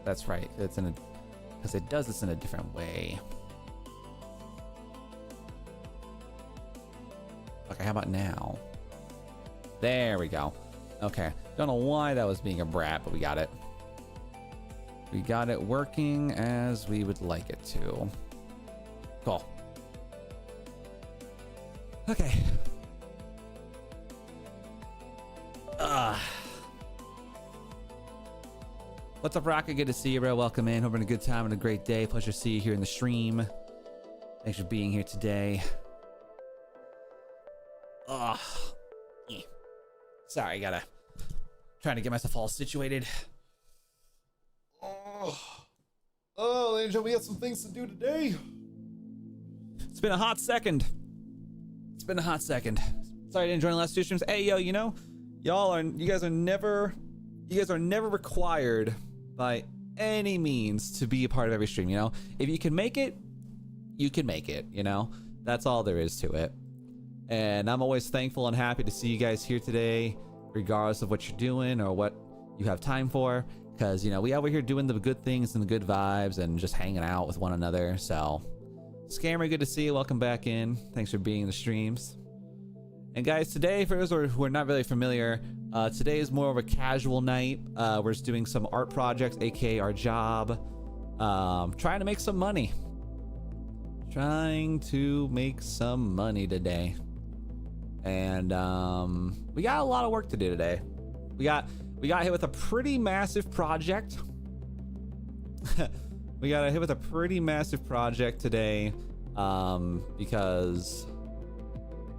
That's right. It's in a, because it does this in a different way. Okay, how about now? There we go. Okay, don't know why that was being a brat, but we got it. We got it working as we would like it to. Cool. Okay. What's up, Rocket? Good to see you, bro. Welcome in. Hope you're having a good time and a great day. Pleasure to see you here in the stream. Thanks for being here today. Ugh. Sorry, trying to get myself all situated. Oh, Angel, we got some things to do today. It's been a hot second. Sorry I didn't join the last two streams. Hey, yo, you know, you guys are never required by any means to be a part of every stream, you know? If you can make it, you can make it, you know? That's all there is to it. And I'm always thankful and happy to see you guys here today, regardless of what you're doing or what you have time for. Because, you know, we over here doing the good things and the good vibes and just hanging out with one another. So, Scammer, good to see you. Welcome back in. Thanks for being in the streams. And guys, today, for those who are not really familiar, today is more of a casual night. We're just doing some art projects, aka our job. Trying to make some money. Trying to make some money today. And we got a lot of work to do today. We got hit with a pretty massive project. We got hit with a pretty massive project today, because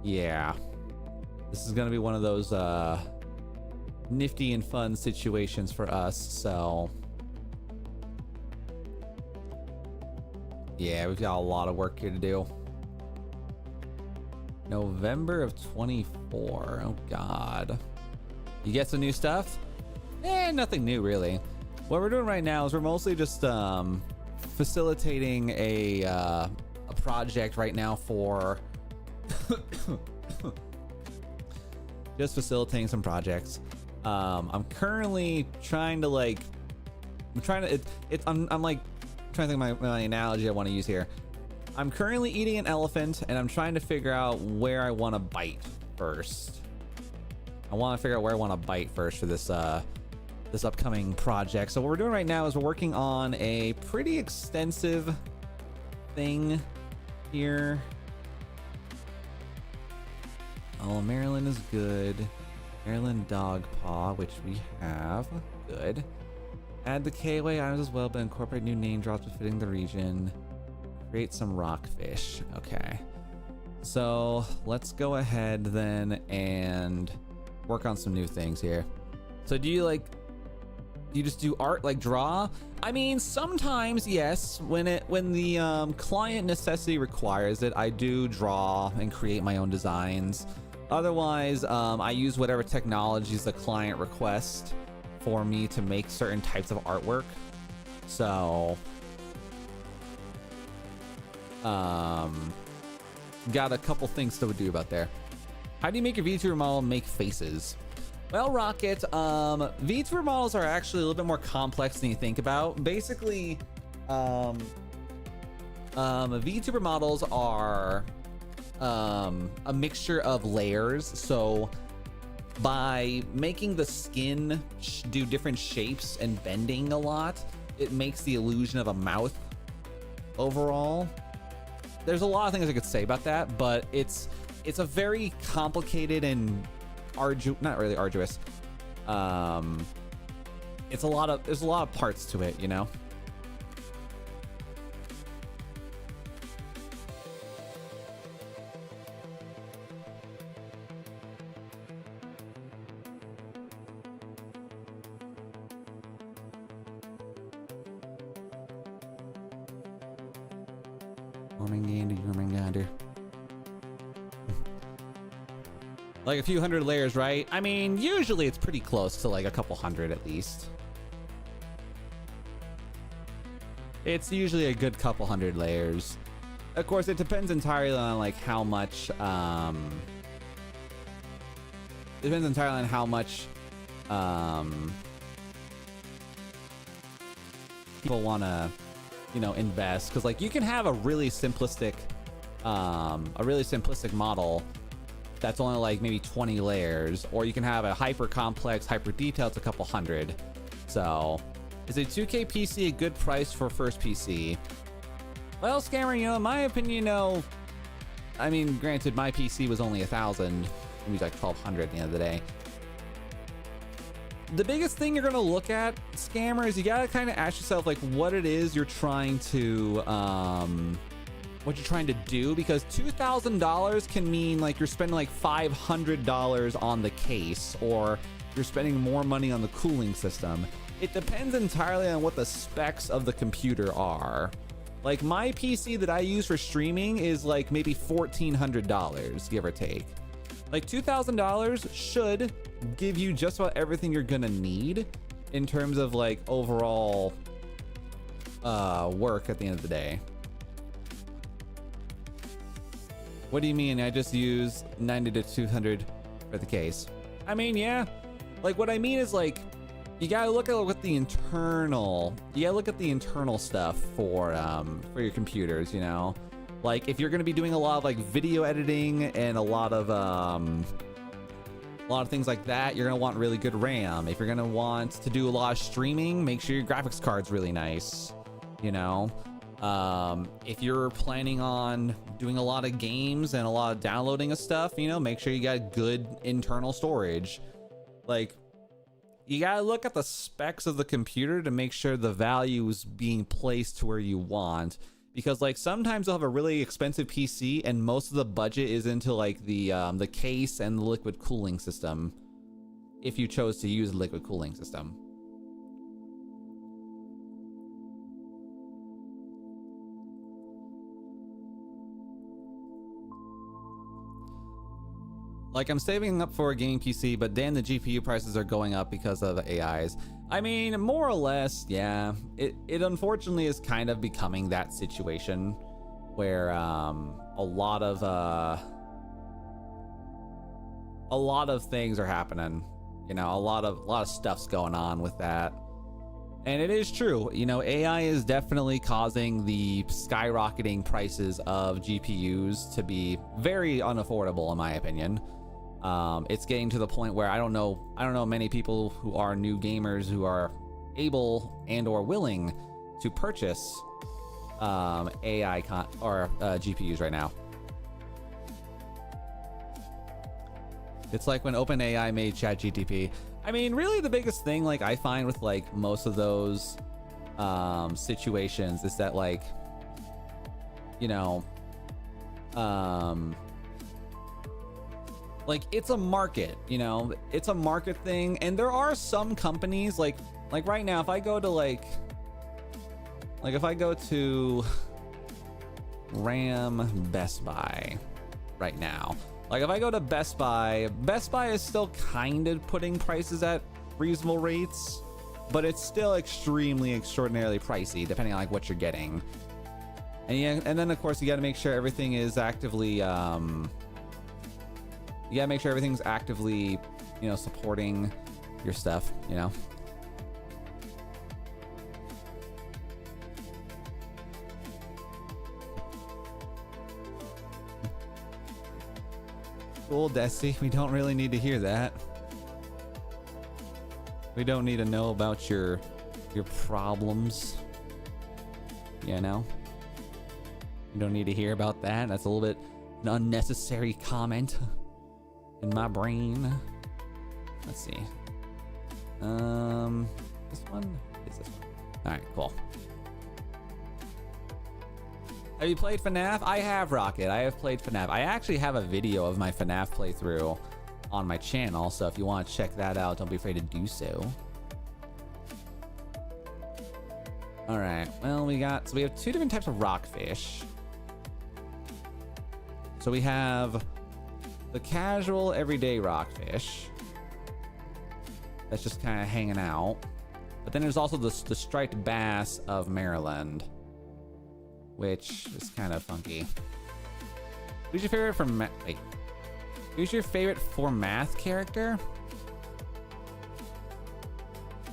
yeah, this is gonna be one of those nifty and fun situations for us. So yeah, we've got a lot of work here to do. November of 24. Oh God. You get some new stuff? Nothing new really. What we're doing right now is we're mostly just facilitating a project right now for just facilitating some projects. I'm currently trying to like I'm trying to think of my analogy I want to use here. I'm currently eating an elephant and I'm trying to figure out where I want to bite first. I want to figure out where I want to bite first for this this upcoming project. So what we're doing right now is we're working on a pretty extensive thing here. Oh, Maryland is good. Maryland dog paw, which we have. Good. Add the KOA items as well, but incorporate new name drops befitting the region. Create some rockfish. Okay. So let's go ahead then and work on some new things here. So do you just do art, like draw? I mean, sometimes yes, when the client necessity requires it, I do draw and create my own designs. Otherwise, I use whatever technologies the client requests for me to make certain types of artwork. So got a couple things to do about there. How do you make your VTuber model make faces? Well, Rocket, VTuber models are actually a little bit more complex than you think about. Basically, VTuber models are a mixture of layers. So by making the skin do different shapes and bending a lot, it makes the illusion of a mouth overall. There's a lot of things I could say about that, but it's a very complicated and not really arduous. There's a lot of parts to it, you know. Like a few hundred layers, right? I mean, usually it's pretty close to like a couple hundred at least. It's usually a good couple hundred layers. Of course, it depends entirely on like how much people want to, you know, invest, because like you can have a really simplistic model that's only like maybe 20 layers, or you can have a hyper complex, hyper detailed, it's a couple hundred. So is a 2K PC a good price for first PC? Well, Scammer, you know, in my opinion, you know, I mean, granted, my PC was only 1,000, it was like 1,200 at the end of the day. The biggest thing you're gonna look at, Scammer, is you gotta kind of ask yourself like what it is you're trying to do, because $2,000 can mean like you're spending like $500 on the case, or you're spending more money on the cooling system. It depends entirely on what the specs of the computer are. Like my PC that I use for streaming is like maybe $1,400, give or take. Like $2,000 should give you just about everything you're gonna need in terms of like overall work at the end of the day. What do you mean? I just use 90 to 200 for the case. I mean, yeah. Like what I mean is like, you gotta look at what the internal, stuff for your computers, you know? Like if you're gonna be doing a lot of like video editing and a lot of things like that, you're gonna want really good RAM. If you're gonna want to do a lot of streaming, make sure your graphics card's really nice, you know? If you're planning on doing a lot of games and a lot of downloading of stuff, you know, make sure you got good internal storage. Like, you gotta look at the specs of the computer to make sure the value is being placed to where you want. Because like sometimes you'll have a really expensive PC and most of the budget is into like the case and the liquid cooling system, if you chose to use the liquid cooling system. Like I'm saving up for a gaming PC, but then the GPU prices are going up because of AIs. I mean, more or less, yeah. It unfortunately is kind of becoming that situation where a lot of things are happening. You know, a lot of stuff's going on with that. And it is true, you know, AI is definitely causing the skyrocketing prices of GPUs to be very unaffordable, in my opinion. It's getting to the point where I don't know many people who are new gamers who are able and or willing to purchase GPUs right now. It's like when OpenAI made ChatGPT. I mean, really the biggest thing like I find with like most of those situations is that like, you know, like it's a market, you know, it's a market thing. And there are some companies like right now, if I go to RAM Best Buy right now, like if I go to Best Buy is still kind of putting prices at reasonable rates, but it's still extraordinarily pricey depending on like what you're getting. And yeah, and then of course you got to make sure everything is actively you know, supporting your stuff, you know. Cool, Desi. We don't really need to hear that. We don't need to know about your problems. You know? You don't need to hear about that. That's a little bit an unnecessary comment in my brain. Let's see. This one is this one. All right, cool. Have you played FNAF? I have, Rocket. I have played FNAF. I actually have a video of my FNAF playthrough on my channel, so if you want to check that out, don't be afraid to do so. All right. Well, we have two different types of rockfish. So we have the casual everyday rockfish that's just kind of hanging out, but then there's also the striped bass of Maryland, which is kind of funky. Who's your favorite who's your favorite for math character?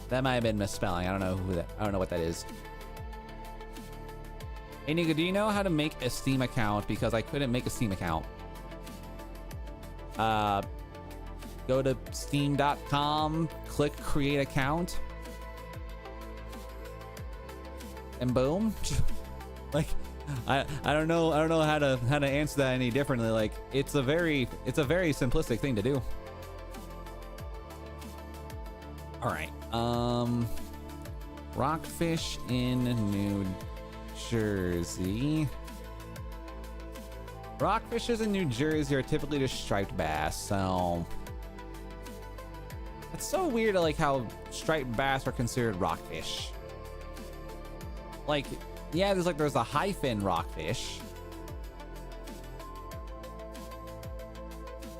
That might have been misspelling. I don't know what that is. Hey Nico, do you know how to make a Steam account? Because I couldn't make a Steam account. Go to steam.com, click create account, and boom. Like, I don't know how to answer that any differently. Like, it's a very simplistic thing to do. All right. Rockfish in New Jersey. Rockfishes in New Jersey are typically just striped bass, so it's so weird, like how striped bass are considered rockfish. Like, yeah, there's a high fin rockfish.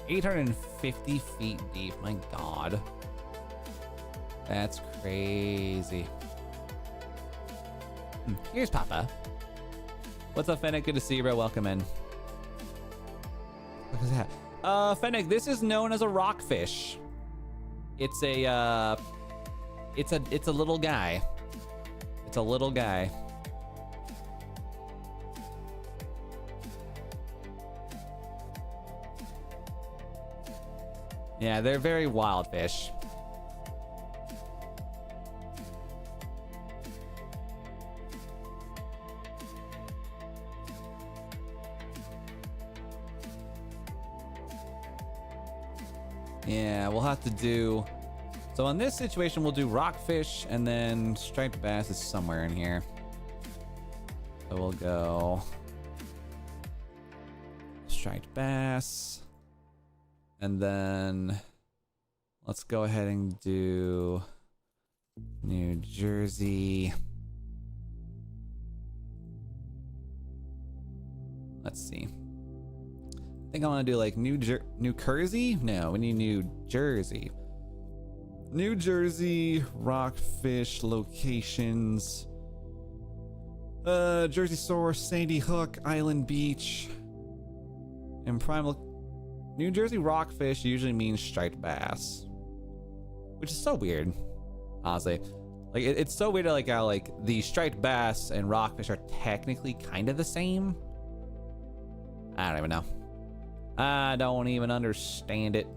850 feet deep, my god. That's crazy. Here's Papa. What's up, Fennec? Good to see you, bro. Welcome in. What is that? Fennec, this is known as a rockfish. It's a, it's a little guy. It's a little guy. Yeah, they're very wild fish. Yeah, we'll have to do... So in this situation, we'll do rockfish, and then striped bass is somewhere in here. So we'll go... striped bass. And then... let's go ahead and do... New Jersey. Let's see. I think I want to do like New Jersey? No, we need New Jersey. New Jersey rockfish locations. Jersey Source, Sandy Hook, Island Beach, and primal. New Jersey rockfish usually means striped bass, which is so weird, honestly. Like it's so weird, like how like the striped bass and rockfish are technically kind of the same. I don't even know. I don't even understand it.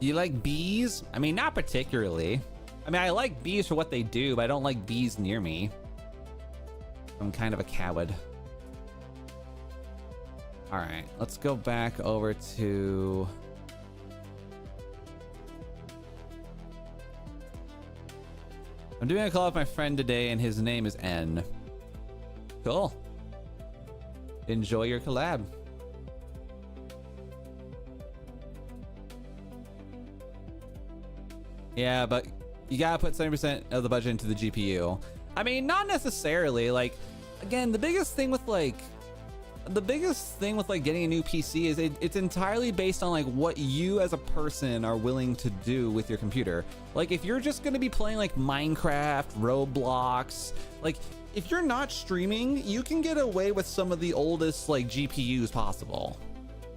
You like bees? I mean, not particularly. I mean, I like bees for what they do, but I don't like bees near me. I'm kind of a coward. All right, let's go back over to... I'm doing a call with my friend today, and his name is N. Cool. Enjoy your collab. Yeah, but you gotta put 70% of the budget into the GPU. I mean, not necessarily. Like, again, the biggest thing with getting a new PC is it's entirely based on like what you as a person are willing to do with your computer. Like, if you're just gonna be playing like Minecraft, Roblox, like if you're not streaming, you can get away with some of the oldest like GPUs possible.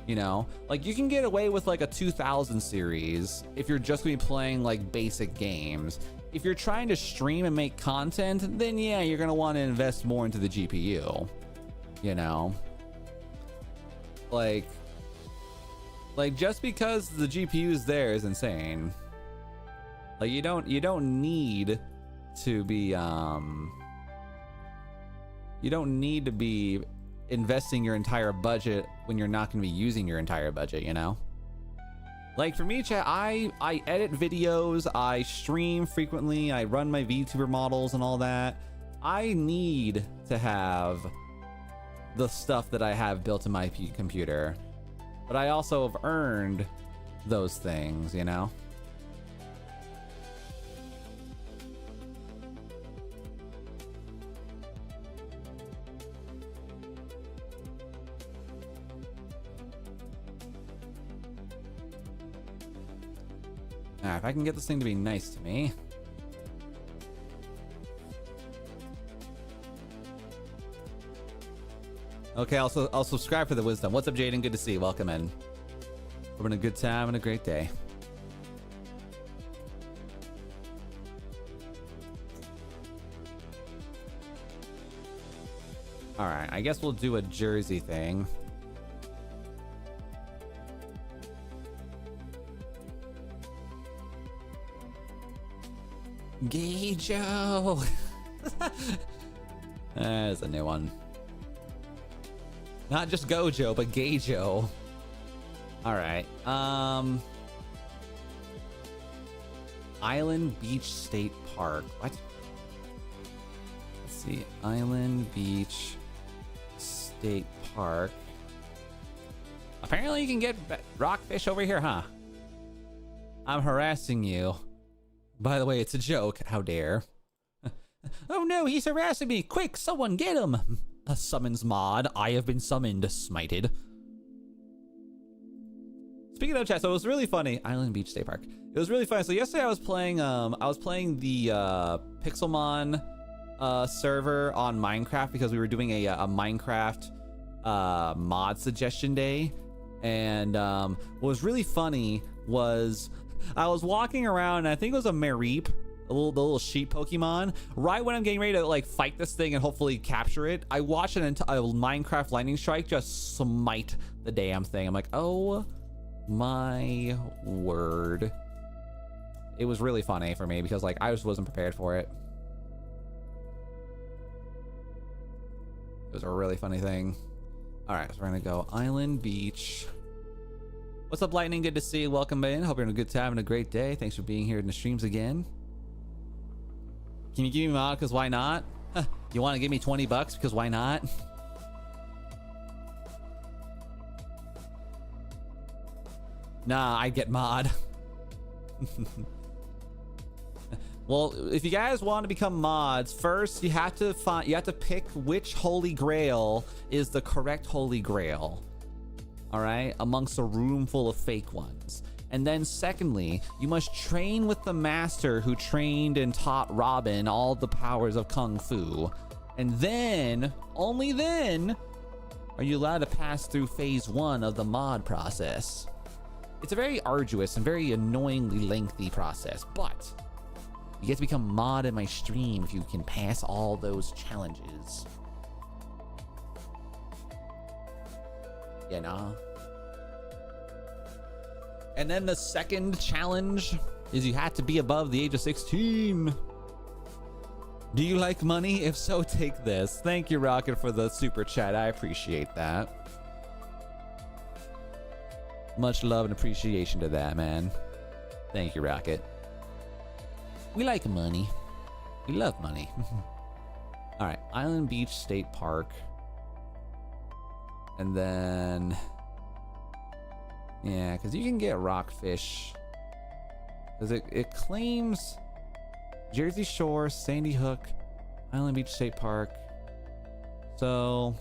You know, like you can get away with like a 2000 series if you're just gonna be playing like basic games. If you're trying to stream and make content, then yeah, you're gonna want to invest more into the GPU. You know, like just because the GPU is there is insane. Like you don't need to be investing your entire budget when you're not going to be using your entire budget, you know? Like for me, chat, I edit videos, I stream frequently, I run my VTuber models and all that. I need to have the stuff that I have built in my computer, but I also have earned those things, you know? Alright, if I can get this thing to be nice to me. Okay, I'll subscribe for the wisdom. What's up, Jaden? Good to see you. Welcome in. Having a good time and a great day. Alright, I guess we'll do a jersey thing. Gay Joe! There's a new one. Not just Gojo, but Gay Joe. Alright, Island Beach State Park. What? Let's see. Island Beach State Park. Apparently you can get rockfish over here, huh? I'm harassing you. By the way, it's a joke. How dare. Oh no, he's harassing me. Quick, someone get him. A summons mod. I have been summoned, smited. Speaking of chat, so it was really funny. Island Beach State Park. It was really funny. So yesterday I was playing the Pixelmon server on Minecraft because we were doing a Minecraft mod suggestion day. And what was really funny was I was walking around, and I think it was a Mareep, the little sheep Pokemon. Right when I'm getting ready to like fight this thing and hopefully capture it, I watched a Minecraft lightning strike just smite the damn thing. I'm like, oh my word. It was really funny for me because like I just wasn't prepared for it. It was a really funny thing. All right, so we're gonna go Island Beach. What's up, Lightning? Good to see you. Welcome in. Hope you're having a good time and a great day. Thanks for being here in the streams again. Can you give me mod? Because why not? Huh. You want to give me 20 bucks? Because why not? Nah, I get mod. Well, if you guys want to become mods, first you have to pick which holy grail is the correct holy grail. All right, amongst a room full of fake ones. And then secondly, you must train with the master who trained and taught Robin all the powers of Kung Fu. And then, only then, are you allowed to pass through phase 1 of the mod process. It's a very arduous and very annoyingly lengthy process, but you get to become mod in my stream if you can pass all those challenges. You know? And then the second challenge is you have to be above the age of 16. Do you like money? If so, take this. Thank you, Rocket, for the super chat. I appreciate that. Much love and appreciation to that, man. Thank you, Rocket. We like money. We love money. All right, Island Beach State Park. And then... yeah, because you can get rockfish. Because it claims Jersey Shore, Sandy Hook, Island Beach State Park. So,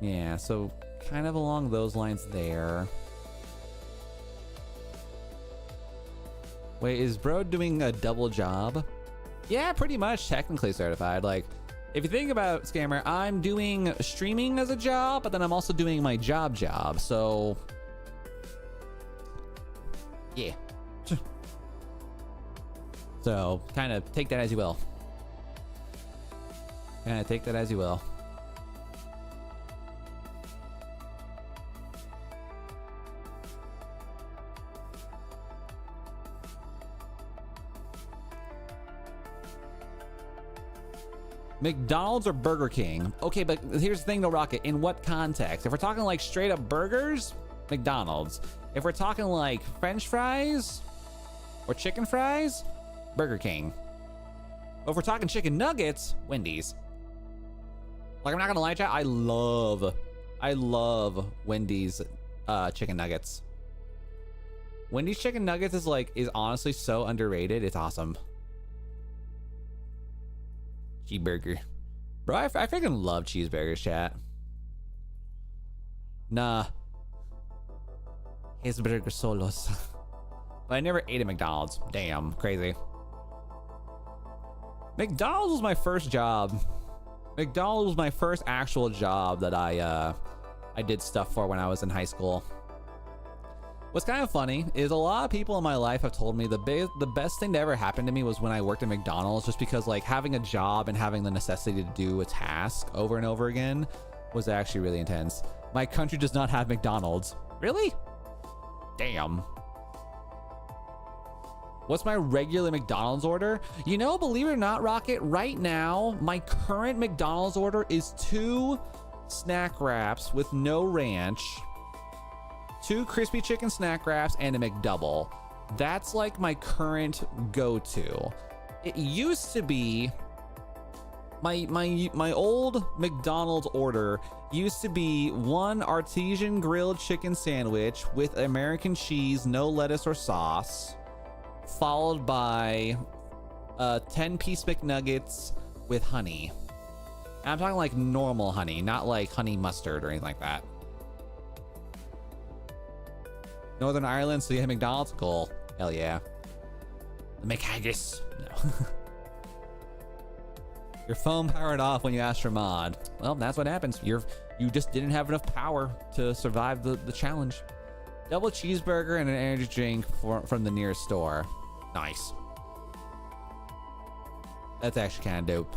yeah, so kind of along those lines there. Wait, is bro doing a double job? Yeah, pretty much technically certified. Like, if you think about it, Scammer, I'm doing streaming as a job, but then I'm also doing my job, so... yeah. So, kind of take that as you will. Kind of take that as you will. McDonald's or Burger King? Okay, but here's the thing though, Rocket. In what context? If we're talking like straight up burgers, McDonald's. If we're talking like French fries or chicken fries, Burger King. But if we're talking chicken nuggets, Wendy's. Like, I'm not gonna lie, chat, I love Wendy's chicken nuggets. Wendy's chicken nuggets is honestly so underrated. It's awesome. Cheeseburger. Bro, I freaking love cheeseburgers, chat. Nah. His burger solos. But I never ate at McDonald's. Damn, crazy. McDonald's was my first job. McDonald's was my first actual job that I did stuff for when I was in high school. What's kind of funny is a lot of people in my life have told me the best thing that ever happened to me was when I worked at McDonald's, just because like having a job and having the necessity to do a task over and over again was actually really intense. My country does not have McDonald's. Really? Damn. What's my regular McDonald's order? You know, believe it or not, Rocket, right now, my current McDonald's order is 2 snack wraps with no ranch, 2 crispy chicken snack wraps, and a McDouble. That's like my current go-to. It used to be my old McDonald's order used to be 1 artesian grilled chicken sandwich with American cheese, no lettuce or sauce, followed by 10-piece McNuggets with honey. And I'm talking like normal honey, not like honey mustard or anything like that. Northern Ireland, so you have McDonald's? Cool. Hell yeah. The McHaggis. No. Your phone powered off when you asked for mod. Well, that's what happens. You just didn't have enough power to survive the challenge. Double cheeseburger and an energy drink from the nearest store. Nice. That's actually kind of dope.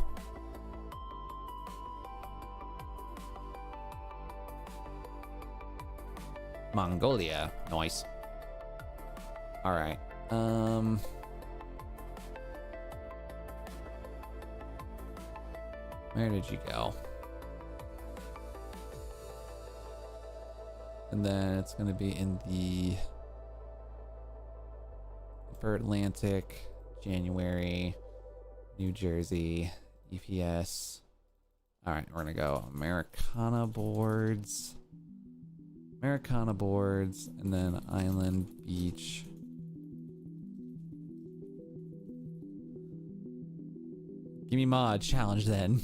Mongolia. Nice. All right. Where did you go? And then it's going to be in the for Atlantic, January, New Jersey, EPS. All right, we're going to go Americana boards, and then Island Beach. Give me mod challenge then.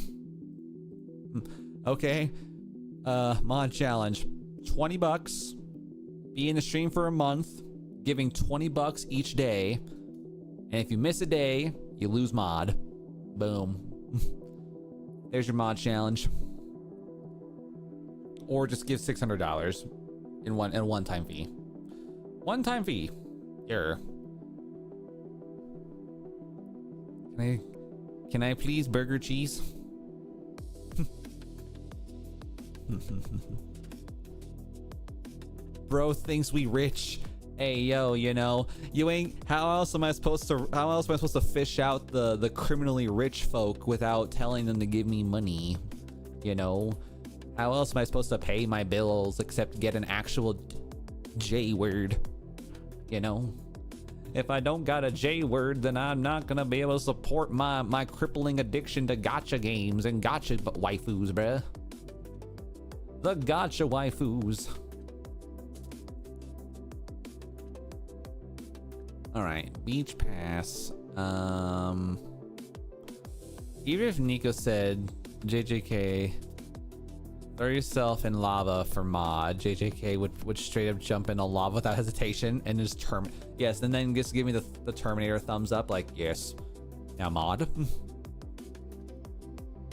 Okay. Mod challenge. $20. Be in the stream for a month, giving $20 each day. And if you miss a day, you lose mod. Boom. There's your mod challenge. Or just give $600 in a one-time fee. One-time fee. Here. Can I please burger cheese? Bro thinks we rich. Hey yo, you know, you ain't. How else am I supposed to fish out the criminally rich folk without telling them to give me money? You know, how else am I supposed to pay my bills except get an actual J word? You know, if I don't got a J word, then I'm not gonna be able to support my crippling addiction to gacha games and gacha waifus, bruh. The gacha waifus. All right, beach pass. Even if Nico said JJK, throw yourself in lava for mod, JJK would straight up jump into lava without hesitation and just yes, and then just give me the Terminator thumbs up, like yes, now mod.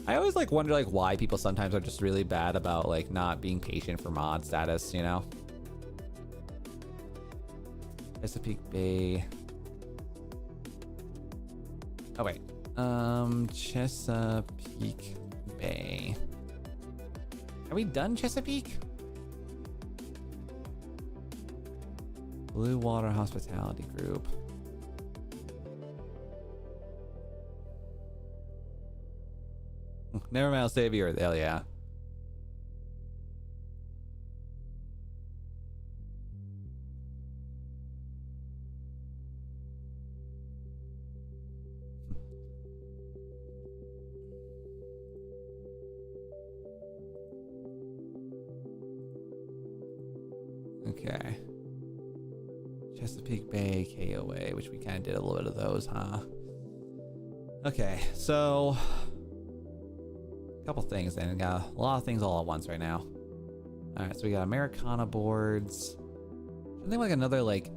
I always like wonder like why people sometimes are just really bad about like not being patient for mod status, you know? Chesapeake Bay. Oh wait. Chesapeake Bay. Are we done, Chesapeake? Blue Water Hospitality Group. Never mind, I'll save you. Hell yeah. Okay. Chesapeake Bay KOA, which we kind of did a little bit of those, huh? Okay, so a couple things then. We got a lot of things all at once right now. All right, so we got Americana boards. I think like another like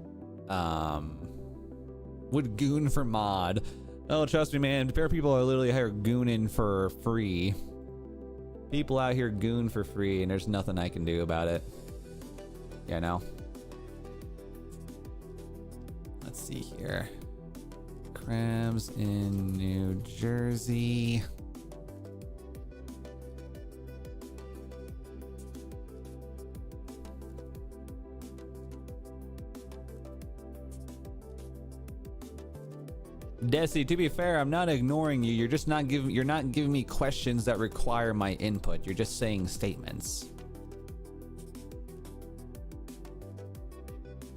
would goon for mod. Oh, trust me, man. There are people are literally here gooning for free. People out here goon for free, and there's nothing I can do about it. You know? Let's see here. Crabs in New Jersey. Desi, to be fair, I'm not ignoring you. You're just not giving me questions that require my input. You're just saying statements.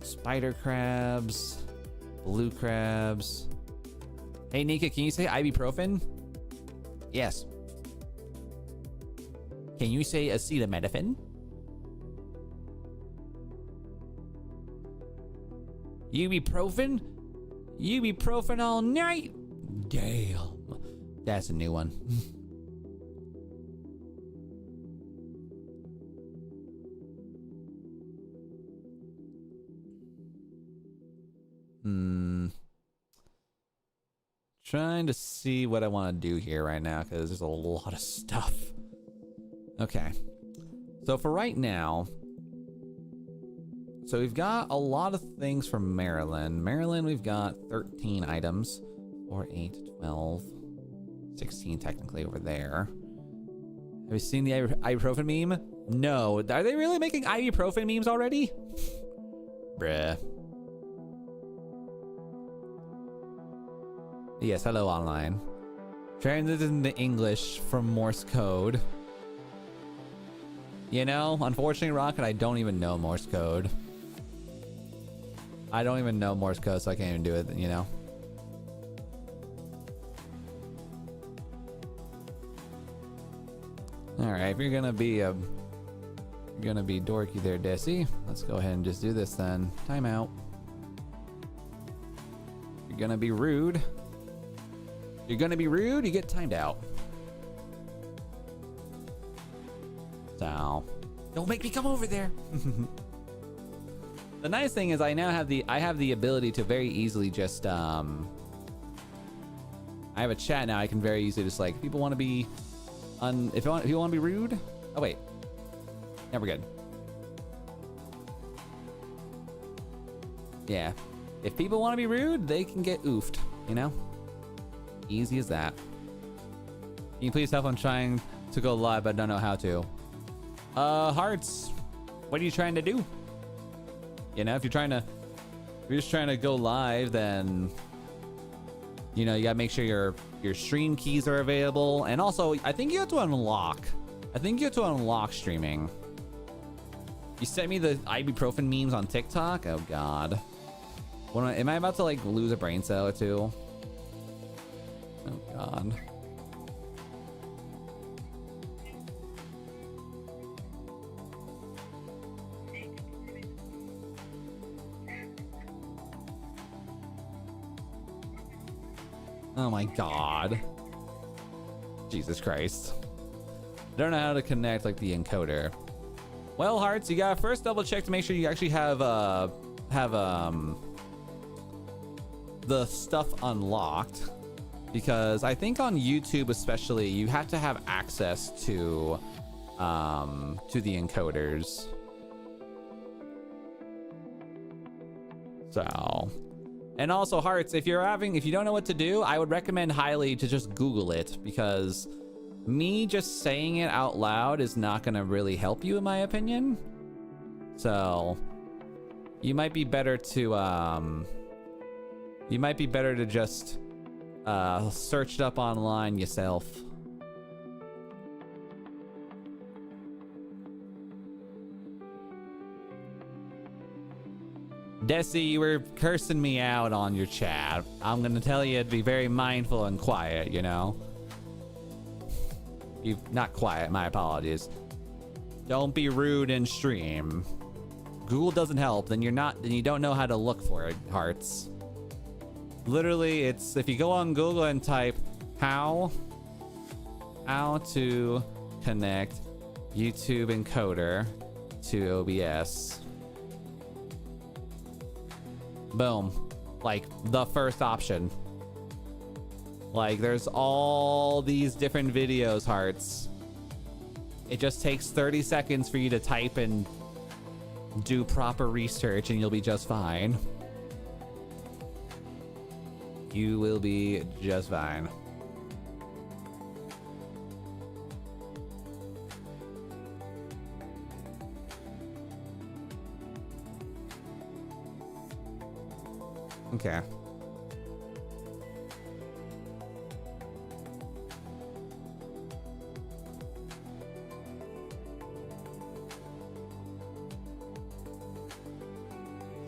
Spider crabs, blue crabs. Hey Nika, can you say ibuprofen? Yes. Can you say acetaminophen? Ibuprofen? Ibuprofen all night? Damn. That's a new one. Trying to see what I want to do here right now because there's a lot of stuff. Okay. So for right now, so we've got a lot of things from Maryland. Maryland, we've got 13 items. 4, 8, 12, 16 technically over there. Have you seen the ibuprofen meme? No. Are they really making ibuprofen memes already? Bruh. Yes, hello online. Transition to English from Morse code. You know, unfortunately, Rocket, I don't even know Morse code. I don't even know Morse code, so I can't even do it, you know? Alright, if you're gonna be dorky there, Desi, let's go ahead and just do this then. Time out. You're gonna be rude. You're gonna be rude, you get timed out. So, don't make me come over there. The nice thing is I now have the ability to very easily just I have a chat now. I can very easily just like, people want to be if you want to be rude. Oh wait, yeah, we're good. Yeah, if people want to be rude, they can get oofed. You know, easy as that. Can you please help? I'm trying to go live, but I don't know how to. Hearts, what are you trying to do? You know, if you're just trying to go live, then you know you gotta make sure your stream keys are available, and also I think you have to unlock. Streaming. You sent me the ibuprofen memes on TikTok. Oh God, am I about to like lose a brain cell or two? Oh God. Oh my God. Jesus Christ. I don't know how to connect like the encoder. Well, Hearts, you gotta first double check to make sure you actually have the stuff unlocked, because I think on YouTube especially you have to have access to the encoders. So, and also Hearts, if you don't know what to do, I would recommend highly to just Google it, because me just saying it out loud is not gonna really help you in my opinion. So you might be better to just search it up online yourself. Desi, you were cursing me out on your chat. I'm gonna tell you to be very mindful and quiet, you know? Not quiet, my apologies. Don't be rude in stream. Google doesn't help, then you don't know how to look for it, Hearts. Literally, it's if you go on Google and type how to connect YouTube encoder to OBS. Boom. Like, the first option. Like, there's all these different videos, Hearts. It just takes 30 seconds for you to type and do proper research and you'll be just fine. You will be just fine. Okay.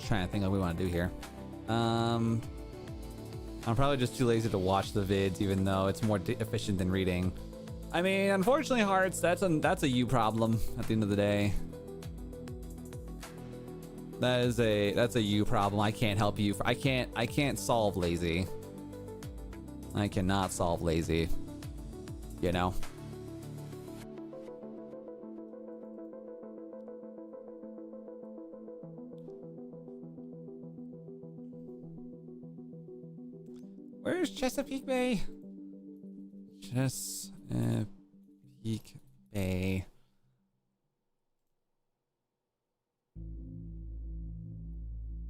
Trying to think of what we want to do here. I'm probably just too lazy to watch the vids, even though it's more efficient than reading. I mean, unfortunately, Hearts, that's a you problem at the end of the day. That's a you problem. I can't help you. I can't solve lazy. I cannot solve lazy. You know. Where's Chesapeake Bay? Chesapeake Bay.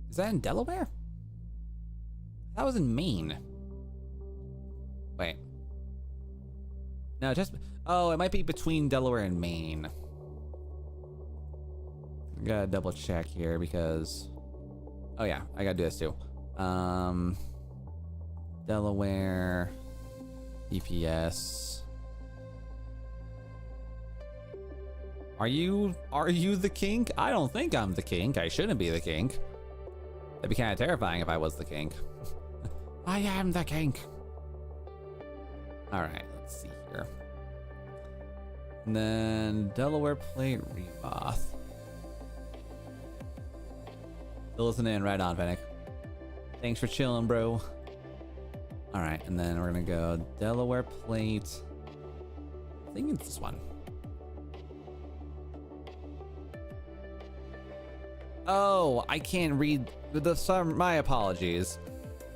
Is that in Delaware? That was in Maine. Wait. No, oh, it might be between Delaware and Maine. I gotta double check here because... Oh yeah, I gotta do this too. Delaware, EPS. Are you the kink? I don't think I'm the kink. I shouldn't be the kink. That'd be kind of terrifying if I was the kink. I am the kink. All right, let's see here. And then Delaware Plate Reboth. Still listening in, right on, Fennec. Thanks for chilling, bro. All right, and then we're gonna go Delaware Plate. I think it's this one. Oh, I can't read my apologies.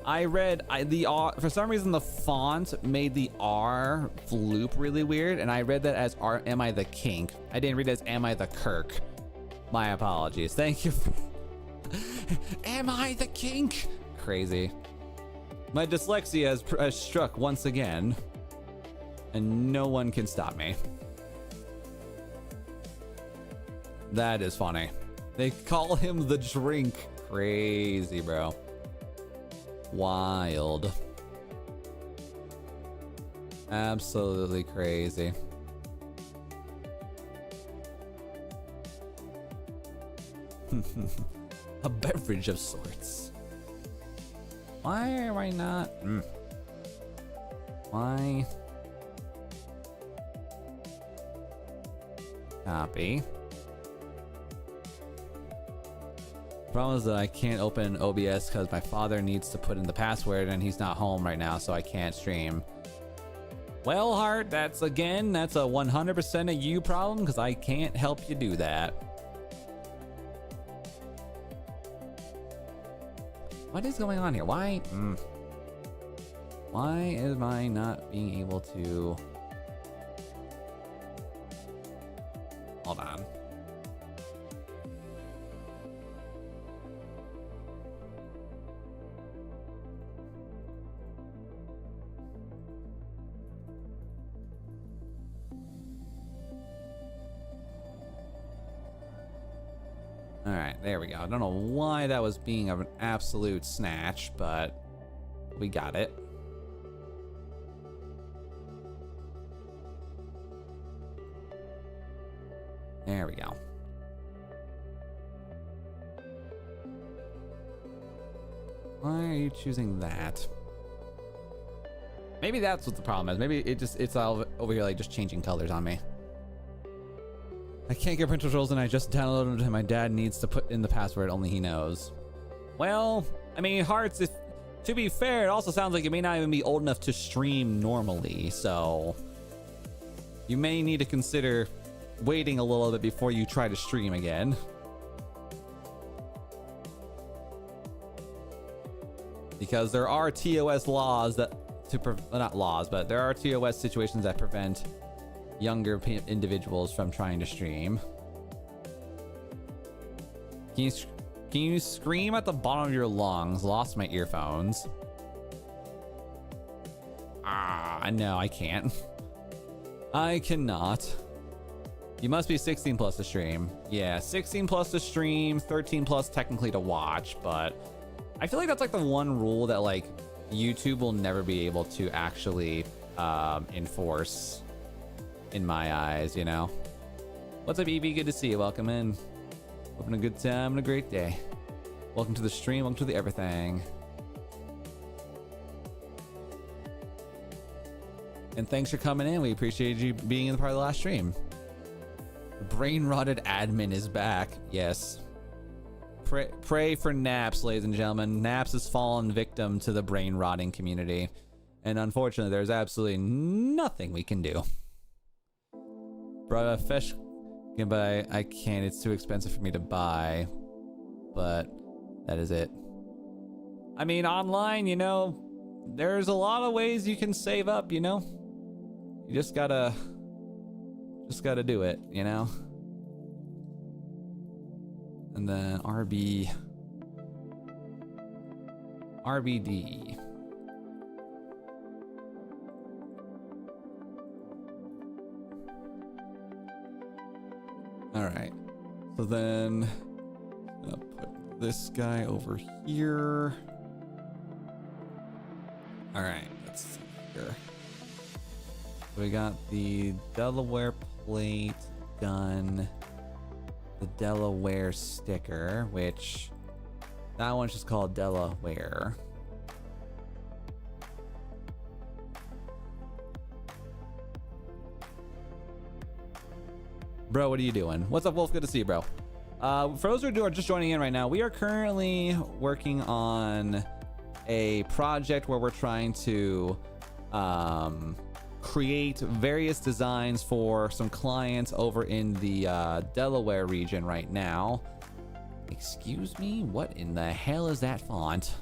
I read the R, for some reason the font made the R loop really weird, and I read that as am I the kink? I didn't read it as am I the Kirk? My apologies. Thank you. Am I the kink? Crazy. My dyslexia has struck once again, and no one can stop me. That is funny. They call him the drink. Crazy, bro. Wild. Absolutely crazy. A beverage of sorts. Why am I not? Why? Copy. Problem is that I can't open OBS because my father needs to put in the password and he's not home right now, so I can't stream. Well, Heart, that's a 100% a you problem because I can't help you do that. What is going on here? Why? Why am I not being able to? Hold on. All right, there we go. I don't know why that was being an absolute snatch, but we got it. There we go. Why are you choosing that? Maybe that's what the problem is. Maybe it's all over here like just changing colors on me. I can't get print controls and I just downloaded them and my dad needs to put in the password, only he knows. Well, I mean, Hearts, to be fair, it also sounds like you may not even be old enough to stream normally, so you may need to consider waiting a little bit before you try to stream again. because there are TOS laws that not laws, but there are TOS situations that prevent younger individuals from trying to stream. Can you scream at the bottom of your lungs? Lost my earphones. No, I can't. I cannot. You must be 16 plus to stream. Yeah, 16 plus to stream, 13 plus technically to watch, but I feel like that's like the one rule that like YouTube will never be able to actually enforce in my eyes, you know? What's up, Evie? Good to see you. Welcome in. Hoping a good time and a great day. Welcome to the stream. Welcome to the everything. And thanks for coming in. We appreciate you being in the part of the last stream. The brain rotted admin is back. Yes. Pray for Naps, ladies and gentlemen. Naps has fallen victim to the brain rotting community. And unfortunately, there's absolutely nothing we can do. Bruh, fish can buy. I can't. It's too expensive for me to buy. But that is it. I mean, online, you know, there's a lot of ways you can save up, you know? You just gotta do it, you know? And then RBD. All right. So then I'll put this guy over here. All right, let's see here. So we got the Delaware plate done. The Delaware sticker, which that one's just called Delaware. Bro, what are you doing? What's up, Wolf? Good to see you, bro. For those who are just joining in right now, we are currently working on a project where we're trying to create various designs for some clients over in the Delaware region right now. Excuse me? What in the hell is that font?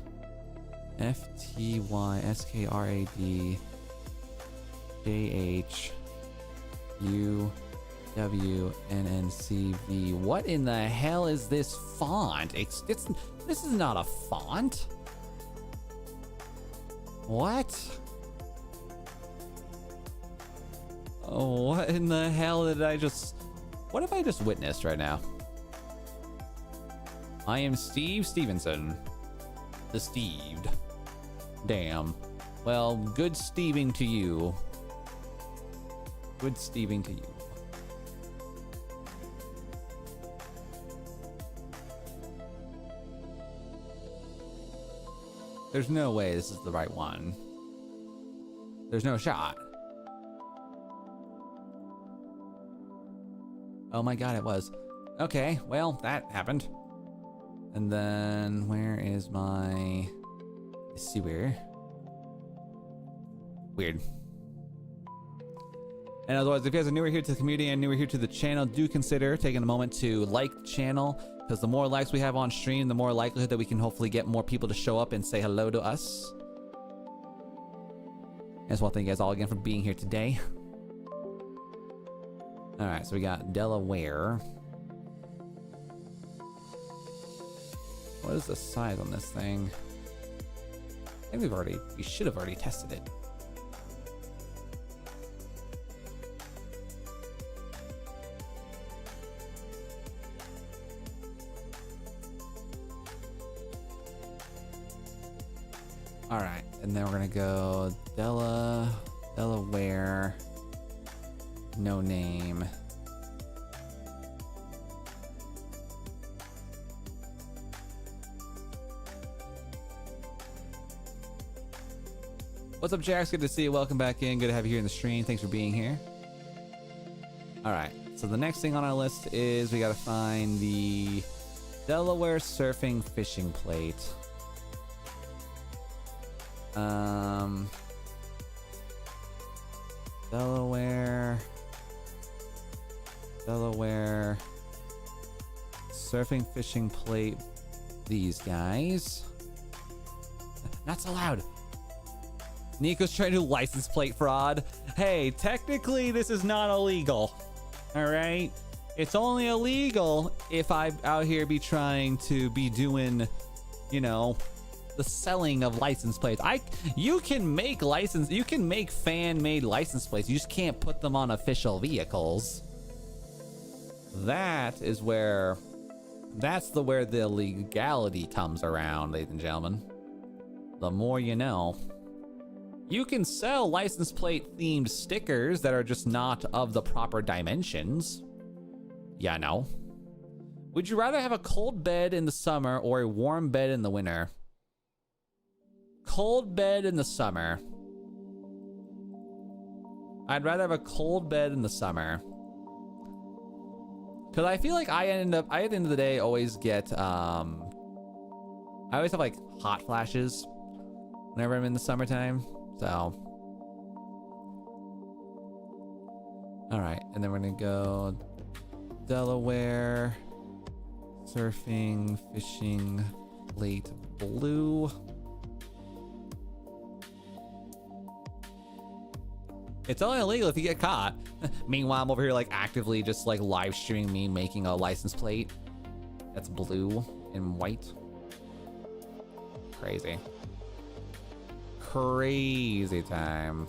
FTYSKRADJHUWNNCV. What in the hell is this font? This is not a font. What? Oh, what in the hell did I just... What have I just witnessed right now? I am Steve Stevenson. The Steved. Damn. Well, good Steving to you. Good Steving to you. There's no way this is the right one. There's no shot. Oh my god, it was. Okay, well, that happened. And then, where is my... Let's see where. Weird. And otherwise, if you guys are newer here to the community and newer here to the channel, do consider taking a moment to like the channel, because the more likes we have on stream, the more likelihood that we can hopefully get more people to show up and say hello to us. I just want to thank you guys all again for being here today. Alright, so we got Delaware. What is the size on this thing? I think we should have already tested it. Alright, and then we're gonna go Delaware. No name. What's up, Jax? Good to see you. Welcome back in. Good to have you here in the stream. Thanks for being here. All right. So the next thing on our list is we got to find the Delaware surfing fishing plate. Delaware surfing fishing plate. These guys. Not so loud. Nico's trying to do license plate fraud. Hey, technically this is not illegal. All right? It's only illegal if I'm out here be trying to be doing, you know, the selling of license plates. You can make fan-made license plates. You just can't put them on official vehicles. That's where the legality comes around, ladies and gentlemen. The more you know. You can sell license plate themed stickers that are just not of the proper dimensions. Yeah, no. Would you rather have a cold bed in the summer or a warm bed in the winter? Cold bed in the summer. I'd rather have a cold bed in the summer. Cause I feel like I at the end of the day always get I always have like hot flashes whenever I'm in the summertime. So, all right, and then we're gonna go Delaware, surfing, fishing, late blue. It's only illegal if you get caught. Meanwhile, I'm over here like actively just like live streaming me making a license plate that's blue and white. Crazy. Crazy time.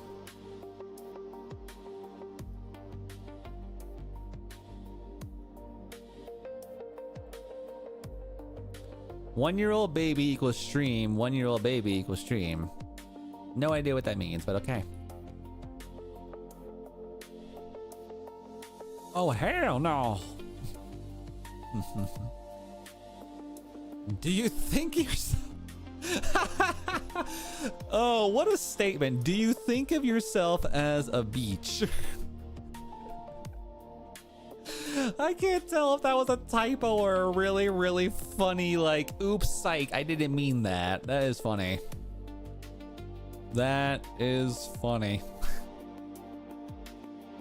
One-year-old baby equals stream. 1-year-old baby equals stream. No idea what that means, but okay. Oh, hell no. Do you think yourself... Oh, what a statement. Do you think of yourself as a beach? I can't tell if that was a typo or a really, really funny, like, oops, psych, I didn't mean that. That is funny. That is funny.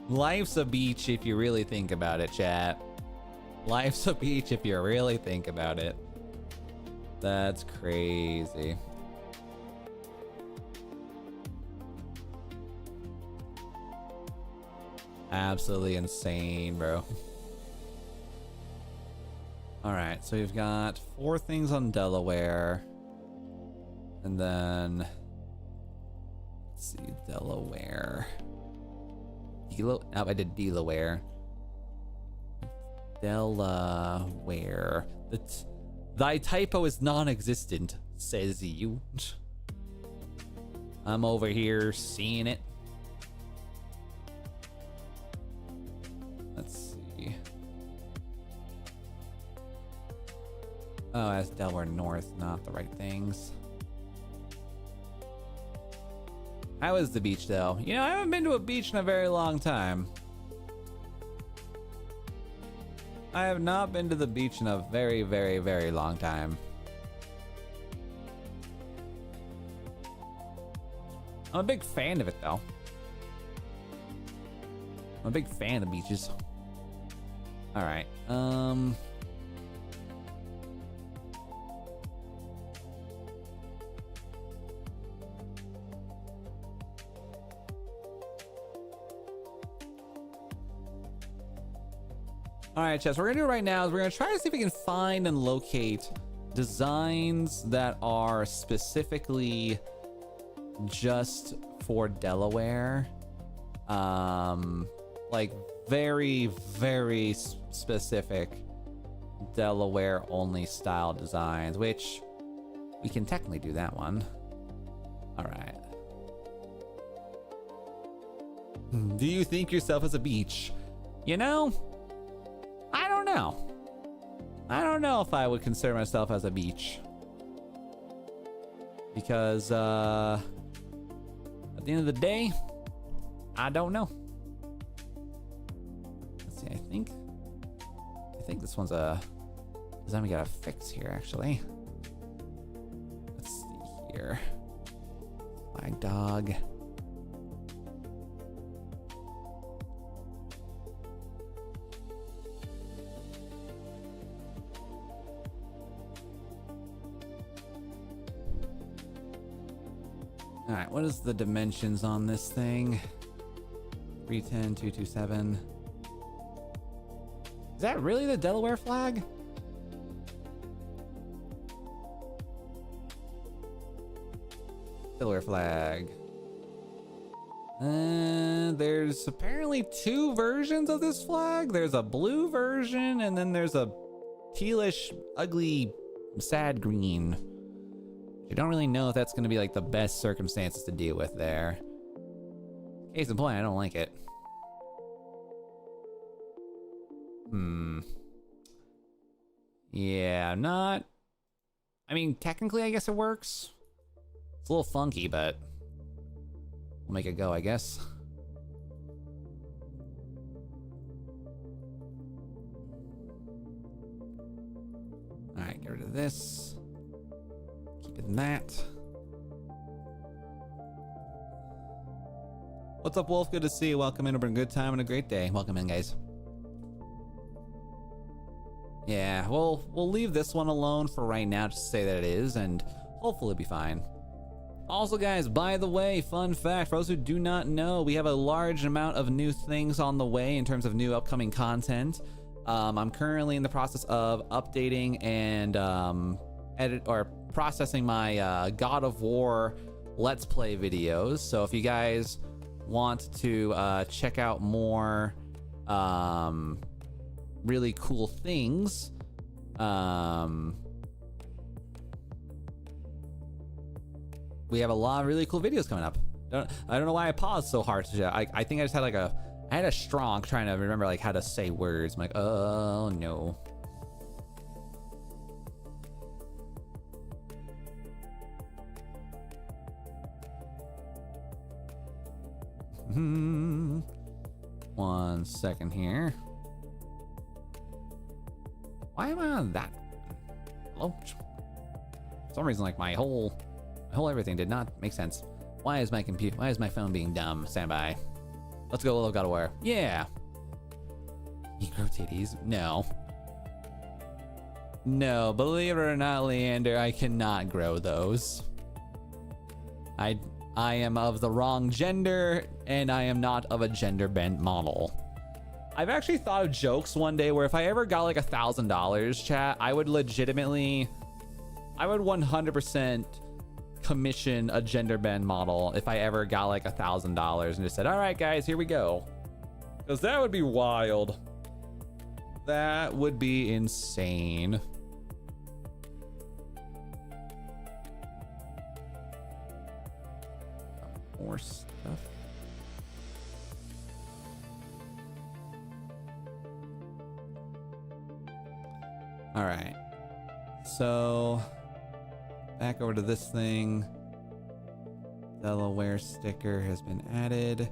Life's a beach if you really think about it, chat. Life's a beach if you really think about it. That's crazy. Absolutely insane, bro. All right, so we've got 4 things on Delaware. And then, let's see, Delaware. Oh, I did Delaware. Delaware. Thy typo is non-existent, says you. I'm over here seeing it. Let's see. Oh, that's Delaware North, not the right things. How is the beach, though? You know, I haven't been to a beach in a very long time. I have not been to the beach in a very, very, very long time. I'm a big fan of it, though. I'm a big fan of beaches. All right. All right, Chess, what we're gonna do right now is we're gonna try to see if we can find and locate designs that are specifically just for Delaware. Like very, very specific Delaware only style designs, which we can technically do that one. All right. Do you think yourself as a beach? You know, I don't know. I don't know if I would consider myself as a beach. Because, at the end of the day, I don't know. Let's see, I think this one's a design we gotta fix here, actually. Let's see here. My dog. All right, what is the dimensions on this thing? 310, 227. Is that really the Delaware flag? Delaware flag. There's apparently two versions of this flag. There's a blue version, and then there's a tealish, ugly, sad green. You don't really know if that's going to be like the best circumstances to deal with there. Case in point, I don't like it. Yeah, not... I mean, technically, I guess it works. It's a little funky, but we'll make it go, I guess. Alright, get rid of this. Keep it in that. What's up, Wolf? Good to see you. Welcome in. It's been a good time and a great day. Welcome in, guys. Yeah, we'll leave this one alone for right now, just to say that it is, and hopefully it'll be fine. Also, guys, by the way, fun fact, for those who do not know, we have a large amount of new things on the way in terms of new upcoming content. I'm currently in the process of updating and processing my God of War Let's Play videos. So if you guys want to check out more really cool things, we have a lot of really cool videos coming up. I don't know why I paused so hard. I think I just had like I had a strong trying to remember like how to say words. I'm like, oh no. One second here. Why am I on that? Hello? For some reason, like my whole everything did not make sense. Why is my phone being dumb? Stand by. Let's go, little God of War. Yeah. You grow titties? No. No, believe it or not, Leander, I cannot grow those. I am of the wrong gender, and I am not of a gender bent model. I've actually thought of jokes one day where if I ever got like $1,000, chat, I would 100% commission a gender bend model if I ever got like $1,000 and just said, all right, guys, here we go. Because that would be wild. That would be insane. More stuff. All right. So back over to this thing. Delaware sticker has been added.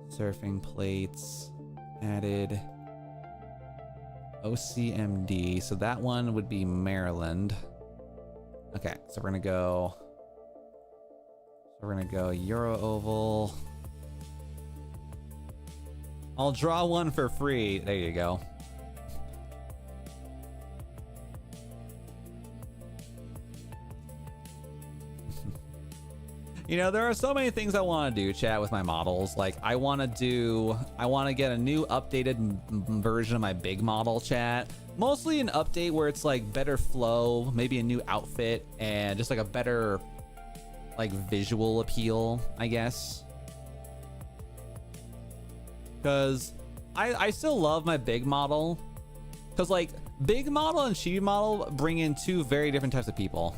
Surfing plates added. OCMD. So that one would be Maryland. Okay, so we're gonna go Euro Oval. I'll draw one for free. There you go. You know, there are so many things I want to do, chat, with my models. Like, I want to get a new updated version of my big model, chat. Mostly an update where it's like better flow, maybe a new outfit, and just like a better like visual appeal, I guess. Because I still love my big model. Because like big model and chibi model bring in two very different types of people.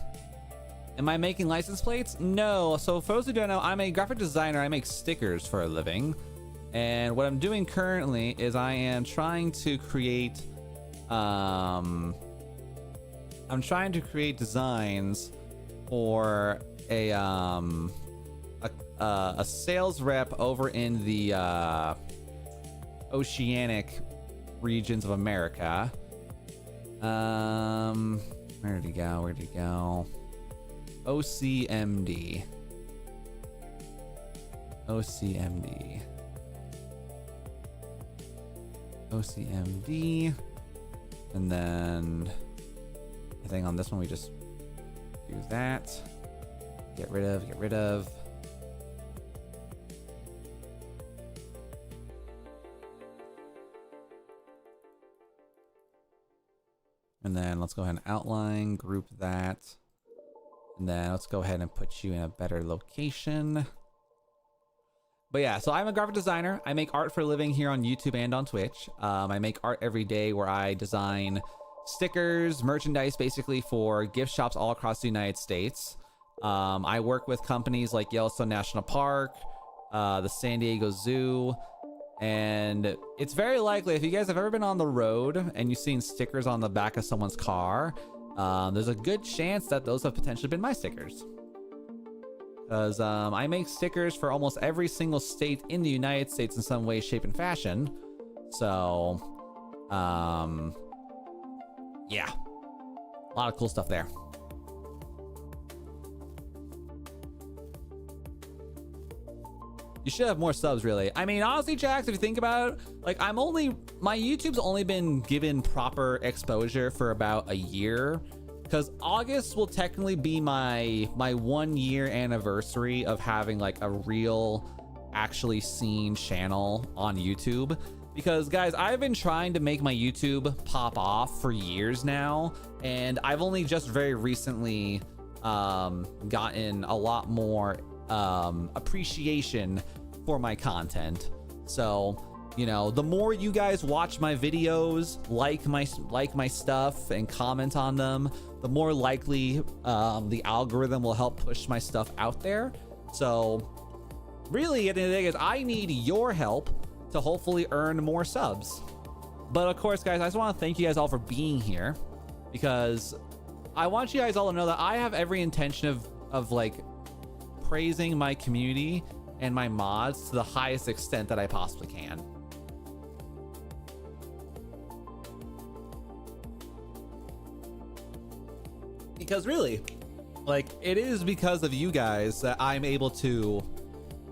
Am I making license plates? No. So for those who don't know, I'm a graphic designer. I make stickers for a living. And what I'm doing currently is I am trying to create designs for a sales rep over in the oceanic regions of America. Where'd he go? OCMD. And then I think on this one we just do that. Get rid of. And then let's go ahead and outline, group that. And then let's go ahead and put you in a better location. But yeah, so I'm a graphic designer. I make art for a living here on YouTube and on Twitch. I make art every day where I design stickers, merchandise basically for gift shops all across the United States. I work with companies like Yellowstone National Park, the San Diego Zoo, and it's very likely if you guys have ever been on the road and you've seen stickers on the back of someone's car, there's a good chance that those have potentially been my stickers. Because I make stickers for almost every single state in the United States in some way, shape, and fashion. So, yeah, a lot of cool stuff there. You should have more subs, really. I mean, honestly, Jax, if you think about it, like my YouTube's only been given proper exposure for about a year. Because August will technically be my 1 year anniversary of having like a real, actually seen channel on YouTube. Because guys, I've been trying to make my YouTube pop off for years now, and I've only just very recently gotten a lot more appreciation for my content. So, you know, the more you guys watch my videos, like my stuff and comment on them, the more likely the algorithm will help push my stuff out there. So really, at the end of the day, I need your help to hopefully earn more subs. But of course, guys, I just want to thank you guys all for being here, because I want you guys all to know that I have every intention of like praising my community and my mods to the highest extent that I possibly can. Because really, like, it is because of you guys that I'm able to,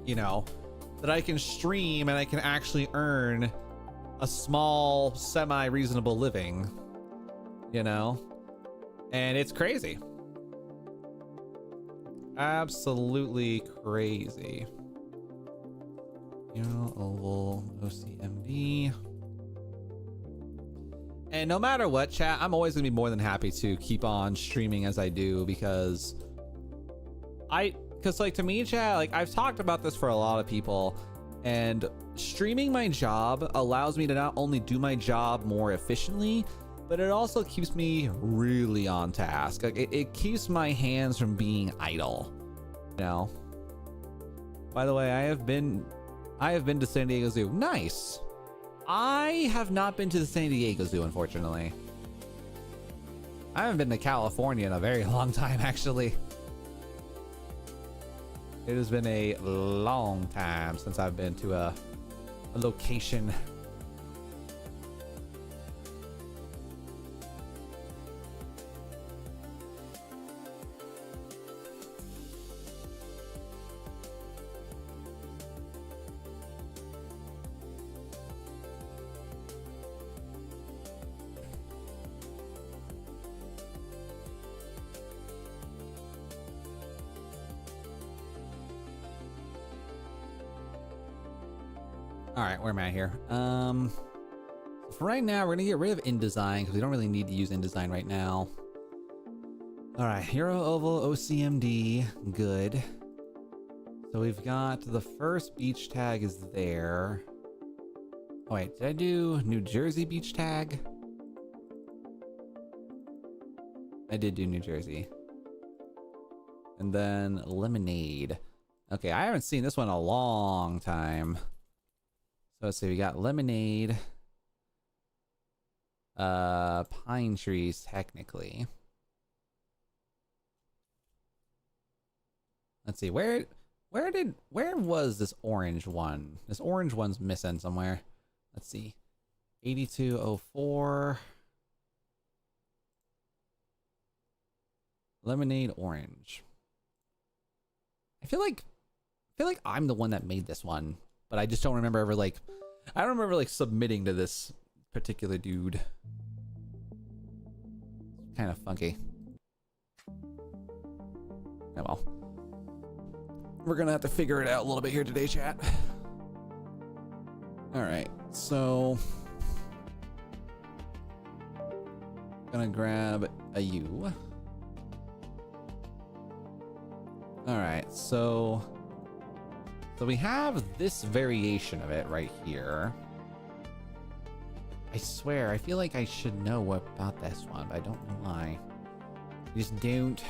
you know, that I can stream and I can actually earn a small, semi-reasonable living, you know? And it's crazy. Absolutely crazy. You know, oval, OCMD. And no matter what, chat, I'm always gonna be more than happy to keep on streaming as I do, because like, to me, chat, like, I've talked about this for a lot of people, and streaming my job allows me to not only do my job more efficiently, but it also keeps me really on task. Like, it keeps my hands from being idle, you know? By the way, I have been to San Diego Zoo. Nice. I have not been to the San Diego Zoo, unfortunately. I haven't been to California in a very long time, actually. It has been a long time since I've been to a location. All right, where am I here? For right now, we're gonna get rid of InDesign because we don't really need to use InDesign right now. All right, Hero Oval OCMD, good. So we've got the first beach tag is there. Oh wait, did I do New Jersey beach tag? I did do New Jersey. And then Lemonade. Okay, I haven't seen this one in a long time. So let's see, we got Lemonade. Pine trees, technically. Let's see, where was this orange one? This orange one's missing somewhere. Let's see. 8204. Lemonade orange. I feel like I'm the one that made this one, but I just don't remember ever like, I don't remember like submitting to this particular dude. Kind of funky. Oh well. We're gonna have to figure it out a little bit here today, chat. All right, so Gonna grab a U. All right, so we have this variation of it right here. I swear, I feel like I should know about this one, but I don't know why. I just don't.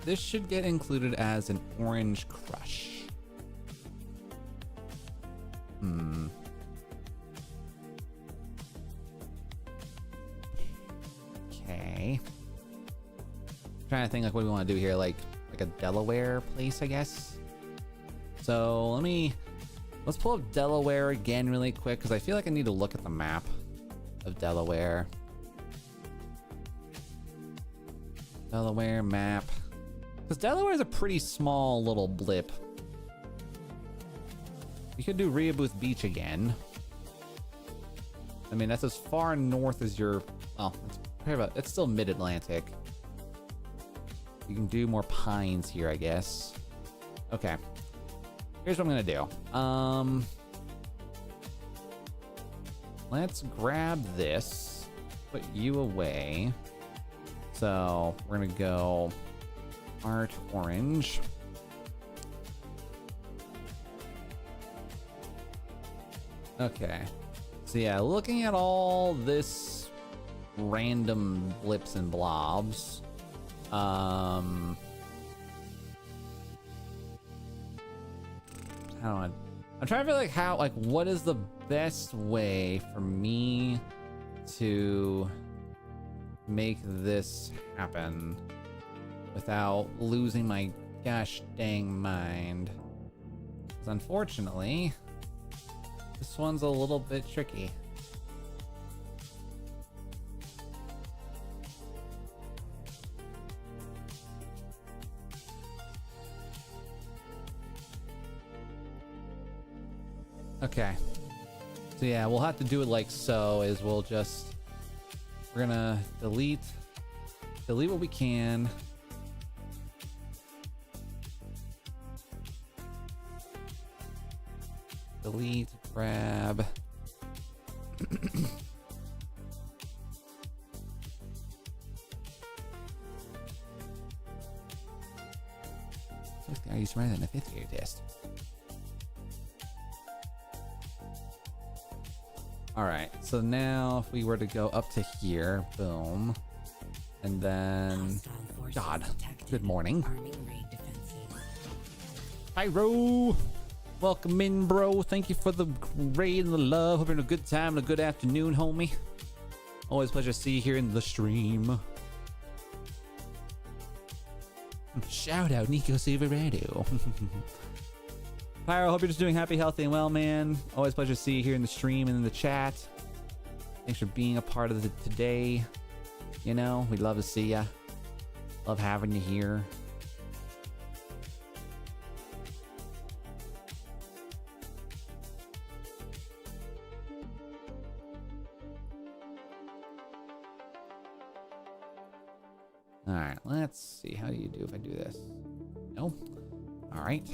This should get included as an orange crush. Okay. I'm trying to think like what we want to do here, like a Delaware place, I guess. So let's pull up Delaware again really quick because I feel like I need to look at the map of Delaware. Delaware map. Because Delaware is a pretty small little blip. You could do Rehoboth Beach again. I mean, that's as far north as your... Well, it's still mid-Atlantic. You can do more pines here, I guess. Okay. Here's what I'm gonna do. Let's grab this. Put you away. So, we're gonna go... Art orange. Okay. So yeah, looking at all this random blips and blobs. I don't know. I'm trying to feel like what is the best way for me to make this happen without losing my gosh dang mind. Because unfortunately, this one's a little bit tricky. Okay. So yeah, we'll have to do it like so, is we're gonna delete what we can. Delete, grab. This guy used to write that in a 5th grade test. All right, so now if we were to go up to here, boom, and then, God, good morning. Hi, Ro. Welcome in, bro. Thank you for the raid and the love. Hope you're having a good time and a good afternoon, homie. Always a pleasure to see you here in the stream. Shout out Nico Silverado. Pyro, hope you're just doing happy, healthy, and well, man. Always a pleasure to see you here in the stream and in the chat. Thanks for being a part of today. You know, we'd love to see ya. Love having you here. All right, let's see. How do you do if I do this? No? All right.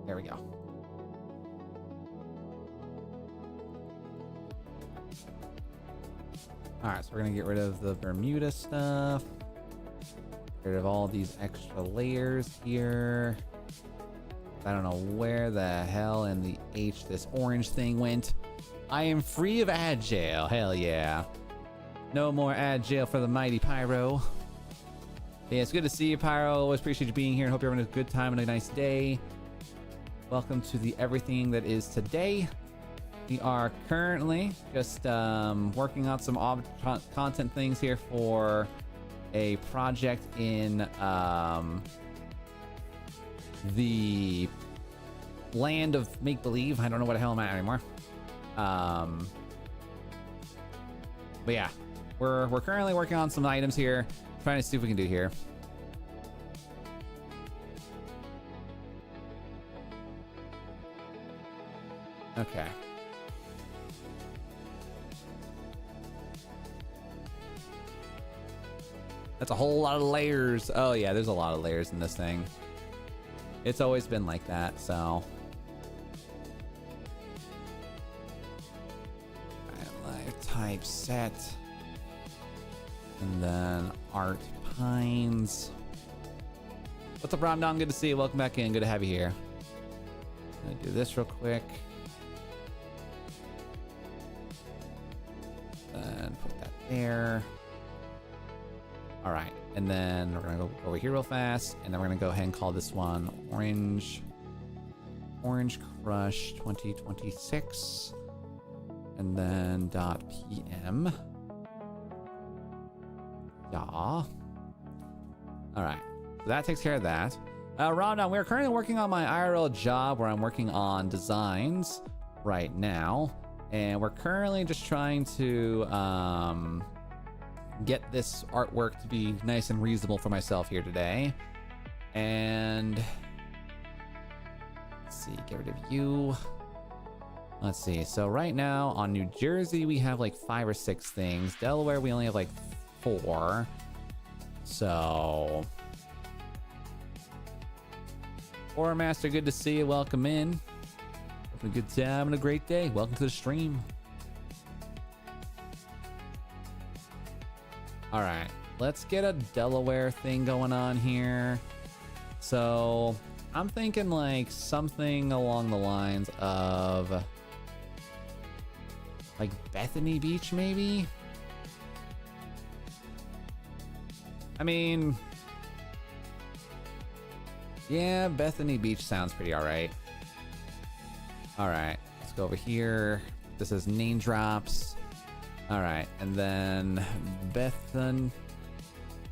There we go. All right, so we're gonna get rid of the Bermuda stuff. Get rid of all these extra layers here. I don't know where the hell in the H this orange thing went. I am free of ad jail. Hell yeah. No more ad jail for the mighty Pyro. Yeah, it's good to see you, Pyro. Always appreciate you being here and hope you're having a good time and a nice day. Welcome to the everything that is today. We are currently just working on some content things here for a project in the land of make-believe. I don't know what the hell I'm at anymore. But yeah, we're currently working on some items here, trying to see what we can do here. Okay. That's a whole lot of layers. Oh yeah, there's a lot of layers in this thing. It's always been like that, so. Live type set. And then art pines. What's up, Ramdon? Good to see you. Welcome back in. Good to have you here. I'm gonna do this real quick. And put that there. All right, and then we're gonna go over here real fast, and then we're gonna go ahead and call this one Orange Crush 2026, and then .pm. Yeah. All right, so that takes care of that. Rhonda, we're currently working on my IRL job where I'm working on designs right now, and we're currently just trying to get this artwork to be nice and reasonable for myself here today. And let's see, get rid of you. Let's see, so right now on New Jersey we have like 5 or 6 things. Delaware we only have like 4. So Horror Master, good to see you. Welcome in. Having a good time and a great day. Welcome to the stream. All right, let's get a Delaware thing going on here. So I'm thinking like something along the lines of like Bethany Beach, maybe? I mean, yeah, Bethany Beach sounds pretty all right. All right, let's go over here. This is name drops. All right, and then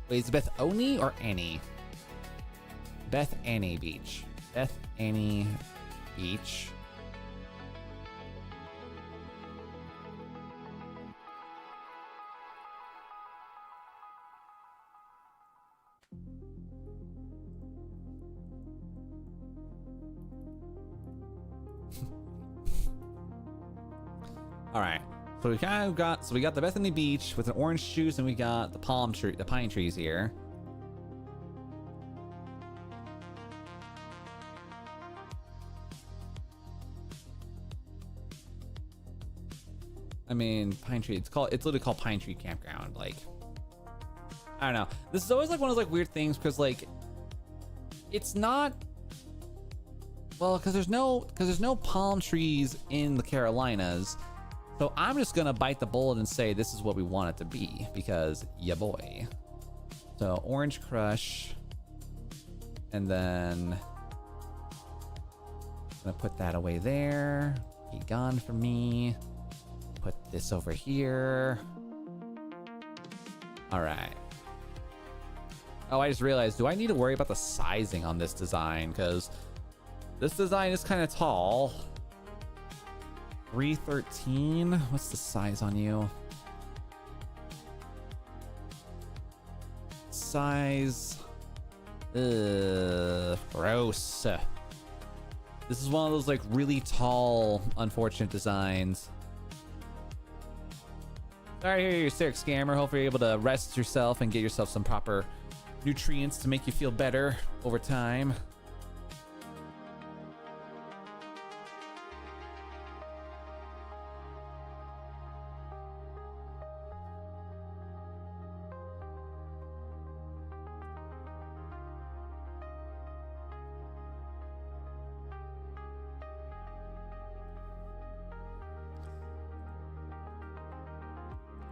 Wait, is it Bethany or Annie? Bethany Beach. Bethany Beach. All right. So we kind of got, we got the Bethany Beach with an orange juice, and we got the pine trees here. I mean, pine tree, it's literally called Pine Tree Campground. Like, I don't know. This is always like one of those like weird things because like, it's not, well, because there's no palm trees in the Carolinas. So I'm just gonna bite the bullet and say this is what we want it to be because ya boy. So Orange Crush, and then I'm gonna put that away there. Be gone from me. Put this over here. All right. Oh, I just realized, do I need to worry about the sizing on this design? Because this design is kind of tall. 313. What's the size on you? Size. Gross. This is one of those like really tall, unfortunate designs. Sorry to hear you're sick, Scammer. Hopefully you're able to rest yourself and get yourself some proper nutrients to make you feel better over time.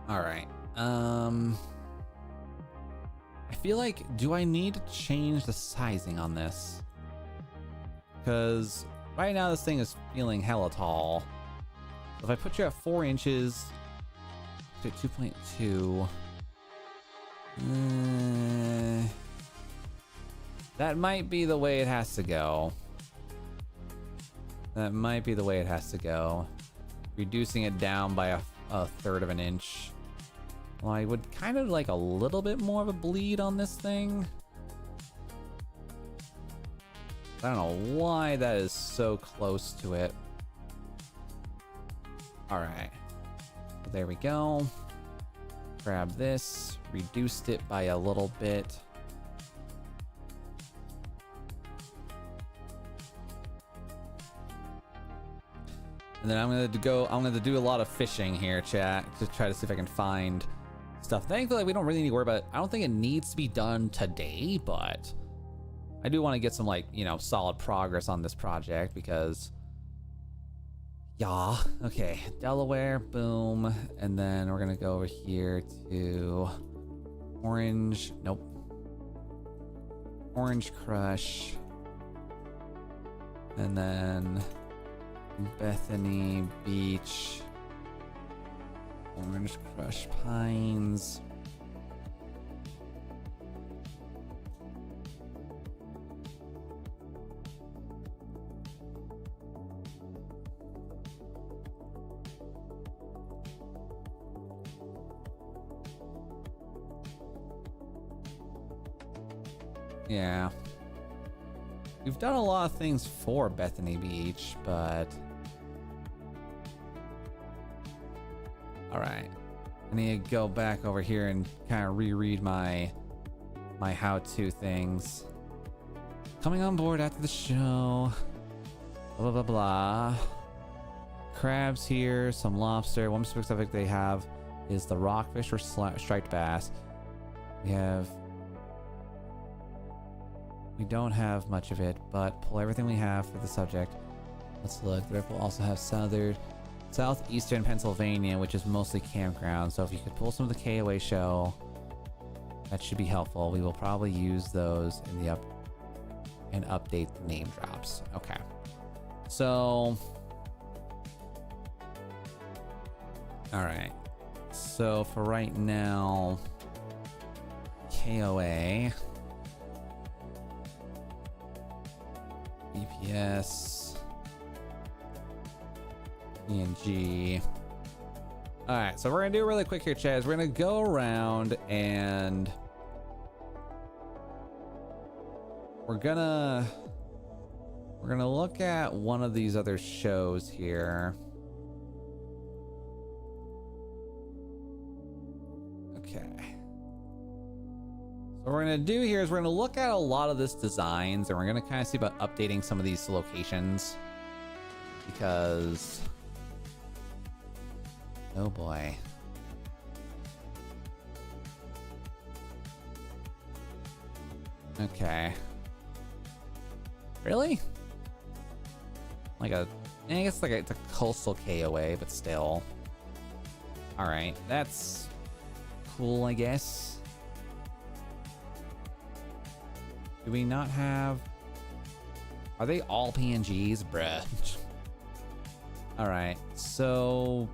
All right. I feel like, do I need to change the sizing on this? Because right now this thing is feeling hella tall. If I put you at 4 inches, to 2.2, that might be the way it has to go. That might be the way it has to go. Reducing it down by a third of an inch. Well, I would kind of like a little bit more of a bleed on this thing. I don't know why that is so close to it. All right. There we go. Grab this, reduced it by a little bit. And then I'm gonna do a lot of fishing here, chat, to try to see if I can find stuff. Thankfully, we don't really need to worry about it. I don't think it needs to be done today, but I do want to get some, like, you know, solid progress on this project because, yeah. Okay, Delaware, boom. And then we're gonna go over here to Orange, nope. Orange Crush. And then Bethany Beach, Orange Crush Pines. Yeah. We've done a lot of things for Bethany Beach, but all right. I need to go back over here and kind of reread my how-to things. Coming on board after the show. Blah, blah, blah, blah. Crabs here, some lobster. One specific they have is the rockfish or striped bass. We don't have much of it, but pull everything we have for the subject. Let's look. The rip will also have southeastern Pennsylvania, which is mostly campground. So if you could pull some of the KOA show, that should be helpful. We will probably use those in the and update the name drops. Okay. So, all right. So for right now, KOA, EPS, PNG. All right, so we're gonna do it really quick here, Chaz. We're gonna go around and we're gonna look at one of these other shows here. Okay. So what we're gonna do here is we're gonna look at a lot of this designs and we're gonna kind of see about updating some of these locations because, oh boy. Okay. Really? Like I guess like it's a coastal KOA, but still. All right, that's cool, I guess. Do we not have? Are they all PNGs, bruh? All right, so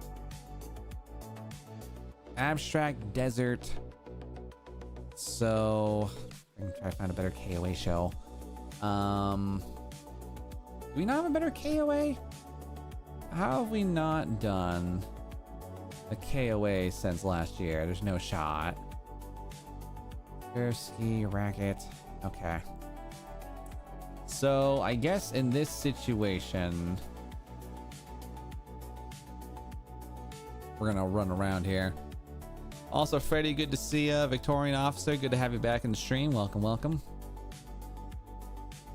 abstract desert. So I'm gonna try to find a better KOA show. Do we not have a better KOA? How have we not done a KOA since last year? There's no shot. Fair ski racket. Okay. So I guess in this situation, we're gonna run around here. Also, Freddie, good to see you. Victorian Officer, good to have you back in the stream. Welcome, welcome.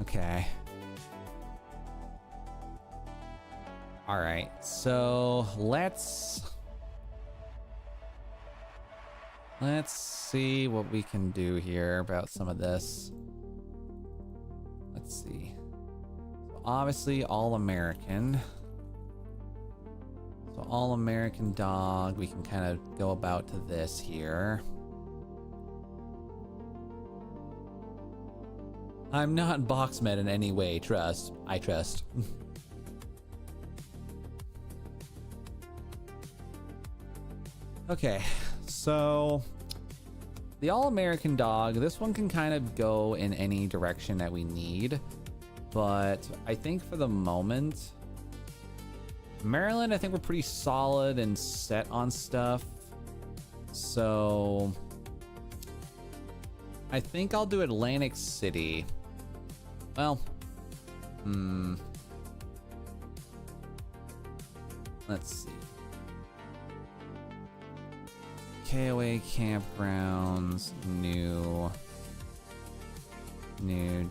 Okay. All right, so let's see what we can do here about some of this. Let's see. So obviously, all American. So all American dog, we can kind of go about to this here. I'm not Boxmed in any way, trust. I trust. Okay, so the all-American dog, this one can kind of go in any direction that we need, but I think for the moment, Maryland, I think we're pretty solid and set on stuff. So I think I'll do Atlantic City. Well, let's see. KOA campgrounds, New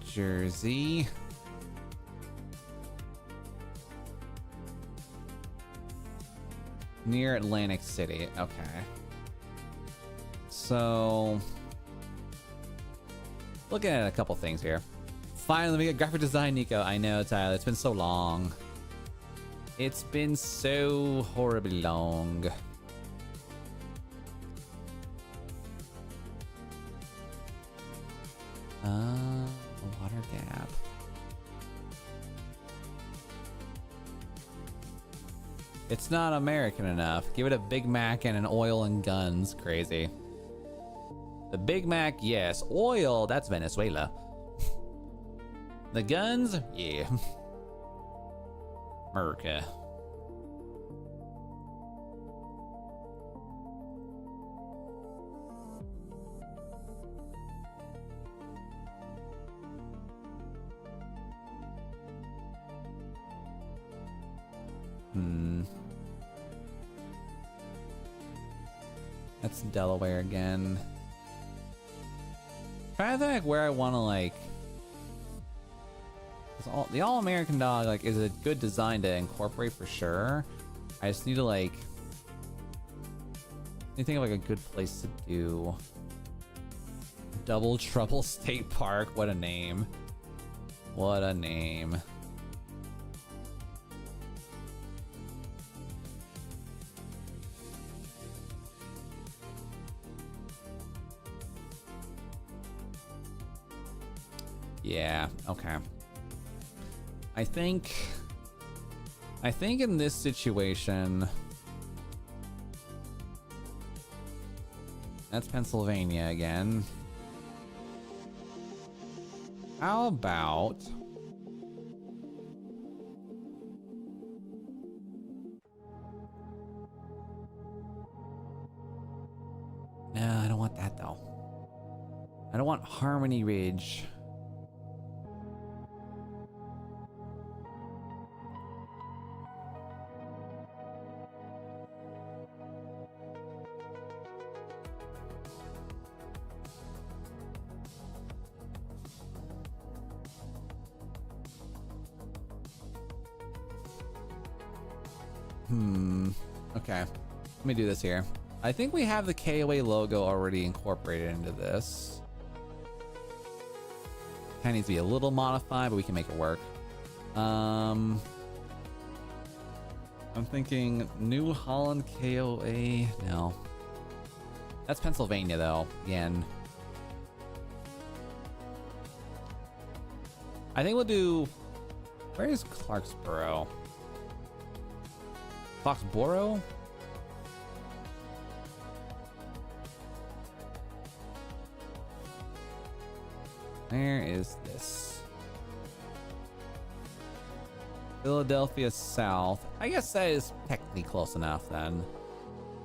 Jersey. Near Atlantic City. Okay. So, looking at a couple things here. Finally, we get graphic design, Nico. I know, Tyler. It's been so long. It's been so horribly long. Water gap. It's not American enough. Give it a Big Mac and an oil and guns. Crazy. The Big Mac, yes. Oil, that's Venezuela. The guns, yeah. America. That's Delaware again. Trying to think where I want to like. The all-American dog like is a good design to incorporate for sure. I just need to like. I think of like a good place to do. Double Trouble State Park. What a name. What a name. Yeah, okay. I think in this situation, that's Pennsylvania again. How about no, I don't want that though. I don't want Harmony Ridge. Okay, let me do this here. I think we have the KOA logo already incorporated into this. Kind of needs to be a little modified, but we can make it work. I'm thinking New Holland KOA. No, that's Pennsylvania though. Again, I think we'll do. Where is Clarksboro? Foxborough? Where is this? Philadelphia South. I guess that is technically close enough then.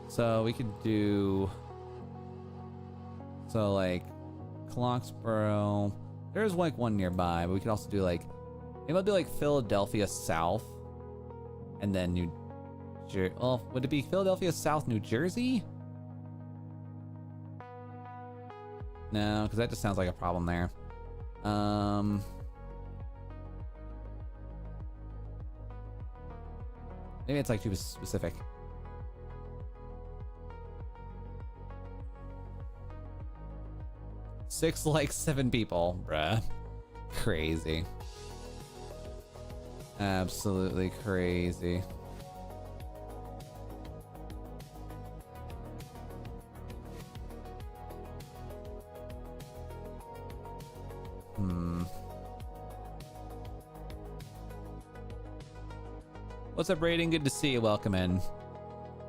So we could do... So like... Clarksboro. There's like one nearby, but we could also do like... Maybe I'll do like Philadelphia South. And then New... Well, would it be Philadelphia South, New Jersey? No, because that just sounds like a problem there. Maybe it's like too specific. Six likes, 7 people, bruh. Crazy. Absolutely crazy. What's up, Raiden? Good to see you. Welcome in.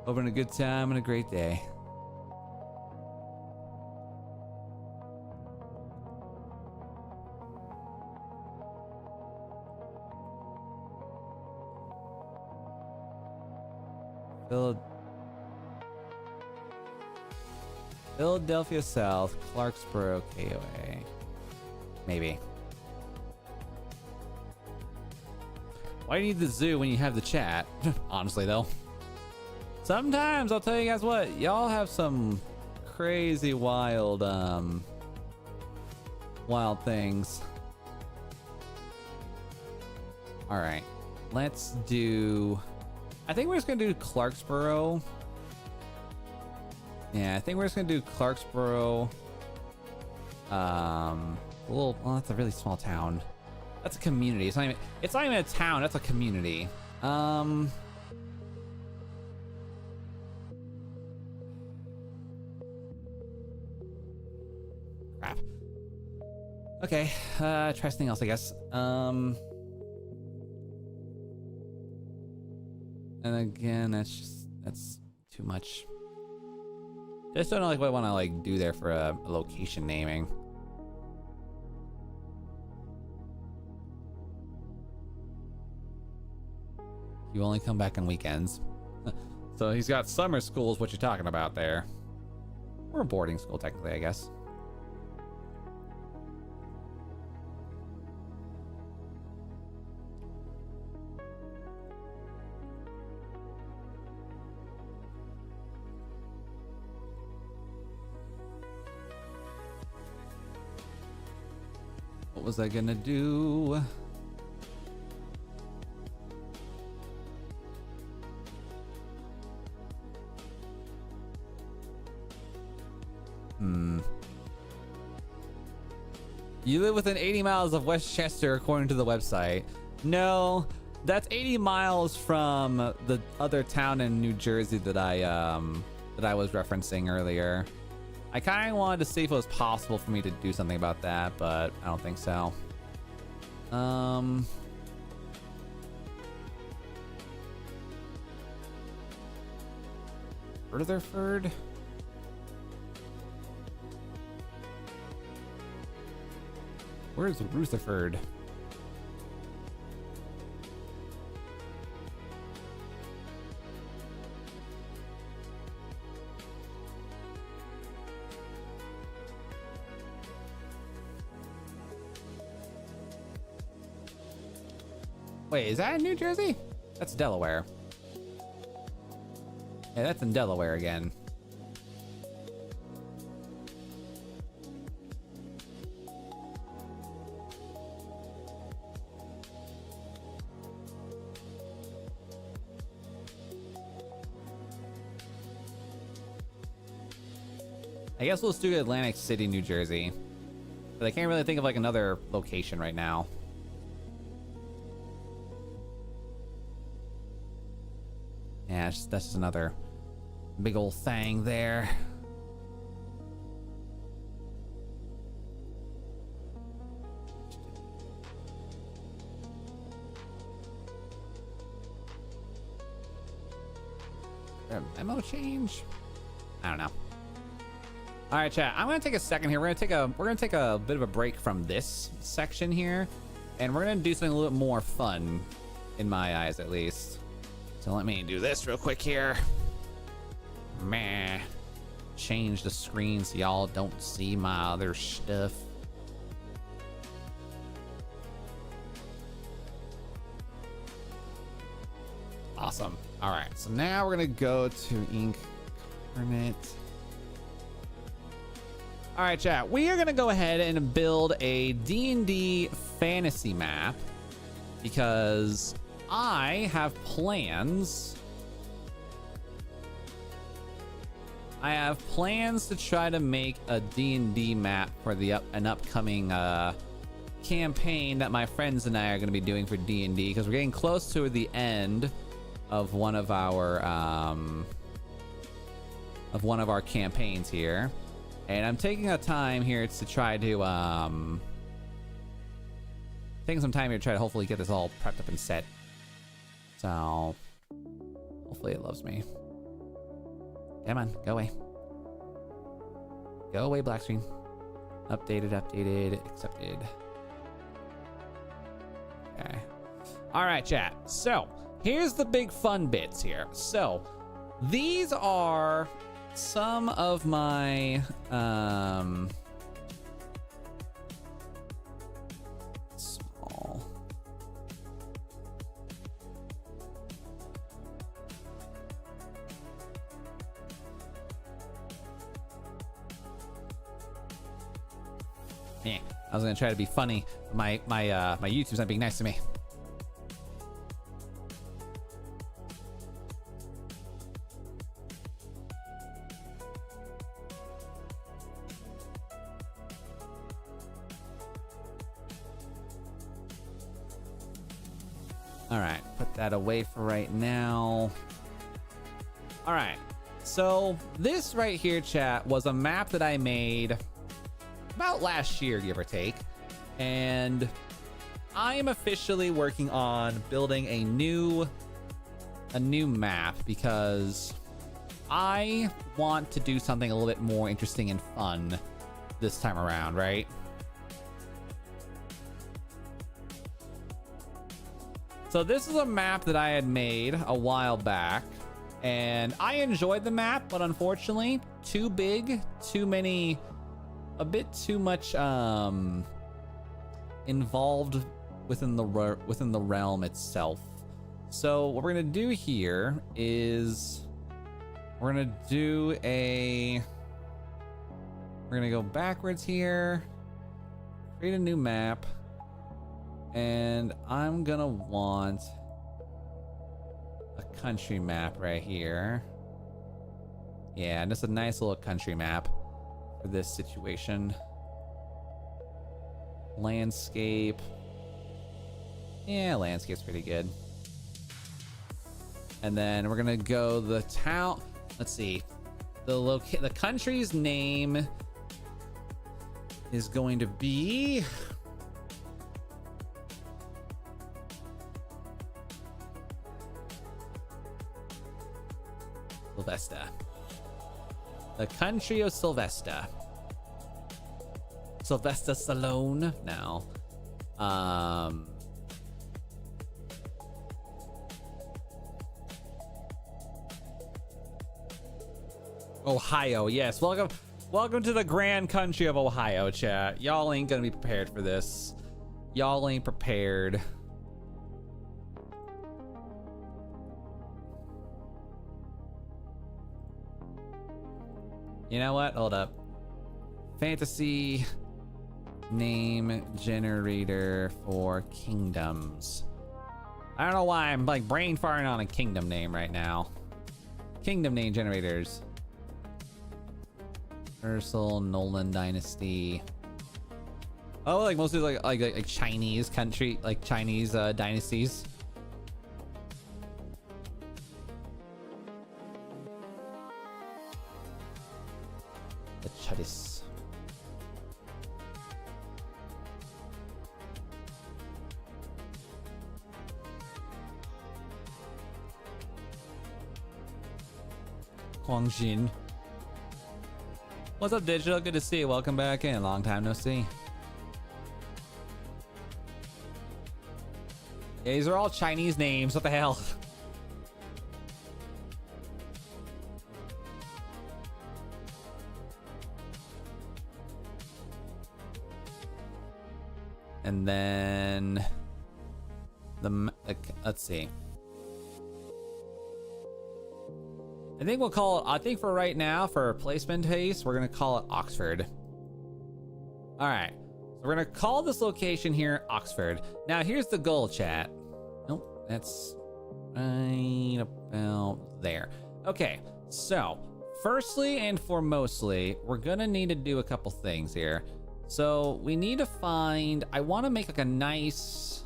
Having a good time and a great day. Philadelphia South, Clarksboro, KOA. Maybe. Why do you need the zoo when you have the chat? Honestly, though. Sometimes, I'll tell you guys what, y'all have some crazy wild wild things. All right, let's do, I think we're just gonna do Clarksboro. Yeah, I think we're just gonna do Clarksboro. A little, well, that's a really small town. That's a community. It's not even a town, that's a community. Crap. Okay, try something else, I guess. And again, that's too much. I just don't know like what I want to like do there for a location naming. You only come back on weekends. So he's got summer school is what you're talking about there. Or a boarding school technically, I guess. What was I gonna do? You live within 80 miles of Westchester, according to the website. No, that's 80 miles from the other town in New Jersey that I was referencing earlier. I kind of wanted to see if it was possible for me to do something about that, but I don't think so. Rutherford? Where's Rutherford? Wait, is that in New Jersey? That's Delaware. Yeah, that's in Delaware again. I guess we'll just do Atlantic City, New Jersey. But I can't really think of like another location right now. Yeah, that's just another big old thing there. Memo change? I don't know. All right, chat. I'm gonna take a second here. We're gonna take a bit of a break from this section here, and we're gonna do something a little bit more fun, in my eyes at least. So let me do this real quick here. Meh. Change the screen so y'all don't see my other stuff. Awesome. All right, so now we're gonna go to ink permit. All right, chat, we are gonna go ahead and build a D&D fantasy map because I have plans. I have plans to try to make a D&D map for an upcoming campaign that my friends and I are gonna be doing for D&D because we're getting close to the end of one of our campaigns here. And I'm taking a time here to try to taking some time here to try to hopefully get this all prepped up and set. So hopefully it loves me. Come on, go away. Go away, black screen. Updated, accepted. Okay. All right, chat. So here's the big fun bits here. So these are some of my small. Yeah, I was gonna try to be funny. My YouTube's not being nice to me. All right, put that away for right now. All right, so this right here, chat, was a map that I made about last year, give or take, and I am officially working on building a new map because I want to do something a little bit more interesting and fun this time around, right? So this is a map that I had made a while back, and I enjoyed the map, but unfortunately, too big, too many, a bit too much involved within the realm itself. So what we're gonna do here is we're gonna go backwards here, create a new map. And I'm gonna want a country map right here. Yeah, just a nice little country map for this situation. Landscape. Yeah, landscape's pretty good. And then we're gonna go the town. Let's see. The country's name is going to be. Sylvester. The country of Sylvester. Sylvester Stallone? No. Ohio, yes. Welcome to the grand country of Ohio, chat. Y'all ain't gonna be prepared for this. Y'all ain't prepared. You know what? Hold up. Fantasy name generator for kingdoms. I don't know why I'm like brain farting on a kingdom name right now. Kingdom name generators. Ursel, Nolan Dynasty. Oh, like mostly like Chinese country, like Chinese dynasties. The Chudis. Huangjin. What's up, Digital? Good to see you. Welcome back in. Long time no see. Yeah, these are all Chinese names. What the hell? And then let's see. I think we'll call it, I think for right now, for placement taste, we're going to call it Oxford. All right. So we're going to call this location here Oxford. Now, here's the goal, chat. Nope, that's right about there. Okay, so firstly and foremostly, we're going to need to do a couple things here. So we need to find, I want to make like a nice,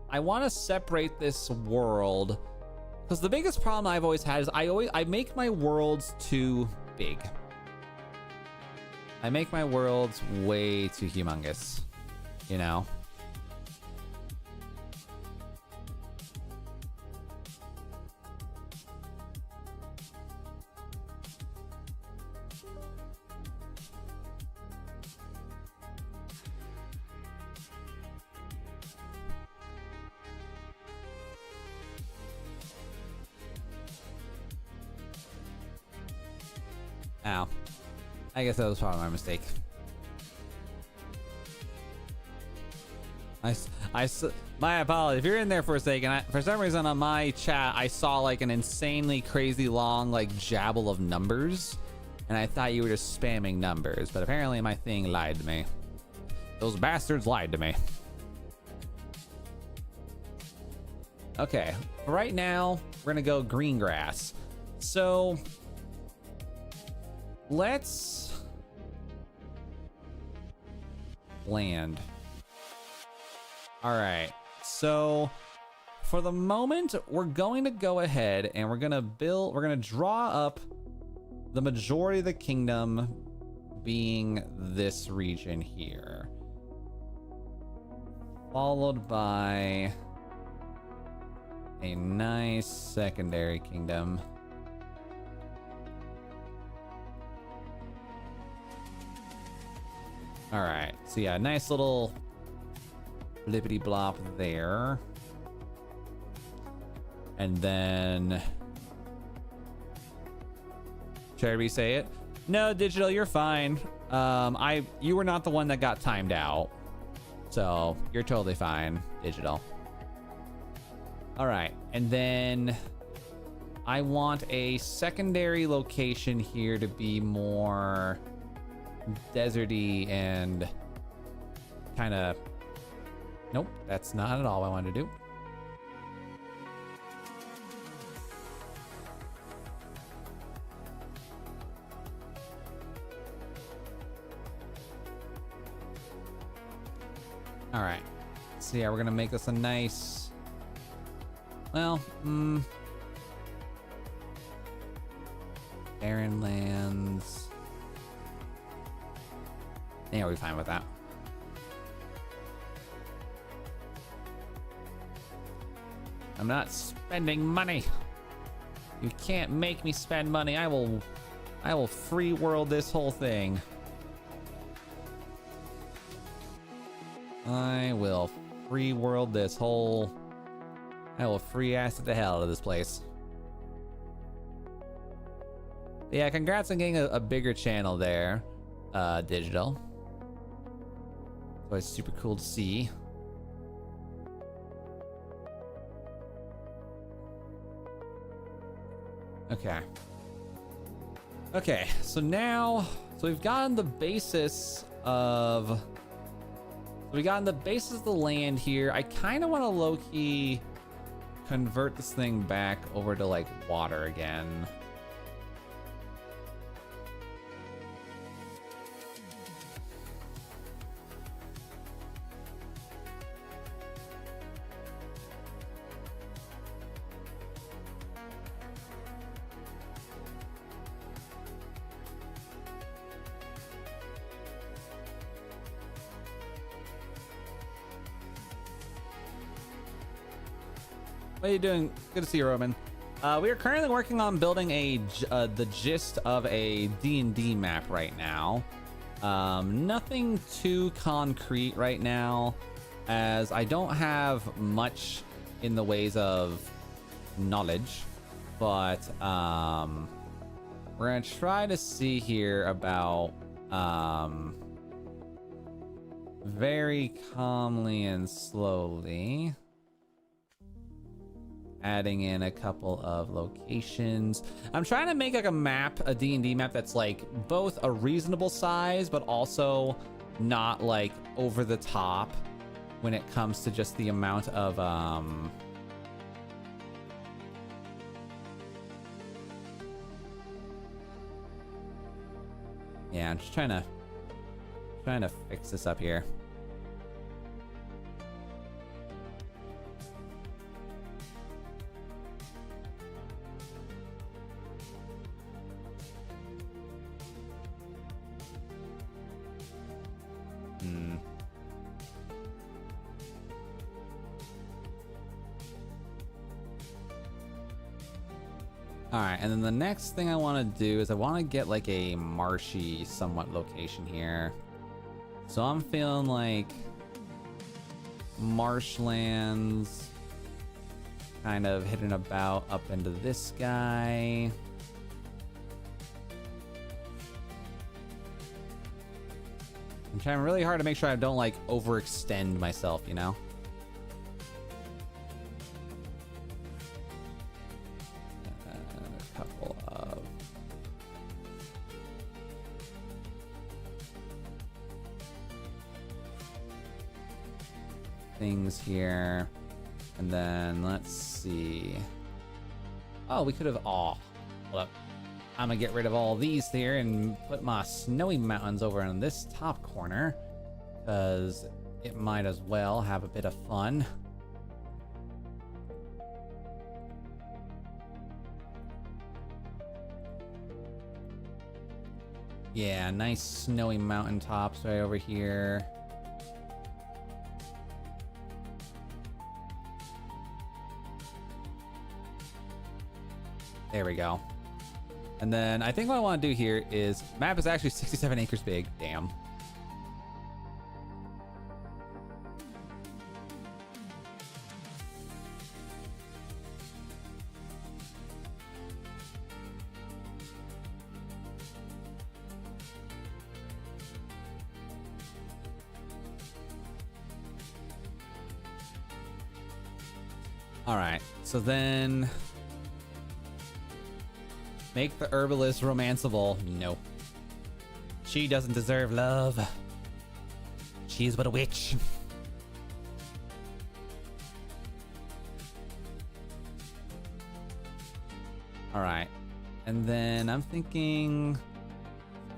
I want to separate this world. Because the biggest problem I've always had is I make my worlds too big. I make my worlds way too humongous, you know? Ow. I guess that was probably my mistake. My apologies. If you're in there for a second, for some reason on my chat, I saw like an insanely crazy long like jabble of numbers, and I thought you were just spamming numbers, but apparently my thing lied to me. Those bastards lied to me. Okay, right now we're gonna go green grass. So let's land. All right, so for the moment, we're going to go ahead and we're gonna draw up the majority of the kingdom being this region here, followed by a nice secondary kingdom. All right, so yeah, nice little blippity blop there. And then, should I say it? No, Digital, you're fine. You were not the one that got timed out, so you're totally fine, Digital. All right, and then I want a secondary location here to be more deserty and kind of. Nope, that's not at all what I wanted to do. All right, so yeah, we're gonna make this a nice, well, barren lands. Yeah, we're fine with that. I'm not spending money. You can't make me spend money. I will free world this whole thing. I will free world this whole. I will free ass it the hell out of this place. Yeah, congrats on getting a bigger channel there, Digital. So it's super cool to see. Okay. Okay, so now, we've gotten the basis of. We got the basis of the land here. I kind of want to low-key convert this thing back over to like water again. What are you doing? Good to see you, Roman. We are currently working on building the gist of a D&D map right now. Nothing too concrete right now, as I don't have much in the ways of knowledge, but we're gonna try to see here about very calmly and slowly adding in a couple of locations. I'm trying to make like a map, a D&D map that's like both a reasonable size, but also not like over the top when it comes to just the amount of yeah, I'm just trying to fix this up here. All right, and then the next thing I want to do is I want to get like a marshy somewhat location here. So I'm feeling like marshlands kind of hidden about up into this guy. I'm trying really hard to make sure I don't like overextend myself, you know? A couple of... things here. And then let's see. Oh, we could have. Oh, hold up. I'm gonna get rid of all these here and put my snowy mountains over in this top corner, because it might as well have a bit of fun. Yeah, nice snowy mountaintops right over here. There we go. And then I think what I want to do here is, map is actually 67 acres big. Damn. All right, so then make the herbalist romanceable. No. She doesn't deserve love. She's but a witch. All right. And then I'm thinking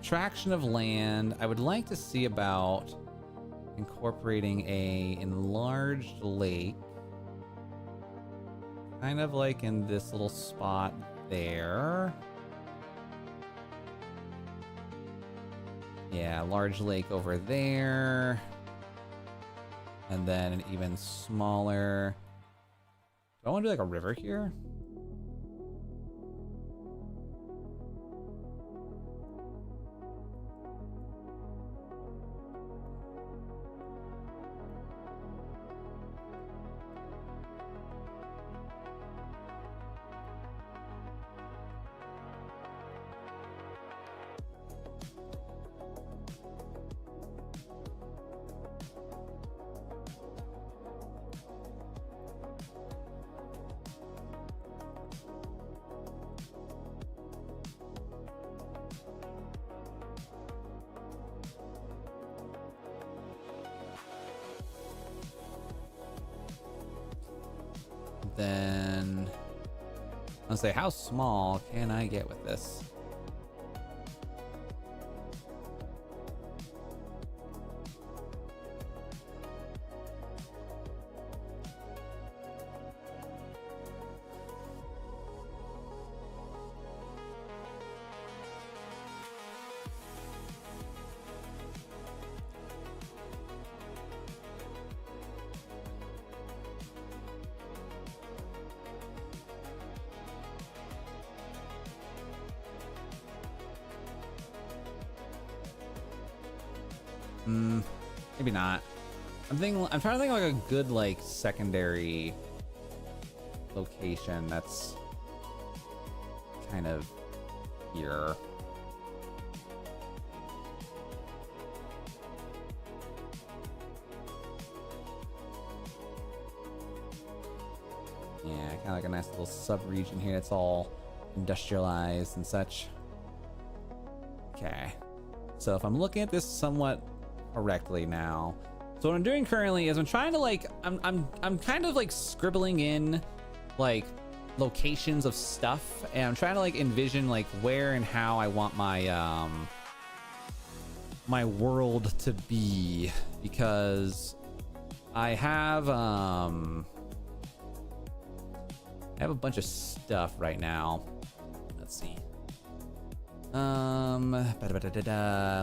traction of land. I would like to see about incorporating a enlarged lake. Kind of like in this little spot there. Yeah, large lake over there. And then an even smaller. Do I want to do like a river here? Then I'll say, how small can I get with this? Maybe not. I'm trying to think of like a good like secondary location that's kind of here. Yeah, kind of like a nice little sub-region here. It's all industrialized and such. Okay. So if I'm looking at this somewhat correctly now, so what I'm doing currently is I'm trying to like I'm kind of like scribbling in like locations of stuff, and I'm trying to like envision like where and how I want my my world to be, because I have a bunch of stuff right now. Let's see.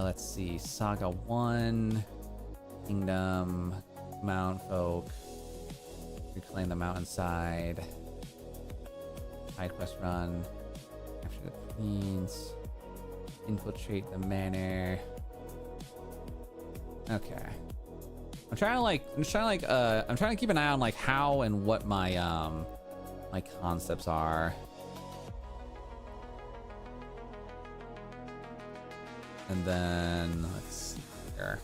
Let's see. Saga 1, Kingdom, Mountain Folk, reclaim the mountainside, side quest run, capture the queens, infiltrate the manor. Okay. I'm trying to keep an eye on like how and what my my concepts are. And then let's see here.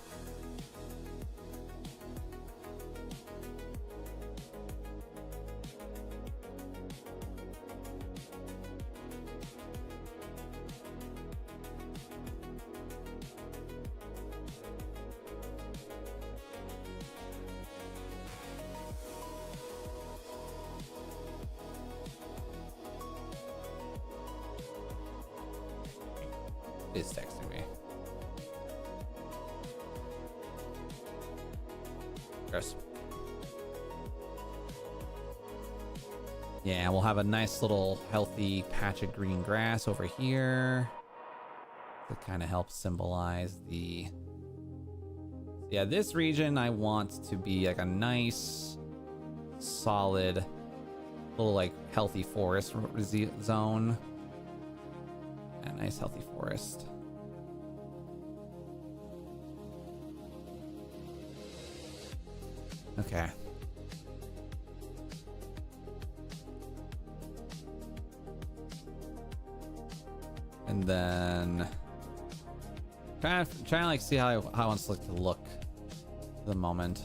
Is texting me. Gross. Yeah, we'll have a nice little healthy patch of green grass over here. That kind of helps symbolize the... Yeah, this region I want to be like a nice, solid, little like healthy forest zone. A nice healthy forest. Okay. And then trying to like see how I want it to look at the moment.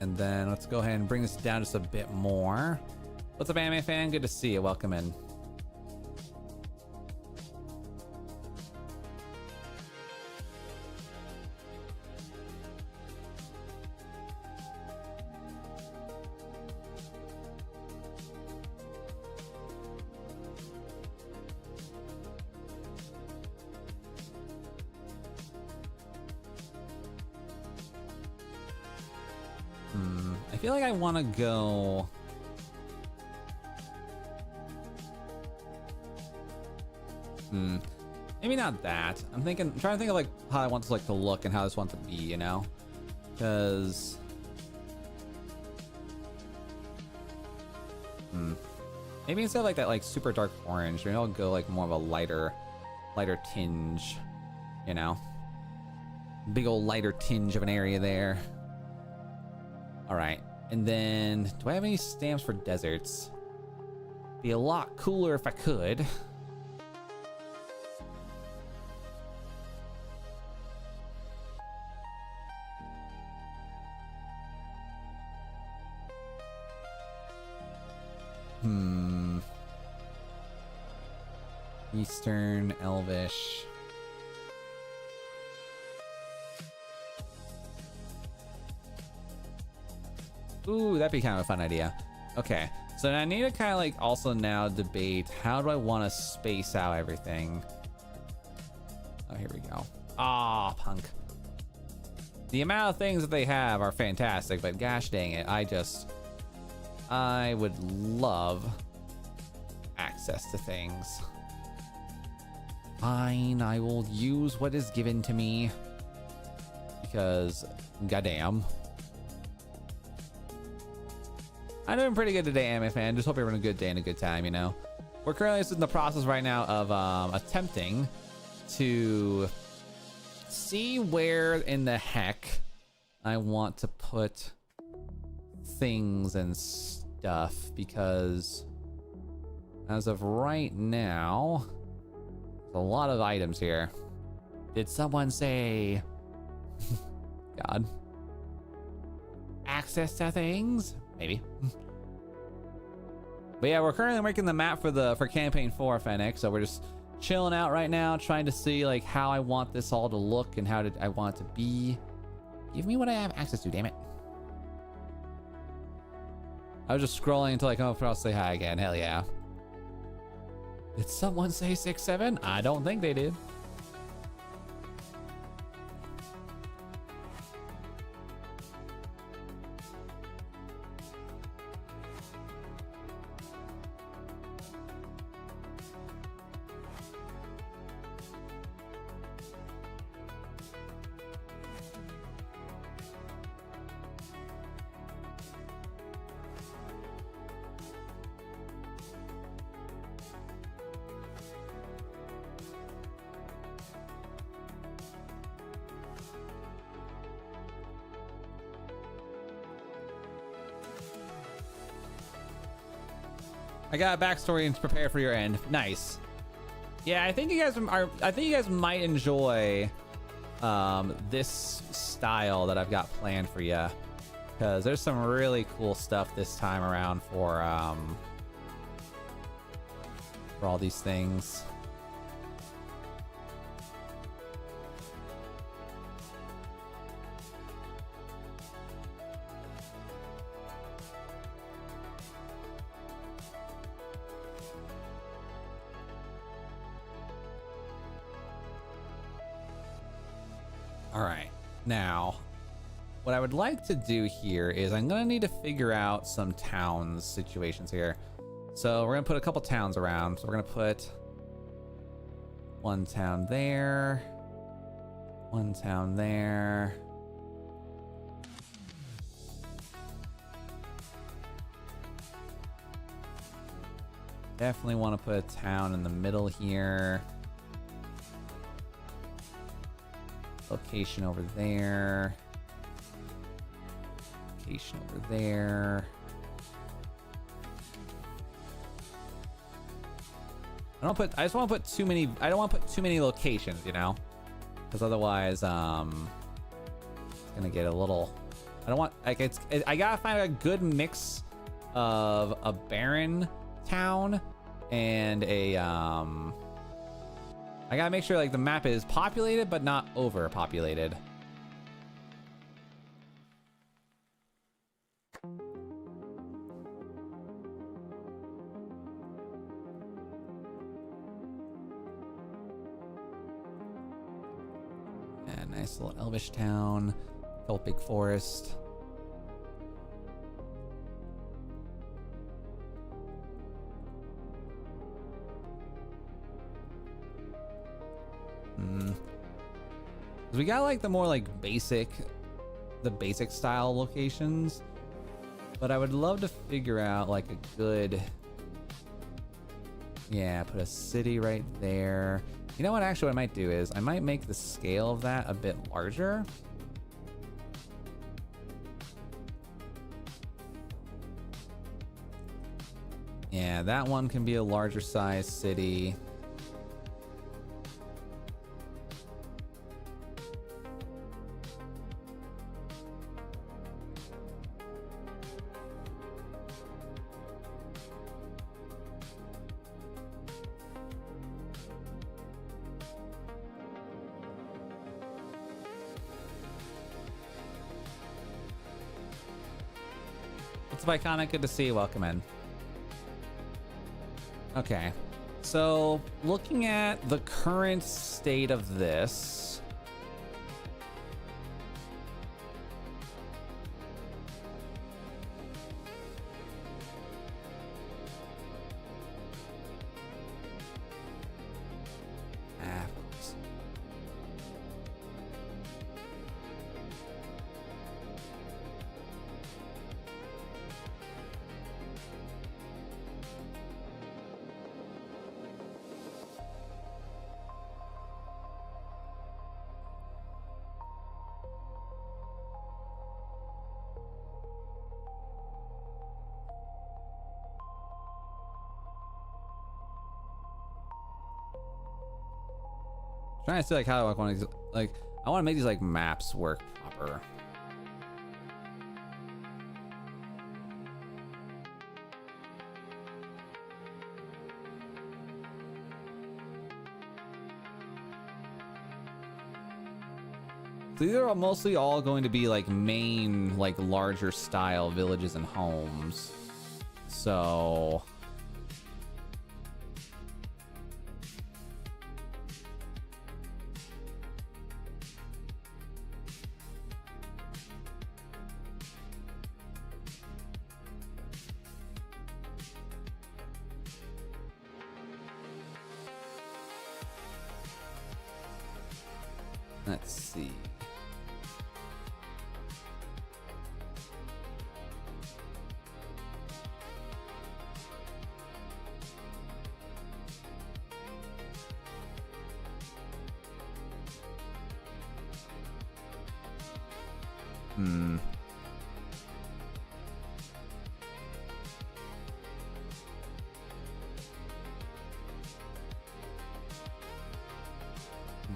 And then let's go ahead and bring this down just a bit more. What's up, anime fan? Good to see you. Welcome in. I feel like I want to go... Maybe not that. I'm trying to think of like how I want this like to look and how this want to be, you know? Because... Maybe instead of like that like super dark orange, maybe I'll go like more of a lighter tinge, you know? Big old lighter tinge of an area there. All right, and then do I have any stamps for deserts? Be a lot cooler if I could. Eastern, Elvish. Ooh, that'd be kind of a fun idea. Okay, so I need to kind of like also now debate how do I want to space out everything. Oh, here we go. Ah, punk. The amount of things that they have are fantastic, but gosh dang it, I would love access to things. Fine, I will use what is given to me because goddamn. I'm doing pretty good today, anime fan. Just hope you're having a good day and a good time, you know? We're currently in the process right now of attempting to see where in the heck I want to put things and stuff, because as of right now, there's a lot of items here. Did someone say... God. Access to things? Maybe. But yeah, we're currently making the map for campaign 4, Fennec, so we're just chilling out right now, trying to see like how I want this all to look and how I want it to be. Give me what I have access to, damn it. I was just scrolling until I come up and I'll say hi again. Hell yeah. Did someone say 6-7? I don't think they did. I got a backstory and prepare for your end. Nice. Yeah, I think you guys might enjoy this style that I've got planned for you, because there's some really cool stuff this time around for all these things. All right, now what I would like to do here is I'm gonna need to figure out some towns situations here. So we're gonna put a couple towns around. So we're gonna put one town there, one town there. Definitely want to put a town in the middle here. Location over there. Location over there. I just want to put too many. I don't want to put too many locations, you know, because otherwise, it's gonna get a little. I don't want like I gotta find a good mix of a barren town and a I gotta make sure like the map is populated but not overpopulated. Yeah, nice little elvish town, couple big forest. We got like the more like basic style locations, but I would love to figure out like a good, yeah, put a city right there. You know what, actually what I might do is I might make the scale of that a bit larger. Yeah, that one can be a larger size city. What's up, Iconic? Good to see you. Welcome in. Okay, so looking at the current state of this, trying to see like how I want to like I want to make these like maps work proper. So these are mostly all going to be like main, like larger style villages and homes. So let's see.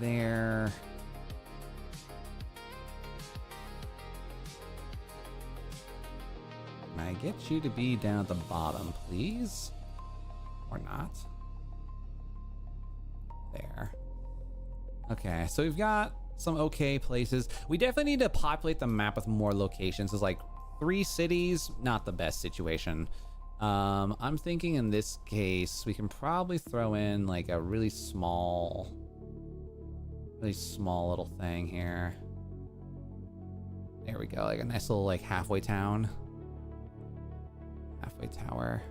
There. Can I get you to be down at the bottom, please? Or not? There. Okay, so we've got some okay places. We definitely need to populate the map with more locations. It's like 3 cities, not the best situation. I'm thinking in this case, we can probably throw in like a really small little thing here. There we go, like a nice little like halfway town. Halfway tower.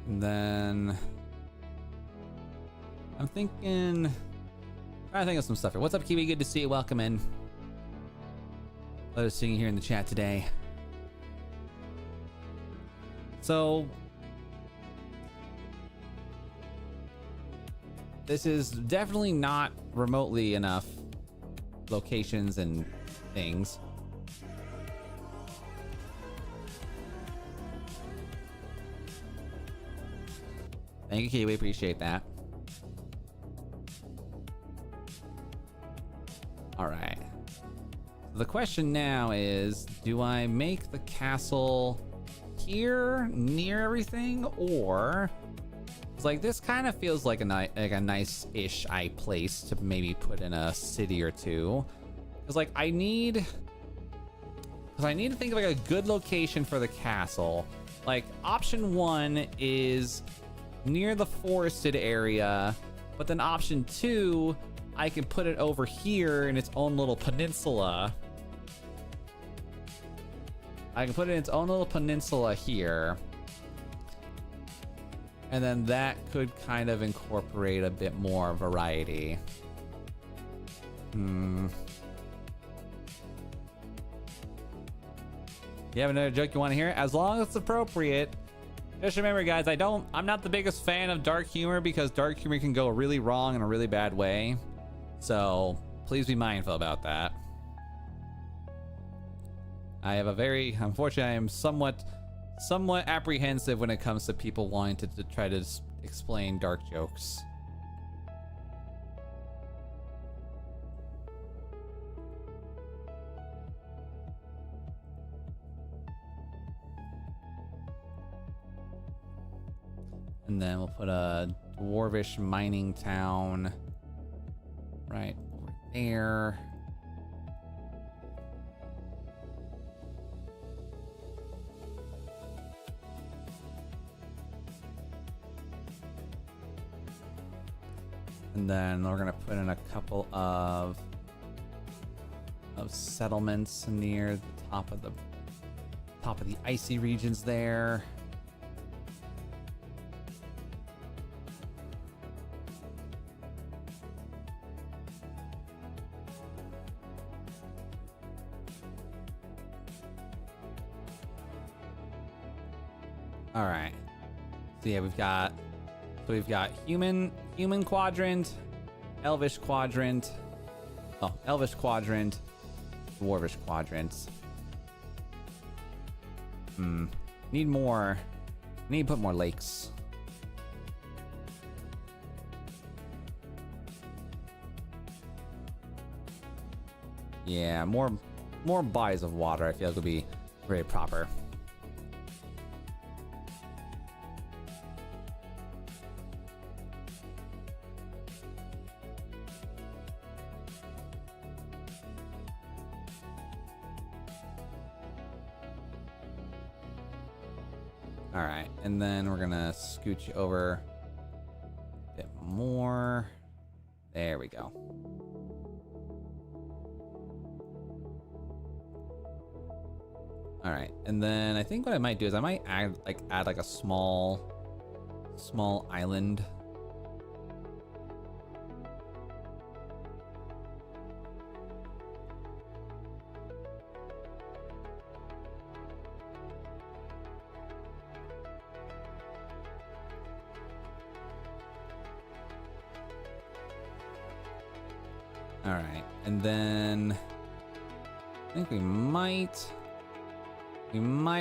And then I'm thinking, trying to think of some stuff here. What's up, Kiwi? Good to see you. Welcome in. Let us see you here in the chat today. So this is definitely not remotely enough locations and things. Thank you, Kiwi. Appreciate that. All right. The question now is, do I make the castle here near everything, or it's like this kind of feels like a nice-ish place to maybe put in a city or two? Because like I need to think of like a good location for the castle. Like option 1 is near the forested area, but then option 2, I can put it over here in its own little peninsula. I can put it in its own little peninsula here. And then that could kind of incorporate a bit more variety. You have another joke you want to hear? As long as it's appropriate. Just remember, guys, I'm not the biggest fan of dark humor because dark humor can go really wrong in a really bad way. So please be mindful about that. I have a very, unfortunately, I am somewhat apprehensive when it comes to people wanting to try to explain dark jokes. And then we'll put a dwarvish mining town right over there. And then we're gonna put in a couple of settlements near the top of the icy regions there. All right. So yeah, we've got human quadrant, elvish quadrant, elvish quadrant, dwarvish quadrants. Need to put more lakes. Yeah, more bodies of water. I feel like would be very proper. All right, and then we're gonna scooch you over a bit more. There we go. All right, and then I think what I might do is I might add like a small island. All right, and then I think we might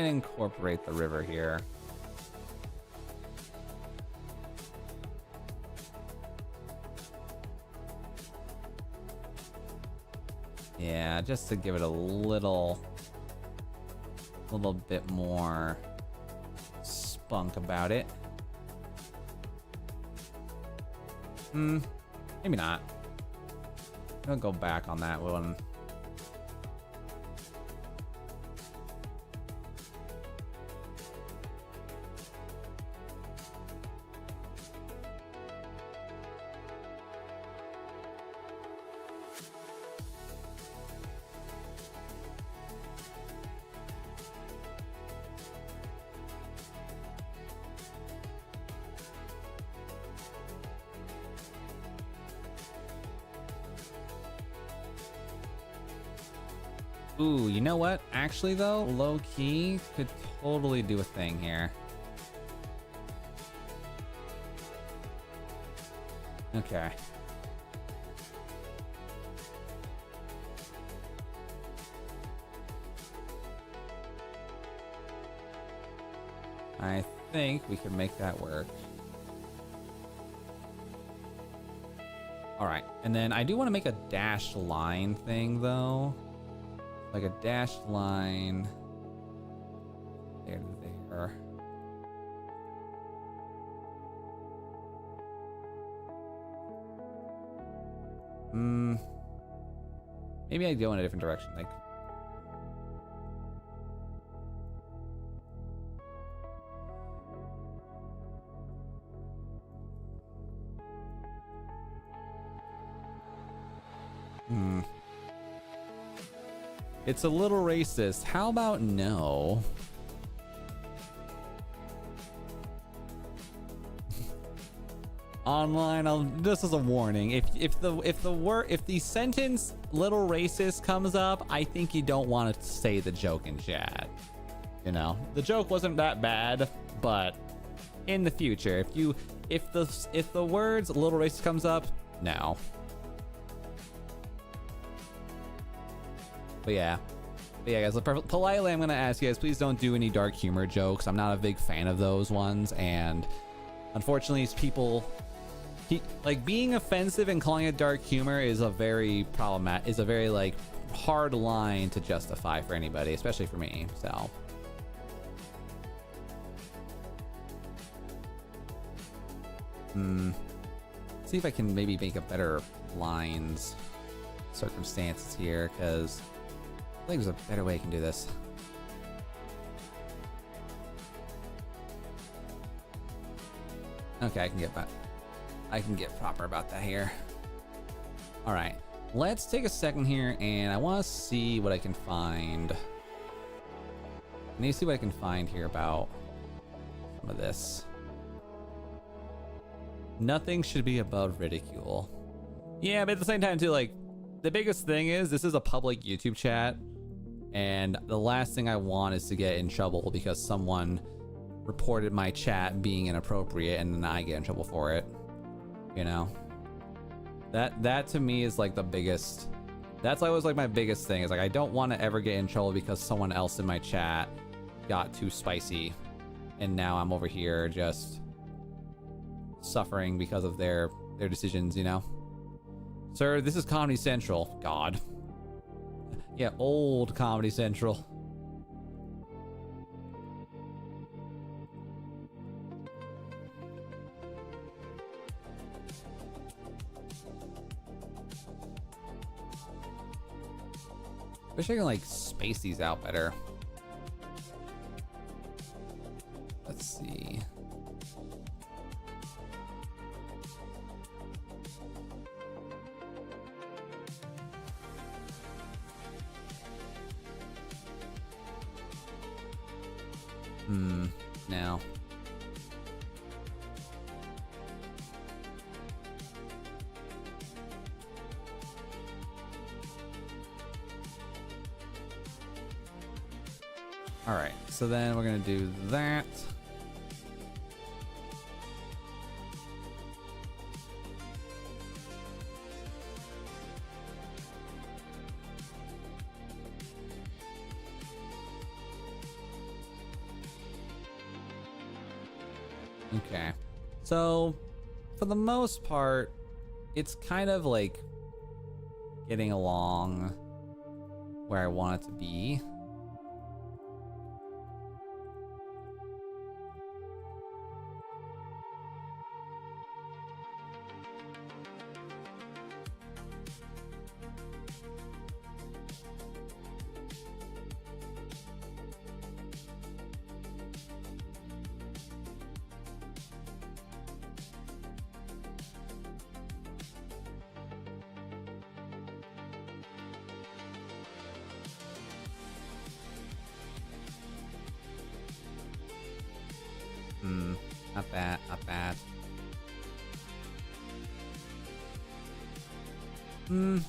incorporate the river here. Yeah, just to give it a little bit more spunk about it. Maybe not. I'll go back on that one. Ooh, you know what? Actually, though, low key could totally do a thing here. Okay. I think we can make that work. All right, and then I do want to make a dashed line thing, though. Like a dashed line there to there. Maybe I go in a different direction. Like, it's a little racist. How about no? Online, this is a warning. If the sentence "little racist" comes up, I think you don't want to say the joke in chat. You know, the joke wasn't that bad, but in the future, if the words "little racist" comes up, no. But yeah, guys. Politely, I'm gonna ask you guys, please don't do any dark humor jokes. I'm not a big fan of those ones, and unfortunately, people. Like, being offensive and calling it dark humor is a very like hard line to justify for anybody, especially for me. So see if I can maybe make a better lines circumstances here, because I think there's a better way I can do this. Okay, I can get proper about that here. All right, let's take a second here, and I want to see what I can find. I need to see what I can find here about some of this. Nothing should be above ridicule. Yeah, but at the same time too, like, the biggest thing is this is a public YouTube chat, and the last thing I want is to get in trouble because someone reported my chat being inappropriate and then I get in trouble for it. You know, that to me is like the biggest. That's always like my biggest thing, is like I don't want to ever get in trouble because someone else in my chat got too spicy, and now I'm over here just suffering because of their decisions. You know, sir, this is Comedy Central. God, yeah, old Comedy Central. Wish I can like space these out better. Let's see. Now. All right, so then we're gonna do that. Okay, so for the most part, it's kind of like getting along where I want it to be. Not bad, not bad. I feel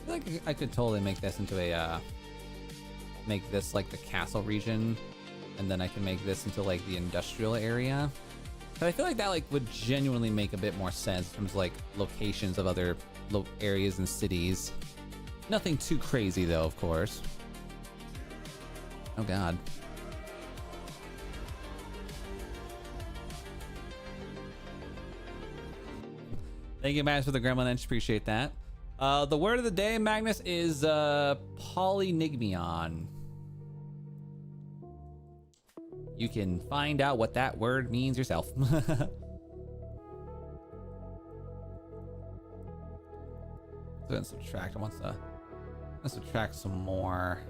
like I could totally make this into a make this like the castle region, and then I can make this into like the industrial area. But I feel like that like would genuinely make a bit more sense in terms of like locations of other areas and cities. Nothing too crazy though, of course. Oh god. Thank you, Magnus, for the gremlin inch. Appreciate that. The word of the day, Magnus, is polynigmion. You can find out what that word means yourself. So then subtract. I want to subtract some more.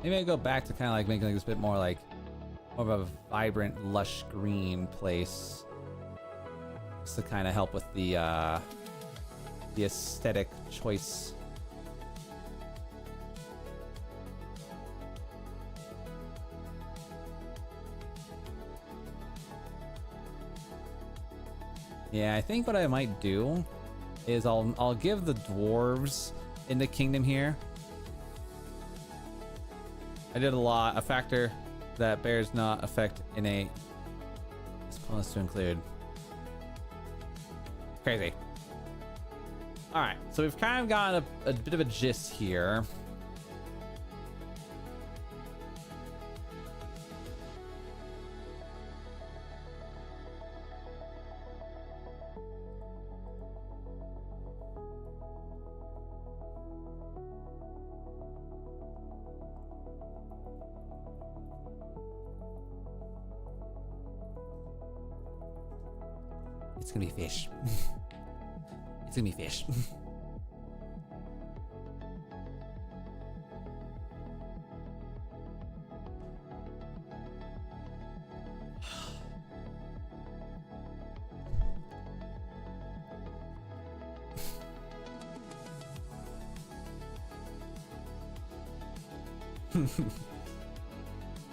Maybe I go back to kind of like making like this bit more like more of a vibrant, lush green place, just to kind of help with the aesthetic choice. Yeah, I think what I might do is I'll give the dwarves in the kingdom here. I did a factor that bears not effect in a supposed to include. Crazy. All right, so we've kind of gotten a bit of a gist here. It's gonna be fish. It's gonna be fish.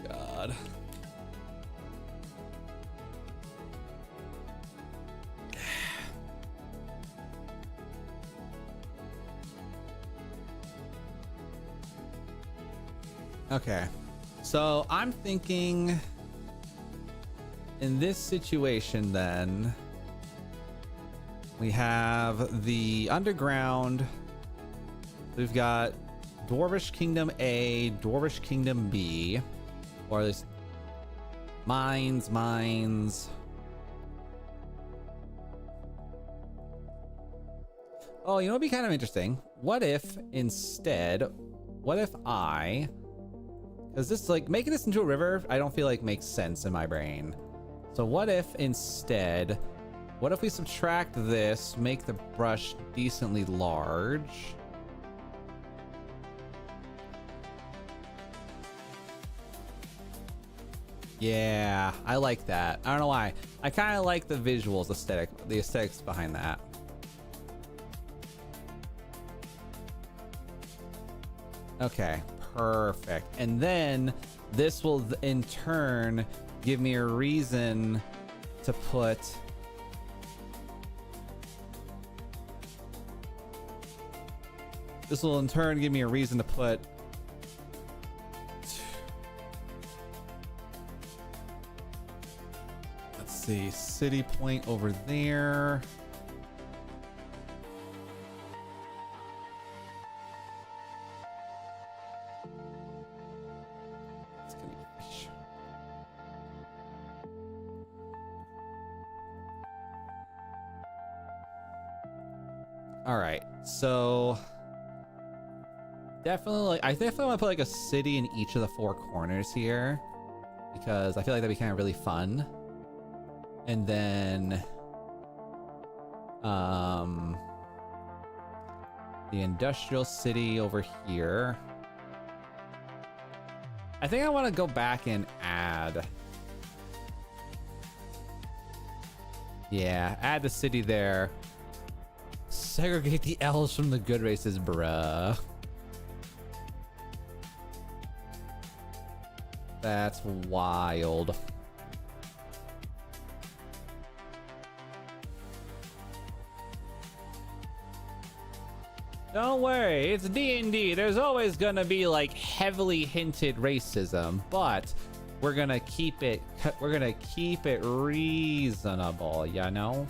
God. Okay, so I'm thinking in this situation then we have the underground. We've got Dwarvish Kingdom A, Dwarvish Kingdom B, or this mines. Oh, you know what'd be kind of interesting? What if instead, because this like making this into a river, I don't feel like makes sense in my brain. So what if instead, what if we subtract this, make the brush decently large? Yeah, I like that. I don't know why. I kind of like the visuals, the aesthetics behind that. Okay, perfect. And then this will in turn give me a reason to put let's see, city point over there. All right, so definitely, I definitely want to put like a city in each of the four corners here, because I feel like that'd be kind of really fun. And then Um, the industrial city over here. I think I want to go back and add. Yeah, add the city there. Segregate the elves from the good races, bruh. That's wild. Don't worry, it's D&D. There's always gonna be like heavily hinted racism, but we're gonna keep it reasonable, you know?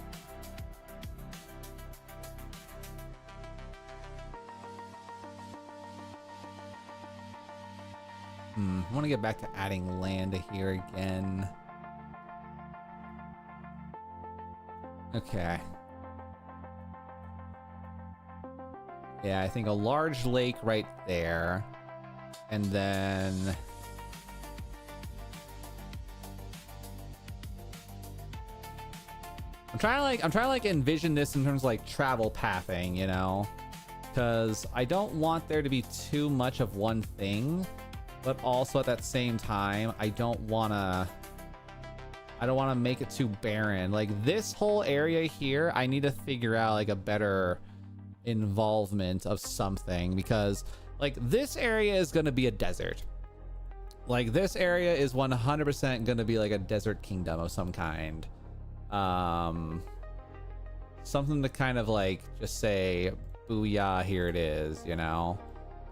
I want to get back to adding land here again. Okay. Yeah, I think a large lake right there. And then I'm trying to like envision this in terms of like travel pathing, you know? Because I don't want there to be too much of one thing, but also at that same time, I don't want to make it too barren. Like this whole area here, I need to figure out like a better involvement of something, because like this area is going to be a desert. Like this area is 100% going to be like a desert kingdom of some kind. Something to kind of like just say, booyah, here it is, you know?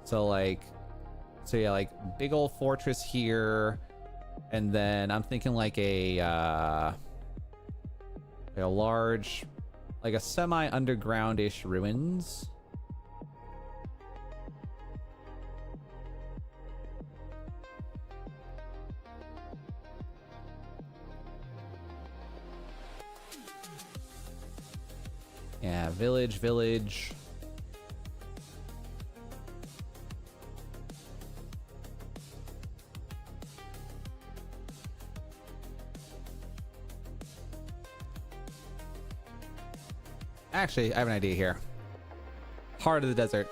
So yeah, like big old fortress here. And then I'm thinking like a large, like a semi-underground-ish ruins. Yeah, village. Actually, I have an idea here. Heart of the desert.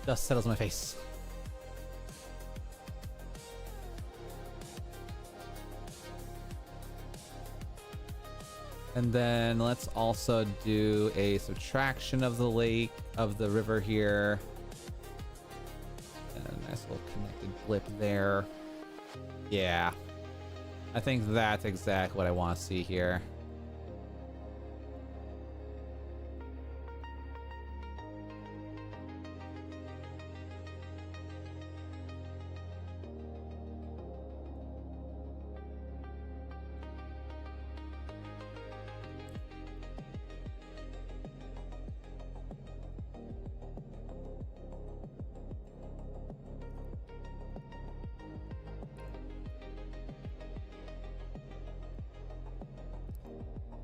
Dust settles my face. And then let's also do a subtraction of the lake, of the river here. And a nice little connected blip there. Yeah. I think that's exactly what I want to see here.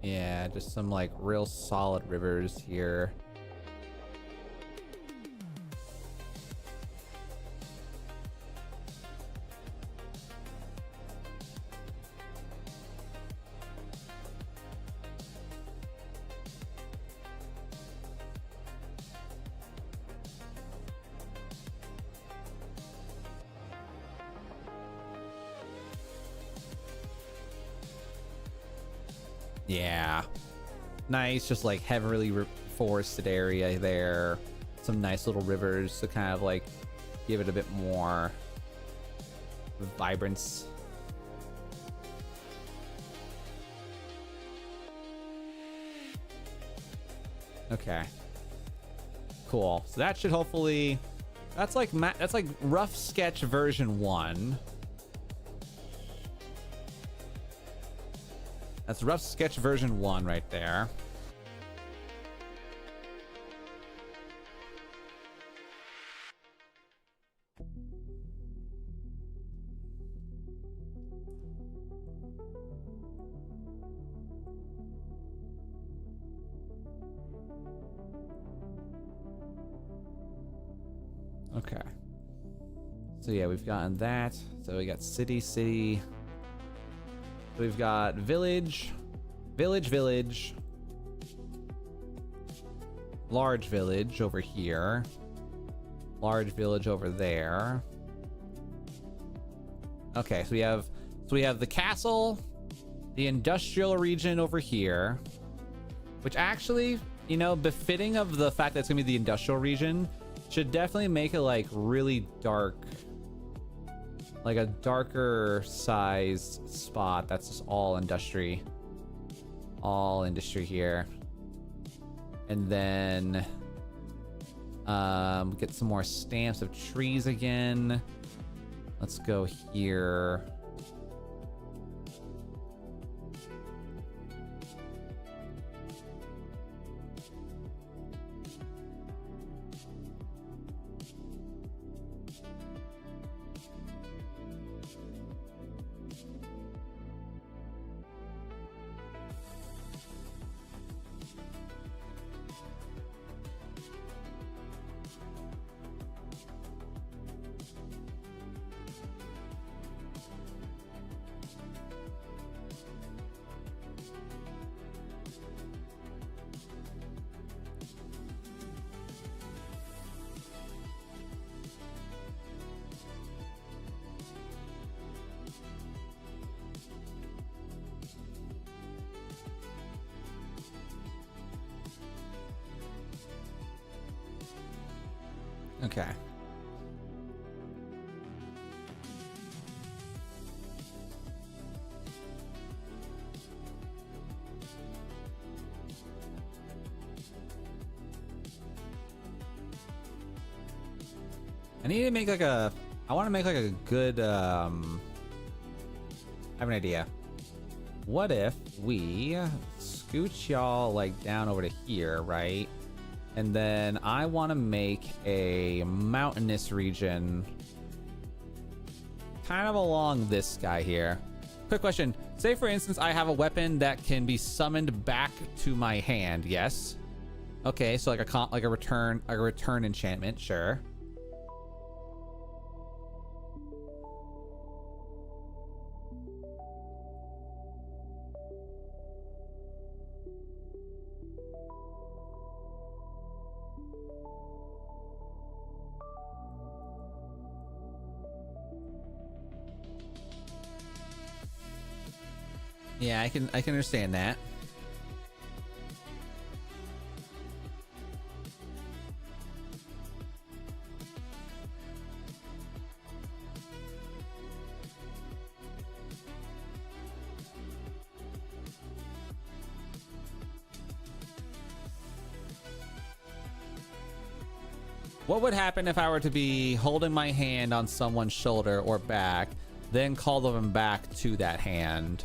Yeah, just some like real solid rivers here. Yeah, nice, just like heavily forested area there. Some nice little rivers to kind of like give it a bit more vibrance. Okay, cool. So that should hopefully, that's like rough sketch version 1. That's rough sketch version 1 right there. Okay. So yeah, we've gotten that. So we got city. We've got village. large village over here. Large village over there. Okay, so we have the castle, the industrial region over here, which actually, you know, befitting of the fact that it's gonna be the industrial region, should definitely make it like really dark, like a darker size spot. That's just all industry here. And then get some more stamps of trees again. Let's go here. Okay. I need to make like a, I want to make like a good, I have an idea. What if we scooch y'all like down over to here, right? And then I want to make a mountainous region kind of along this guy here. Quick question. Say, for instance, I have a weapon that can be summoned back to my hand. Yes. Okay, so like a return enchantment. Sure. Yeah, I can understand that. What would happen if I were to be holding my hand on someone's shoulder or back, then call them back to that hand?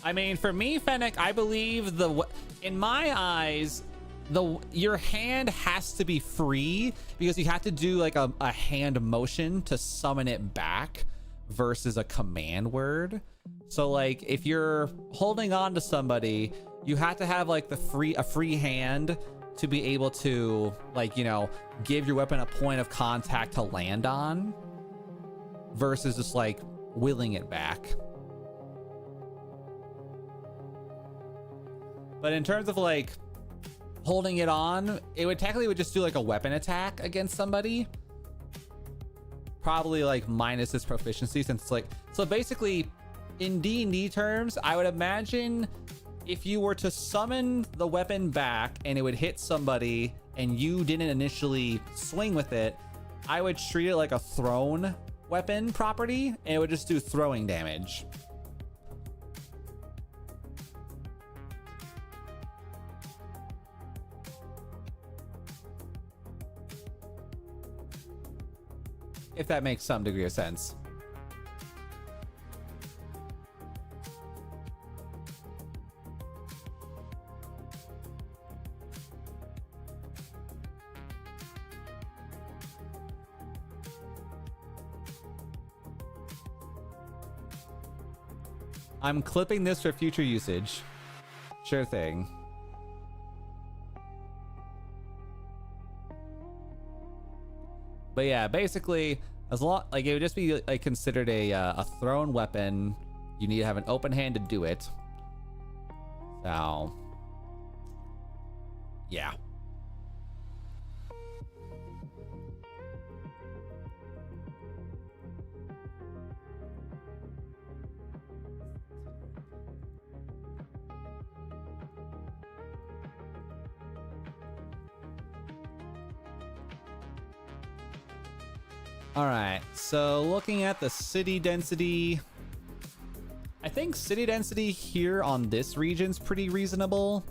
I mean, for me, Fennec, I believe in my eyes, your hand has to be free because you have to do like a hand motion to summon it back versus a command word. So like if you're holding on to somebody, you have to have like a free hand to be able to, like, you know, give your weapon a point of contact to land on versus just like willing it back. But in terms of like holding it on, it would technically just do like a weapon attack against somebody. Probably like minus its proficiency, since it's like, so basically in D&D terms, I would imagine if you were to summon the weapon back and it would hit somebody and you didn't initially swing with it, I would treat it like a thrown weapon property and it would just do throwing damage. If that makes some degree of sense. I'm clipping this for future usage. Sure thing. But yeah, basically, as long like it would just be like considered a thrown weapon. You need to have an open hand to do it. So Yeah. All right, so looking at the city density, I think city density here on this region's pretty reasonable,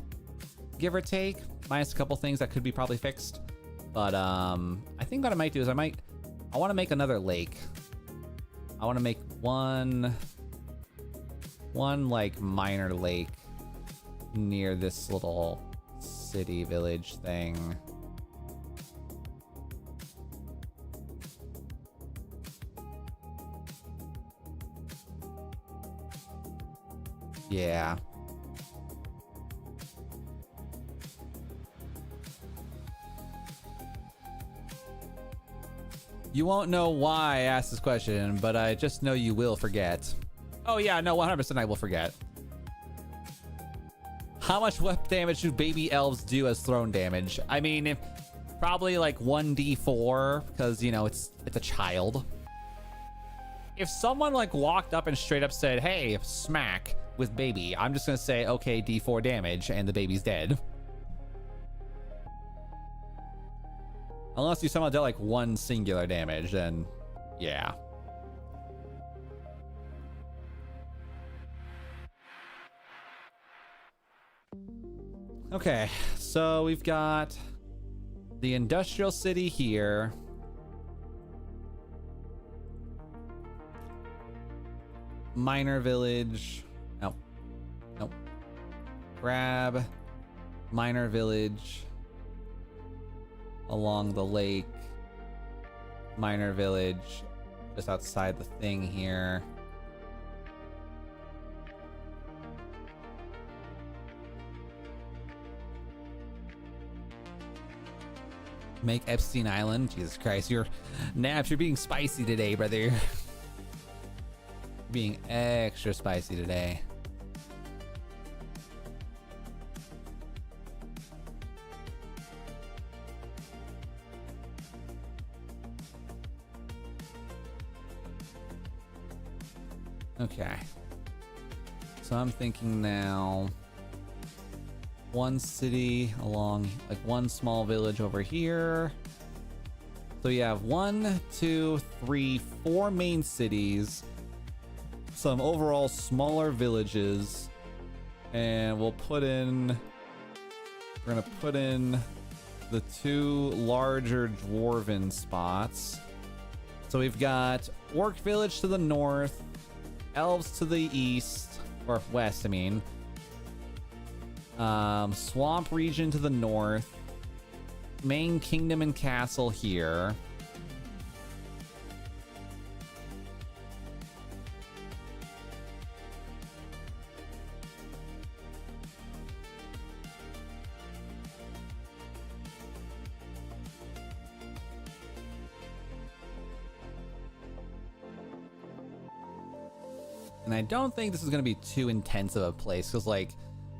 give or take, minus a couple things that could be probably fixed. But I think what I might do is I want to make another lake. I want to make one like minor lake near this little city village thing. Yeah. You won't know why I asked this question, but I just know you will forget. Oh yeah, no, 100% I will forget. How much weapon damage do baby elves do as thrown damage? I mean, probably like 1d4, because, you know, it's a child. If someone like walked up and straight up said, hey, smack with baby, I'm just gonna say, okay, d4 damage, and the baby's dead. Unless you somehow dealt like one singular damage, then yeah. Okay, so we've got the industrial city here. Minor village. Nope. Nope. Grab minor village along the lake. Minor village just outside the thing here. Make Epstein Island. Jesus Christ, Naps, you're being spicy today, brother. Being extra spicy today. Okay. So I'm thinking now one city along, like one small village over here. So you have 1, 2, 3, 4 main cities, some overall smaller villages, and we're gonna put in the 2 larger dwarven spots. So we've got Orc Village to the north, Elves to the east, or west, I mean. Swamp region to the north, main kingdom and castle here. And I don't think this is going to be too intense of a place, because like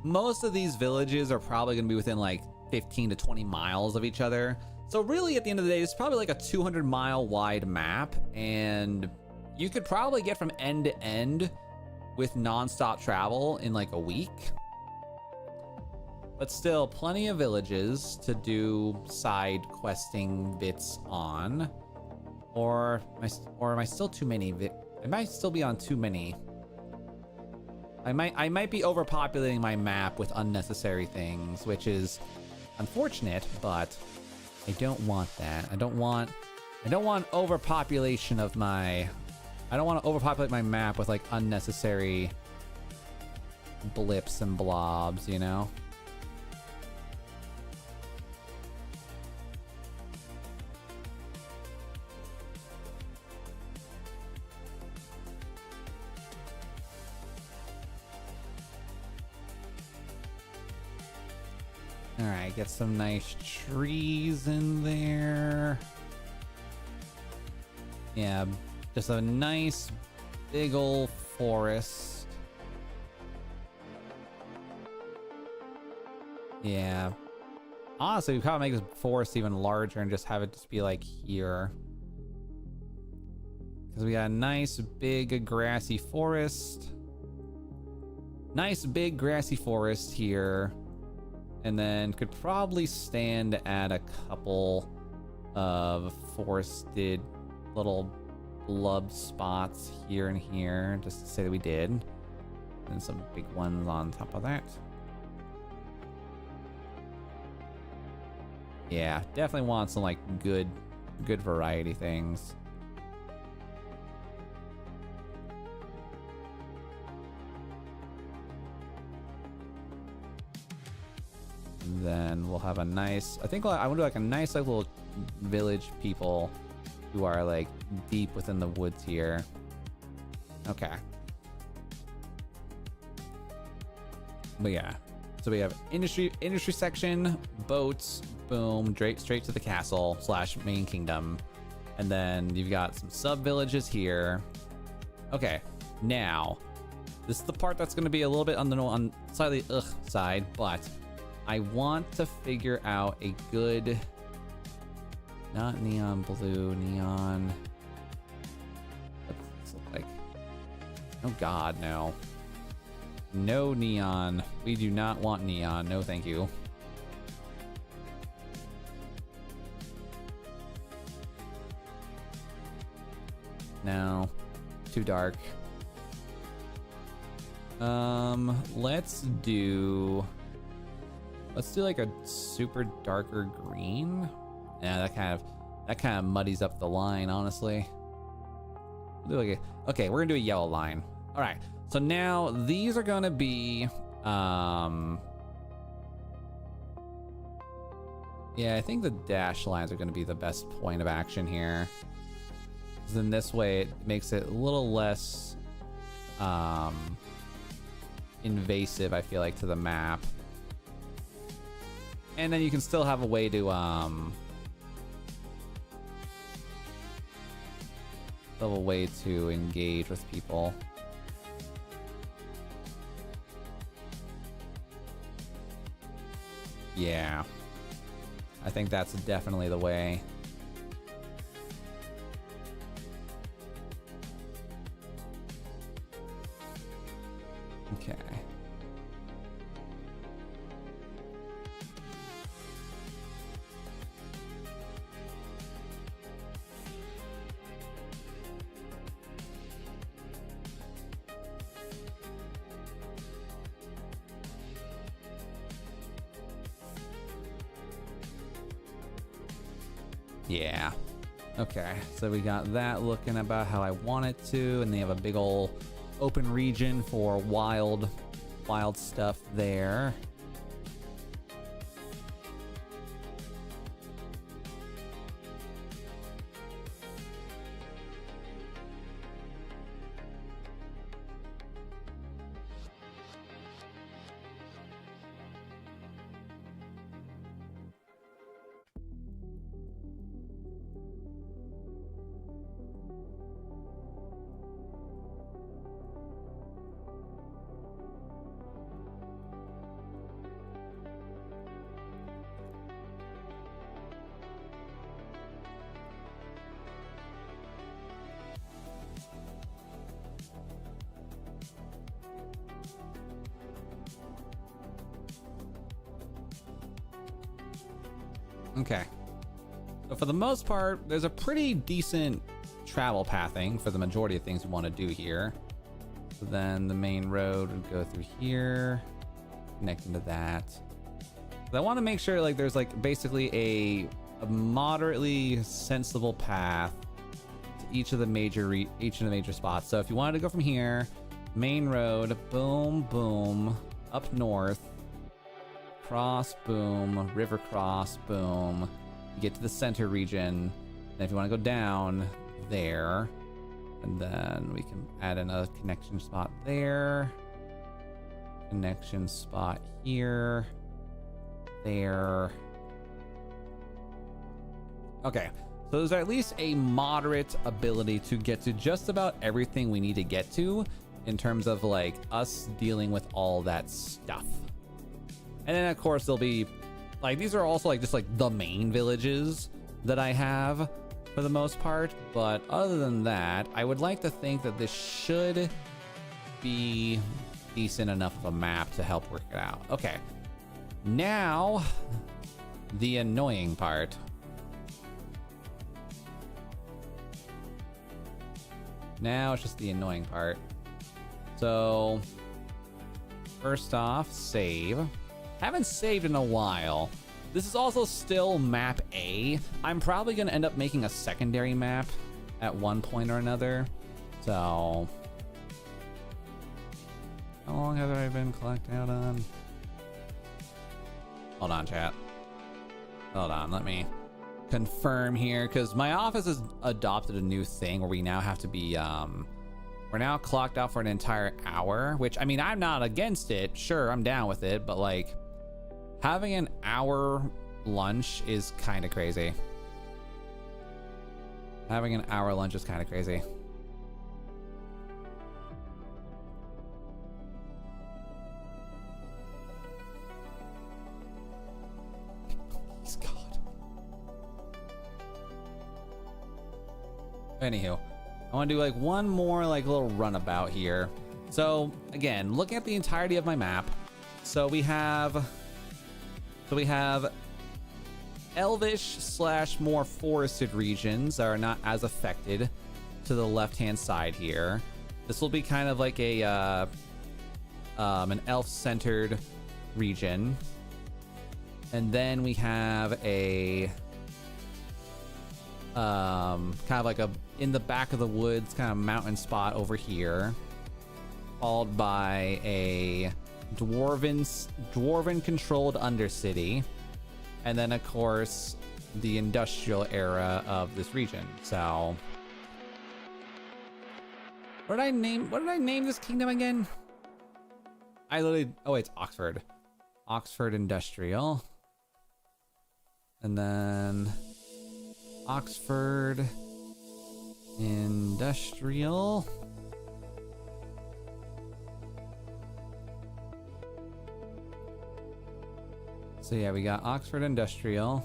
most of these villages are probably going to be within like 15 to 20 miles of each other. So really at the end of the day, it's probably like a 200-mile wide map, and you could probably get from end to end with non-stop travel in like a week. But still, plenty of villages to do side questing bits on. Or am I still too many? I might still be on too many. I might be overpopulating my map with unnecessary things, which is unfortunate, but I don't want that. I don't want overpopulation of my... I don't want to overpopulate my map with like unnecessary blips and blobs, you know? All right, get some nice trees in there. Yeah, just a nice big old forest. Yeah. honestly, we kind of make this forest even larger and just have it just be like here. Because we got a nice big grassy forest. Nice big grassy forest here. And then could probably stand at a couple of forested little blub spots here and here, just to say that we did. And some big ones on top of that. Yeah, definitely want some like good variety things. And then we'll have a nice, I think I want to do like a nice like little village people who are like deep within the woods here. Okay. But yeah, so we have industry section, boats, boom, straight to the castle / main kingdom. And then you've got some sub villages here. Okay, now this is the part that's going to be a little bit on slightly side, but I want to figure out a good, not neon blue, neon. What's this look like? Oh God, no. No neon. We do not want neon. No, thank you. No, too dark. Let's do like a super darker green. Yeah, that kind of muddies up the line, honestly. We'll do like okay, we're gonna do a yellow line. All right, so now these are gonna be yeah, I think the dash lines are gonna be the best point of action here. Then this way it makes it a little less invasive, I feel like, to the map. And then you can still have a way to engage with people. Yeah, I think that's definitely the way. Okay. Yeah. Okay, so we got that looking about how I want it to, and they have a big old open region for wild stuff there. Okay. So for the most part, there's a pretty decent travel pathing for the majority of things we want to do here. So then the main road would go through here, connecting to that. So I want to make sure like there's like basically a moderately sensible path to each of the major spots. So if you wanted to go from here, main road, boom, boom, up north, cross, boom, river cross, boom. You get to the center region. And if you want to go down there, and then we can add another connection spot there. Connection spot here. There. Okay. So there's at least a moderate ability to get to just about everything we need to get to in terms of like us dealing with all that stuff. And then of course there'll be Like, these are also like just like the main villages that I have for the most part. But other than that, I would like to think that this should be decent enough of a map to help work it out. Okay. Now, the annoying part. Now it's just the annoying part. So, first off, save. Haven't saved in a while. This is also still map A. I'm probably going to end up making a secondary map at one point or another. So, how long have I been clocked out on? Hold on, chat. Hold on, let me confirm here, because my office has adopted a new thing where we now have to be, we're now clocked out for an entire hour, which, I mean, I'm not against it. Sure, I'm down with it, but like, having an hour lunch is kind of crazy. Having an hour lunch is kind of crazy. Please, God. Anywho, I want to do like one more like little runabout here. So again, looking at the entirety of my map, so we have elvish / more forested regions that are not as affected to the left hand side here. This will be kind of like a an elf centered region, and then we have a kind of like a in the back of the woods kind of mountain spot over here, followed by a dwarven controlled undercity, and then of course the industrial era of this region. So what did I name this kingdom again? I literally, oh, it's Oxford Industrial, and then Oxford Industrial. So yeah, we got Oxford Industrial.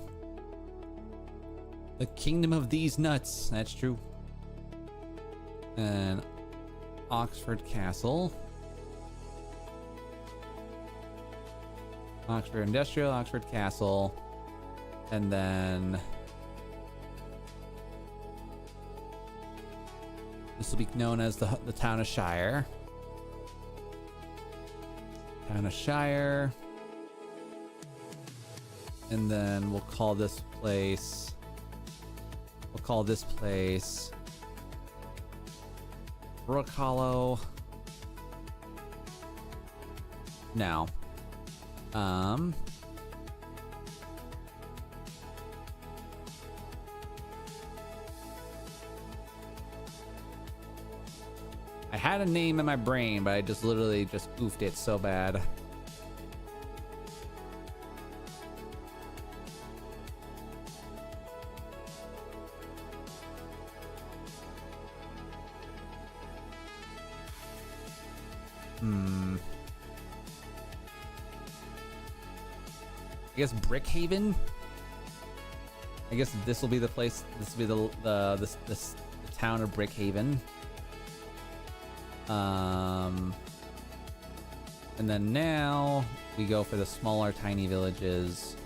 The kingdom of these nuts. That's true. And Oxford Castle. Oxford Industrial, Oxford Castle. And then this will be known as the town of Shire. Town of Shire. And then we'll call this place Brook Hollow. Now, I had a name in my brain, but I just literally just oofed it so bad. I guess Brickhaven. I guess this will be the place. This will be the town of Brickhaven. And then now we go for the smaller, tiny villages.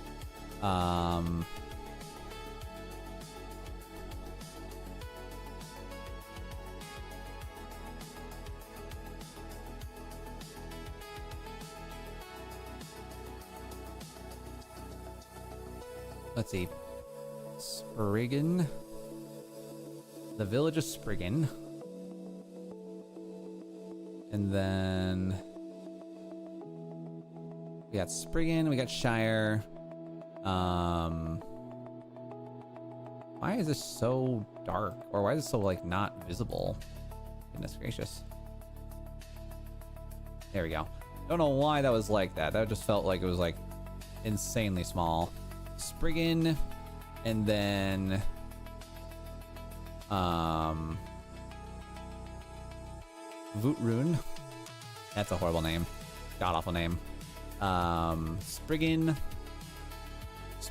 Let's see. Spriggan. The village of Spriggan. And then we got Spriggan, we got Shire. Why is this so dark? Or why is it so like not visible? Goodness gracious. There we go. Don't know why that was like that. That just felt like it was like insanely small. Spriggan, and then Vootrun. That's a horrible name. God awful name. Spriggan,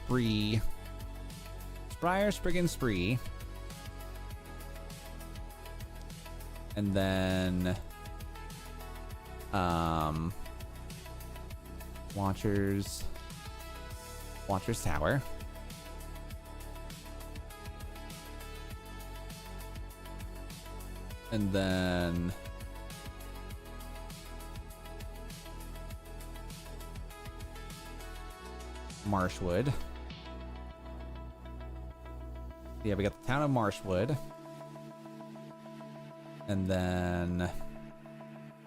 Spree. Sprier, Spriggan, Spree. And then Watcher's Tower. And then Marshwood. Yeah, we got the town of Marshwood. And then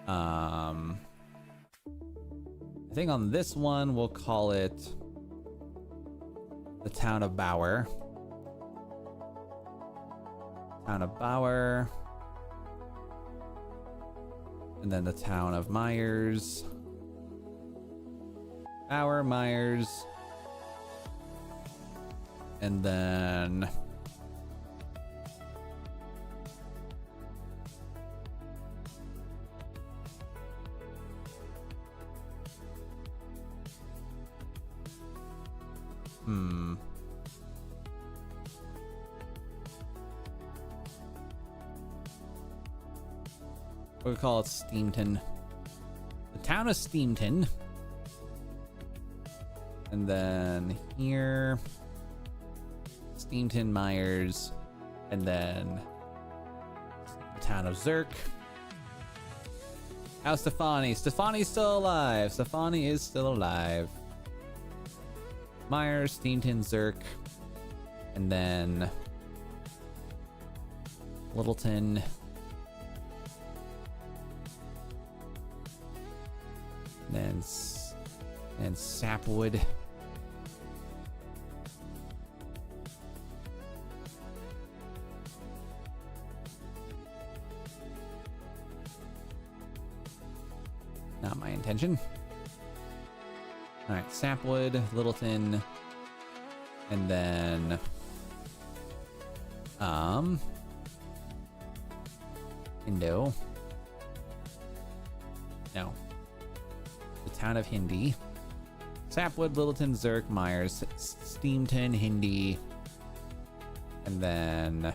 I think on this one we'll call it the town of Bower. Town of Bower. And then the town of Myers. Bower, Myers. And then we'll call it Steamton. The town of Steamton. And then here, Steamton, Myers, and then the town of Zerk. How's Stefani? Stefani's still alive. Stefani is still alive. Myers, Steamton, Zerk, and then Littleton. And Sapwood. Not my intention. All right, Sapwood, Littleton, and then Indo. No. The town of Hindi. Sapwood, Littleton, Zerk, Myers, Steamton, Hindi, and then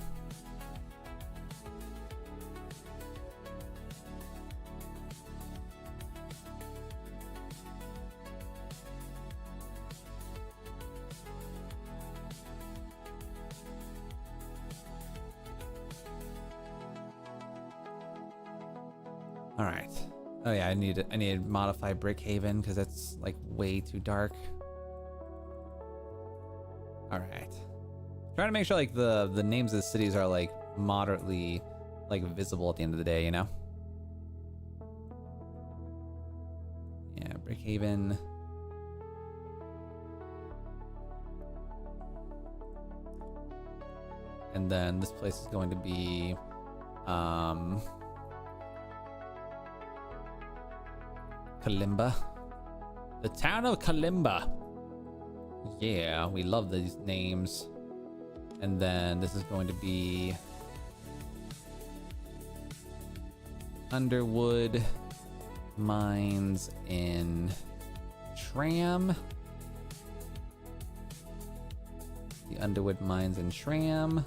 all right. Oh yeah, I need to modify Brickhaven because that's like way too dark. All right, trying to make sure like the names of the cities are like moderately like visible at the end of the day, you know? Yeah, Brickhaven. And then this place is going to be Kalimba. The town of Kalimba. Yeah, we love these names. And then this is going to be Underwood Mines in Tram. The Underwood Mines in Tram.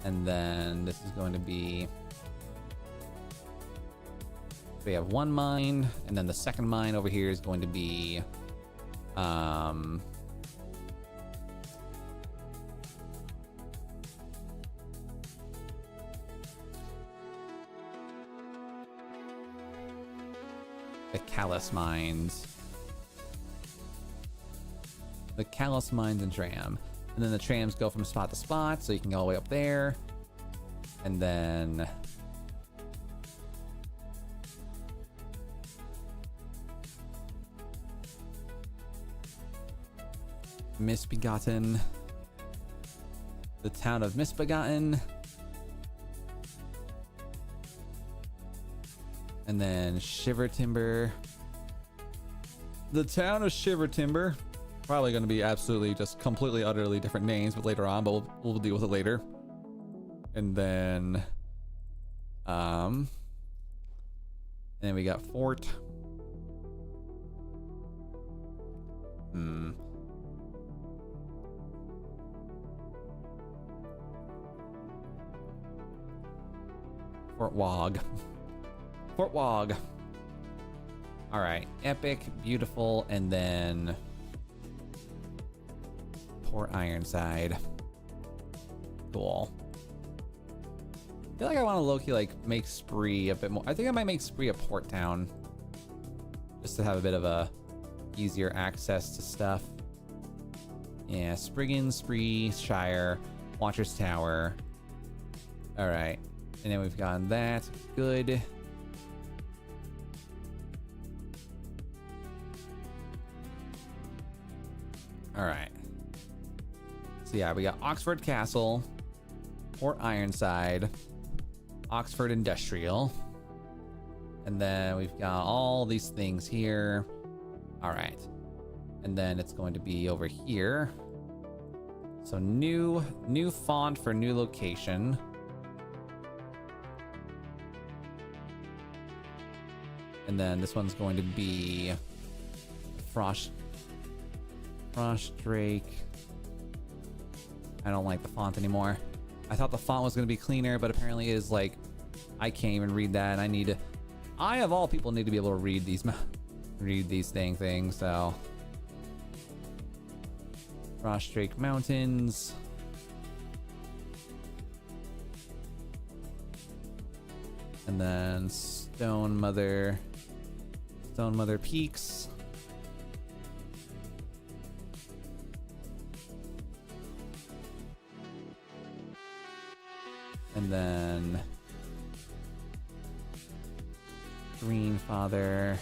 And then this is going to be, we have one mine, and then the second mine over here is going to be the Callus Mines. The Callus Mines and Tram. And then the trams go from spot to spot, so you can go all the way up there. And then Misbegotten. The town of Misbegotten. And then Shiver Timber. The town of Shiver Timber. Probably going to be absolutely just completely utterly different names, but later on, but we'll deal with it later. And then we got Fort. Fort Wog. Fort Wog. All right, epic, beautiful, and then Port Ironside. Cool. I feel like I want to low-key like make Spree a bit more. I think I might make Spree a port town, just to have a bit of a easier access to stuff. Yeah, Spriggan, Spree, Shire, Watcher's Tower. All right, and then we've gotten that. Good. All right. So yeah, we got Oxford Castle, Port Ironside, Oxford Industrial, and then we've got all these things here. All right, and then it's going to be over here. So new font for new location. And then this one's going to be Frost Drake. I don't like the font anymore. I thought the font was going to be cleaner, but apparently it is like, I can't even read that, and I of all people need to be able to read these things, so. Frost Drake Mountains. And then Stone Mother Peaks. And then Greenfather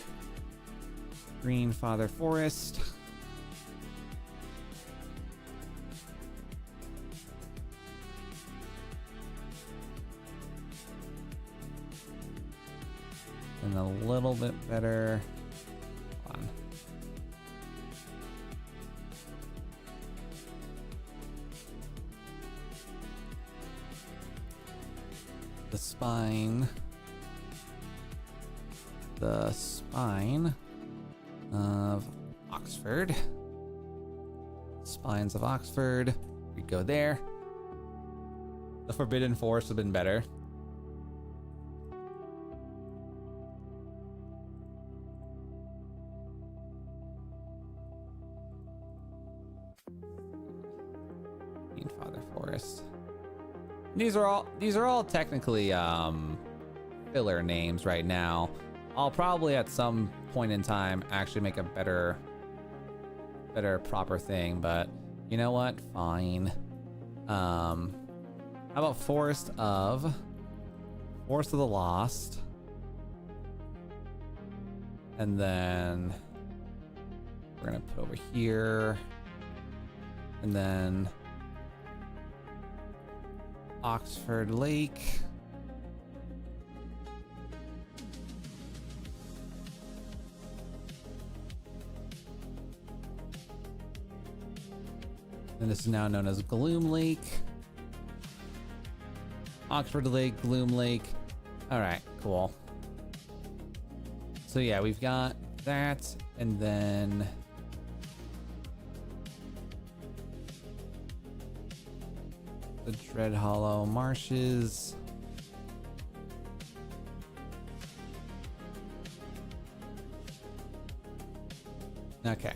Forest. And a little bit better. Hold on. The spine of Oxford. Spines of Oxford. We go there. The Forbidden Forest would have been better. Greenfather Forest. These are all technically filler names right now. I'll probably at some point in time actually make a better proper thing, but you know what? Fine. How about Forest of the Lost? And then we're gonna put over here, and then Oxford Lake. And this is now known as Gloom Lake. Oxford Lake, Gloom Lake. All right, cool. So yeah, we've got that, and then the Dread Hollow Marshes. Okay.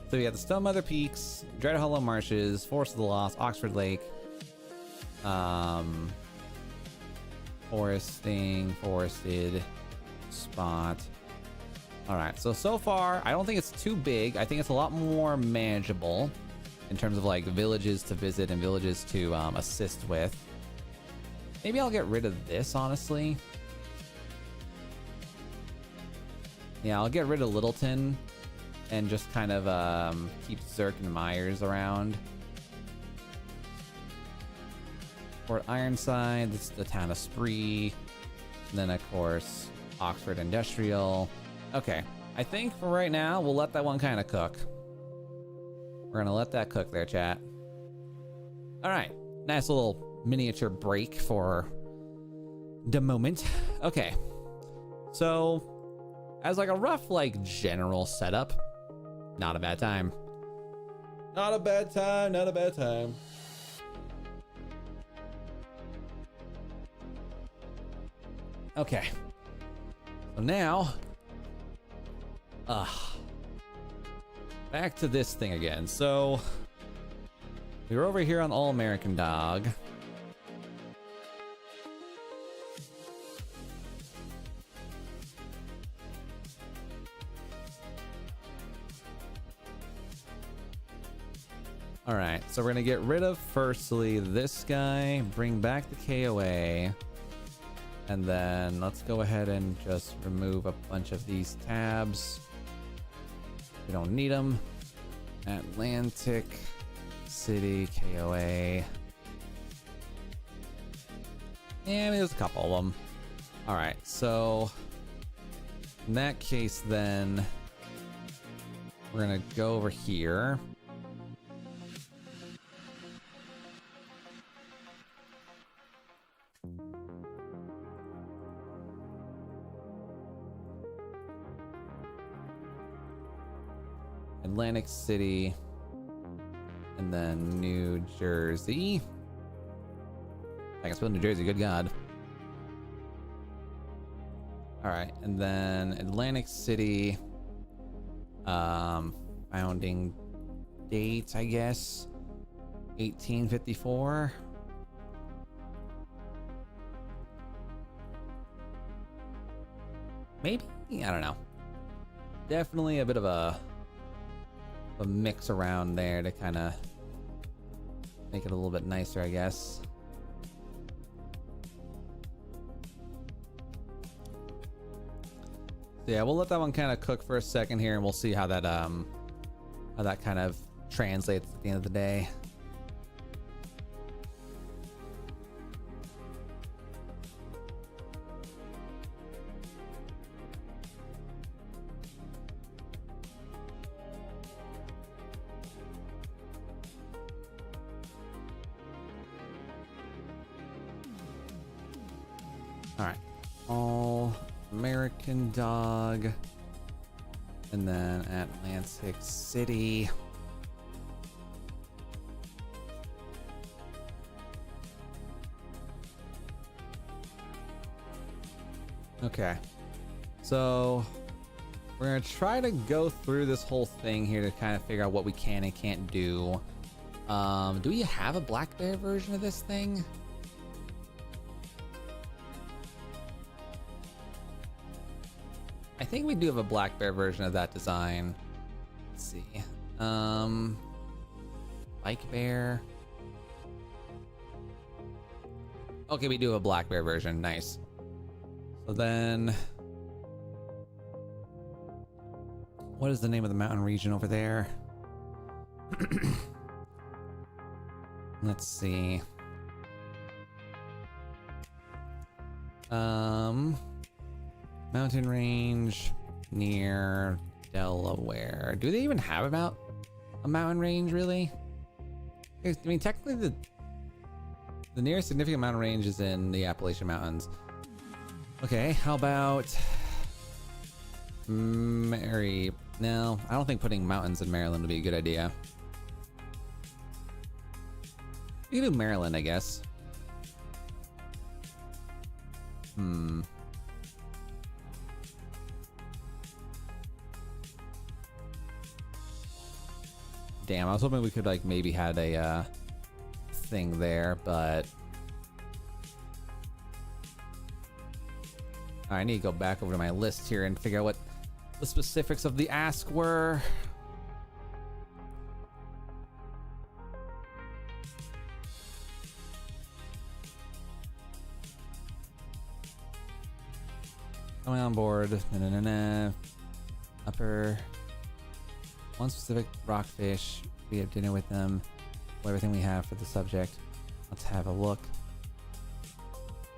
So we got the Stone Mother Peaks, Dread Hollow Marshes, Forest of the Lost, Oxford Lake, forested spot. All right, so far, I don't think it's too big. I think it's a lot more manageable in terms of like villages to visit and villages to assist with. Maybe I'll get rid of this, honestly. Yeah, I'll get rid of Littleton and just kind of keep Zerk and Myers around. Fort Ironside, this is the town of Spree. And then, of course, Oxford Industrial. Okay, I think for right now, we'll let that one kind of cook. We're gonna let that cook there, chat. All right, nice little miniature break for the moment. Okay, so as like a rough, like general setup, not a bad time. Not a bad time, not a bad time. Okay. So now, back to this thing again. So we were over here on All American Dog. All right, so we're gonna get rid of firstly this guy, bring back the KOA, and then let's go ahead and just remove a bunch of these tabs. We don't need them. Atlantic City KOA. Yeah, there's a couple of them. All right, so in that case, then we're gonna go over here. Atlantic City, and then New Jersey. I can spell New Jersey, good God. All right, and then Atlantic City, founding date, I guess, 1854. Maybe? I don't know. Definitely a bit of a mix around there to kind of make it a little bit nicer, I guess. So yeah, we'll let that one kind of cook for a second here, and we'll see how that kind of translates at the end of the day. All right, All American Dog, and then Atlantic City. Okay, so we're gonna try to go through this whole thing here to kind of figure out what we can and can't do. Do we have a Black Bear version of this thing? I think we do have a Black Bear version of that design. Let's see. Bike Bear. Okay, we do have a Black Bear version. Nice. So then, what is the name of the mountain region over there? Let's see. Mountain range near Delaware. Do they even have about a mountain range, really? I mean, technically the nearest significant mountain range is in the Appalachian Mountains. Okay, how about Mary? No, I don't think putting mountains in Maryland would be a good idea. You can do Maryland, I guess. Damn, I was hoping we could like maybe had a thing there, but I need to go back over to my list here and figure out what the specifics of the ask were. Coming on board. Upper. One specific rockfish. We have dinner with them. Everything we have for the subject. Let's have a look.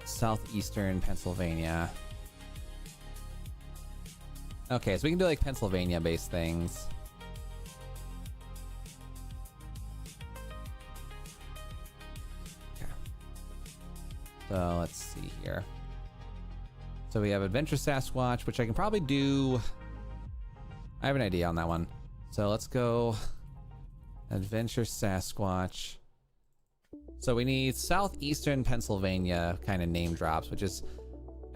Southeastern Pennsylvania. Okay, so we can do like Pennsylvania-based things. Okay. So let's see here. So we have Adventure Sasquatch, which I can probably do. I have an idea on that one. So let's go Adventure Sasquatch. So we need Southeastern Pennsylvania kind of name drops, which is,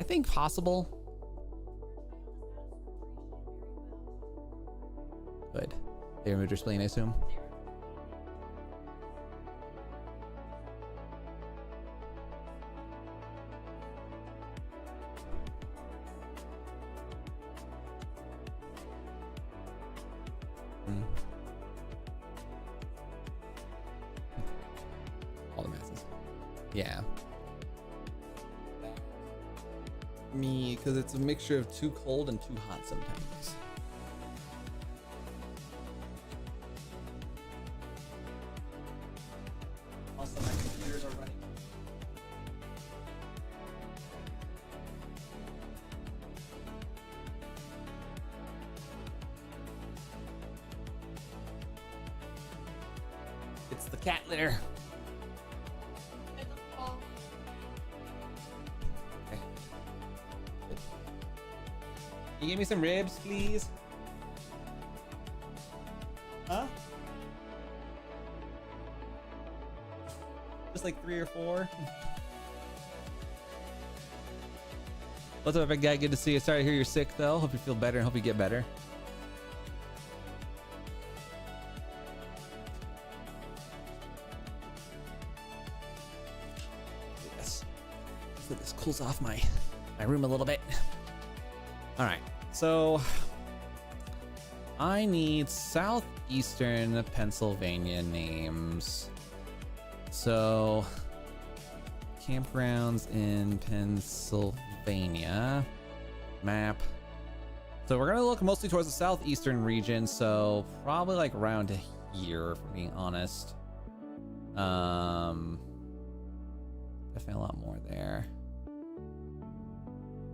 I think possible. Good. They removed your spleen, I assume. All the masses. Yeah. Me, because it's a mixture of too cold and too hot sometimes. Also, my computers are running. It's the cat litter. Okay. Good. Can you give me some ribs, please? Huh? Just like 3 or 4. What's up, big guy? Good to see you. Sorry to hear you're sick, though. Hope you feel better and hope you get better. Yes. So this cools off my room a little bit. All right. So I need southeastern Pennsylvania names. So campgrounds in Pennsylvania map. So we're gonna look mostly towards the southeastern region, so probably like around here, if I'm being honest. Definitely a lot more there.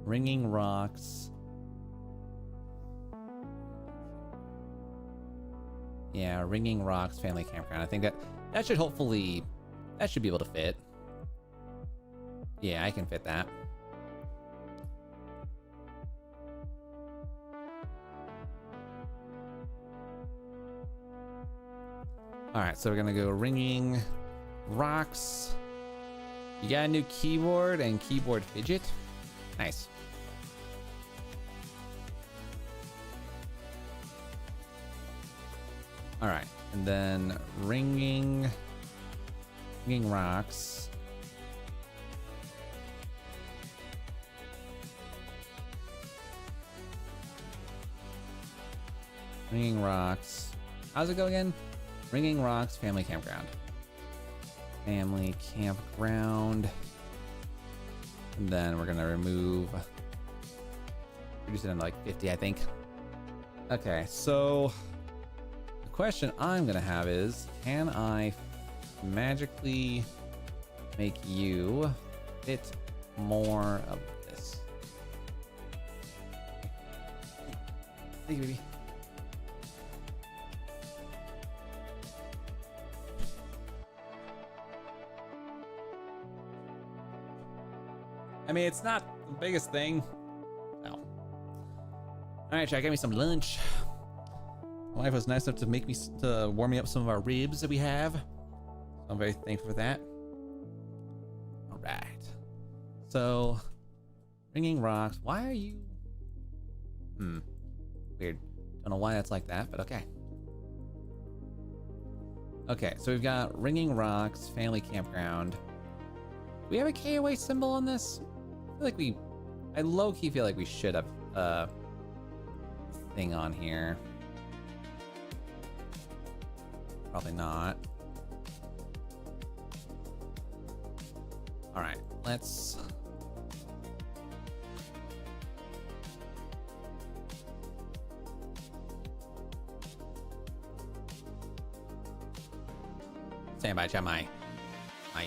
Ringing Rocks. Yeah, Ringing Rocks Family Campground. I think that should hopefully, that should be able to fit. Yeah, I can fit that. All right, so we're gonna go Ringing Rocks. You got a new keyboard and keyboard fidget. Nice. All right, and then Ringing Rocks. Ringing Rocks. How's it go again? Ringing Rocks Family Campground. Family Campground. And then we're gonna reduce it into like 50, I think. Okay, so the question I'm gonna have is, can I magically make you fit more of this? Thank you, baby. I mean, it's not the biggest thing. No. All right, Jack, get me some lunch. My wife was nice enough to warm me up some of our ribs that we have. So I'm very thankful for that. All right. So, Ringing Rocks. Why are you? Weird. Don't know why that's like that, but okay. Okay, so we've got Ringing Rocks Family Campground. Do we have a KOA symbol on this? I feel like I low-key feel like we should have a thing on here. Probably not. All right, let's. Stand by, chat. My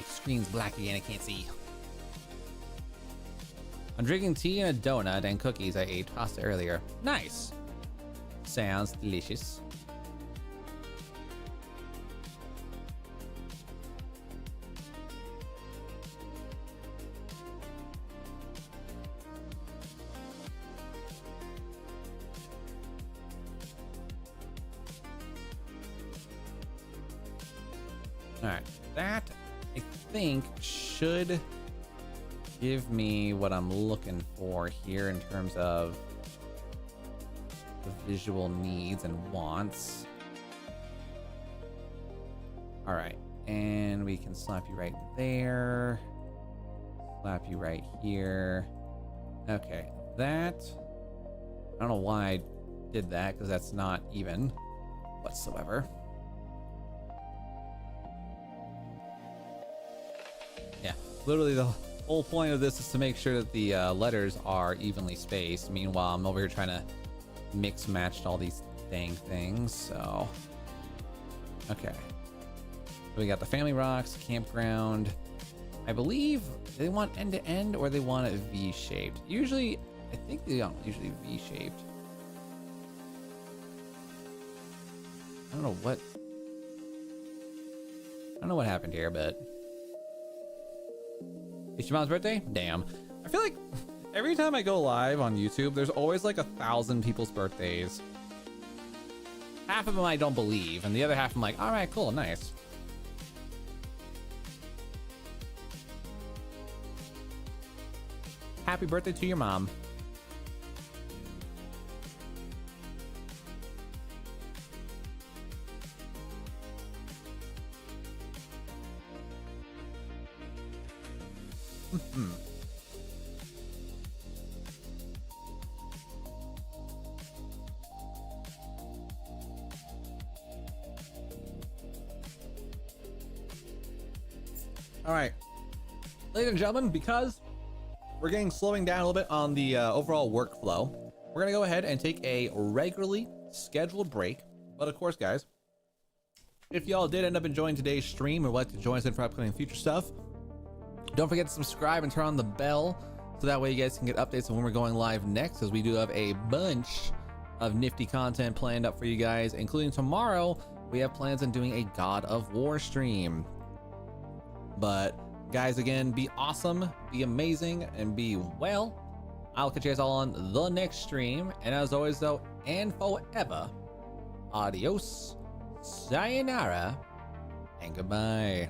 screen's black again. I can't see. I'm drinking tea and a donut and cookies. I ate pasta earlier. Nice. Sounds delicious. All right, that I think should give me what I'm looking for here in terms of the visual needs and wants. All right, and we can slap you right there. Slap you right here. Okay, that, I don't know why I did that, because that's not even whatsoever. Yeah, literally the whole point of this is to make sure that the letters are evenly spaced. Meanwhile, I'm over here trying to mix match all these dang things, so. Okay. We got the family rocks, campground. I believe they want end to end or they want it V-shaped. Usually, I think they don't usually V-shaped. I don't know what happened here, but it's your mom's birthday? Damn. I feel like every time I go live on YouTube, there's always like 1,000 people's birthdays. Half of them I don't believe, and the other half I'm like, all right, cool, nice. Happy birthday to your mom. All right, ladies and gentlemen, because we're slowing down a little bit on the overall workflow, we're gonna go ahead and take a regularly scheduled break. But of course, guys, if y'all did end up enjoying today's stream and would like to join us in for upcoming future stuff, don't forget to subscribe and turn on the bell so that way you guys can get updates on when we're going live next, as we do have a bunch of nifty content planned up for you guys, including tomorrow we have plans on doing a God of War stream. But guys, again, be awesome, be amazing, and be well. I'll catch you guys all on the next stream. And as always, though, and forever, adios, sayonara, and goodbye.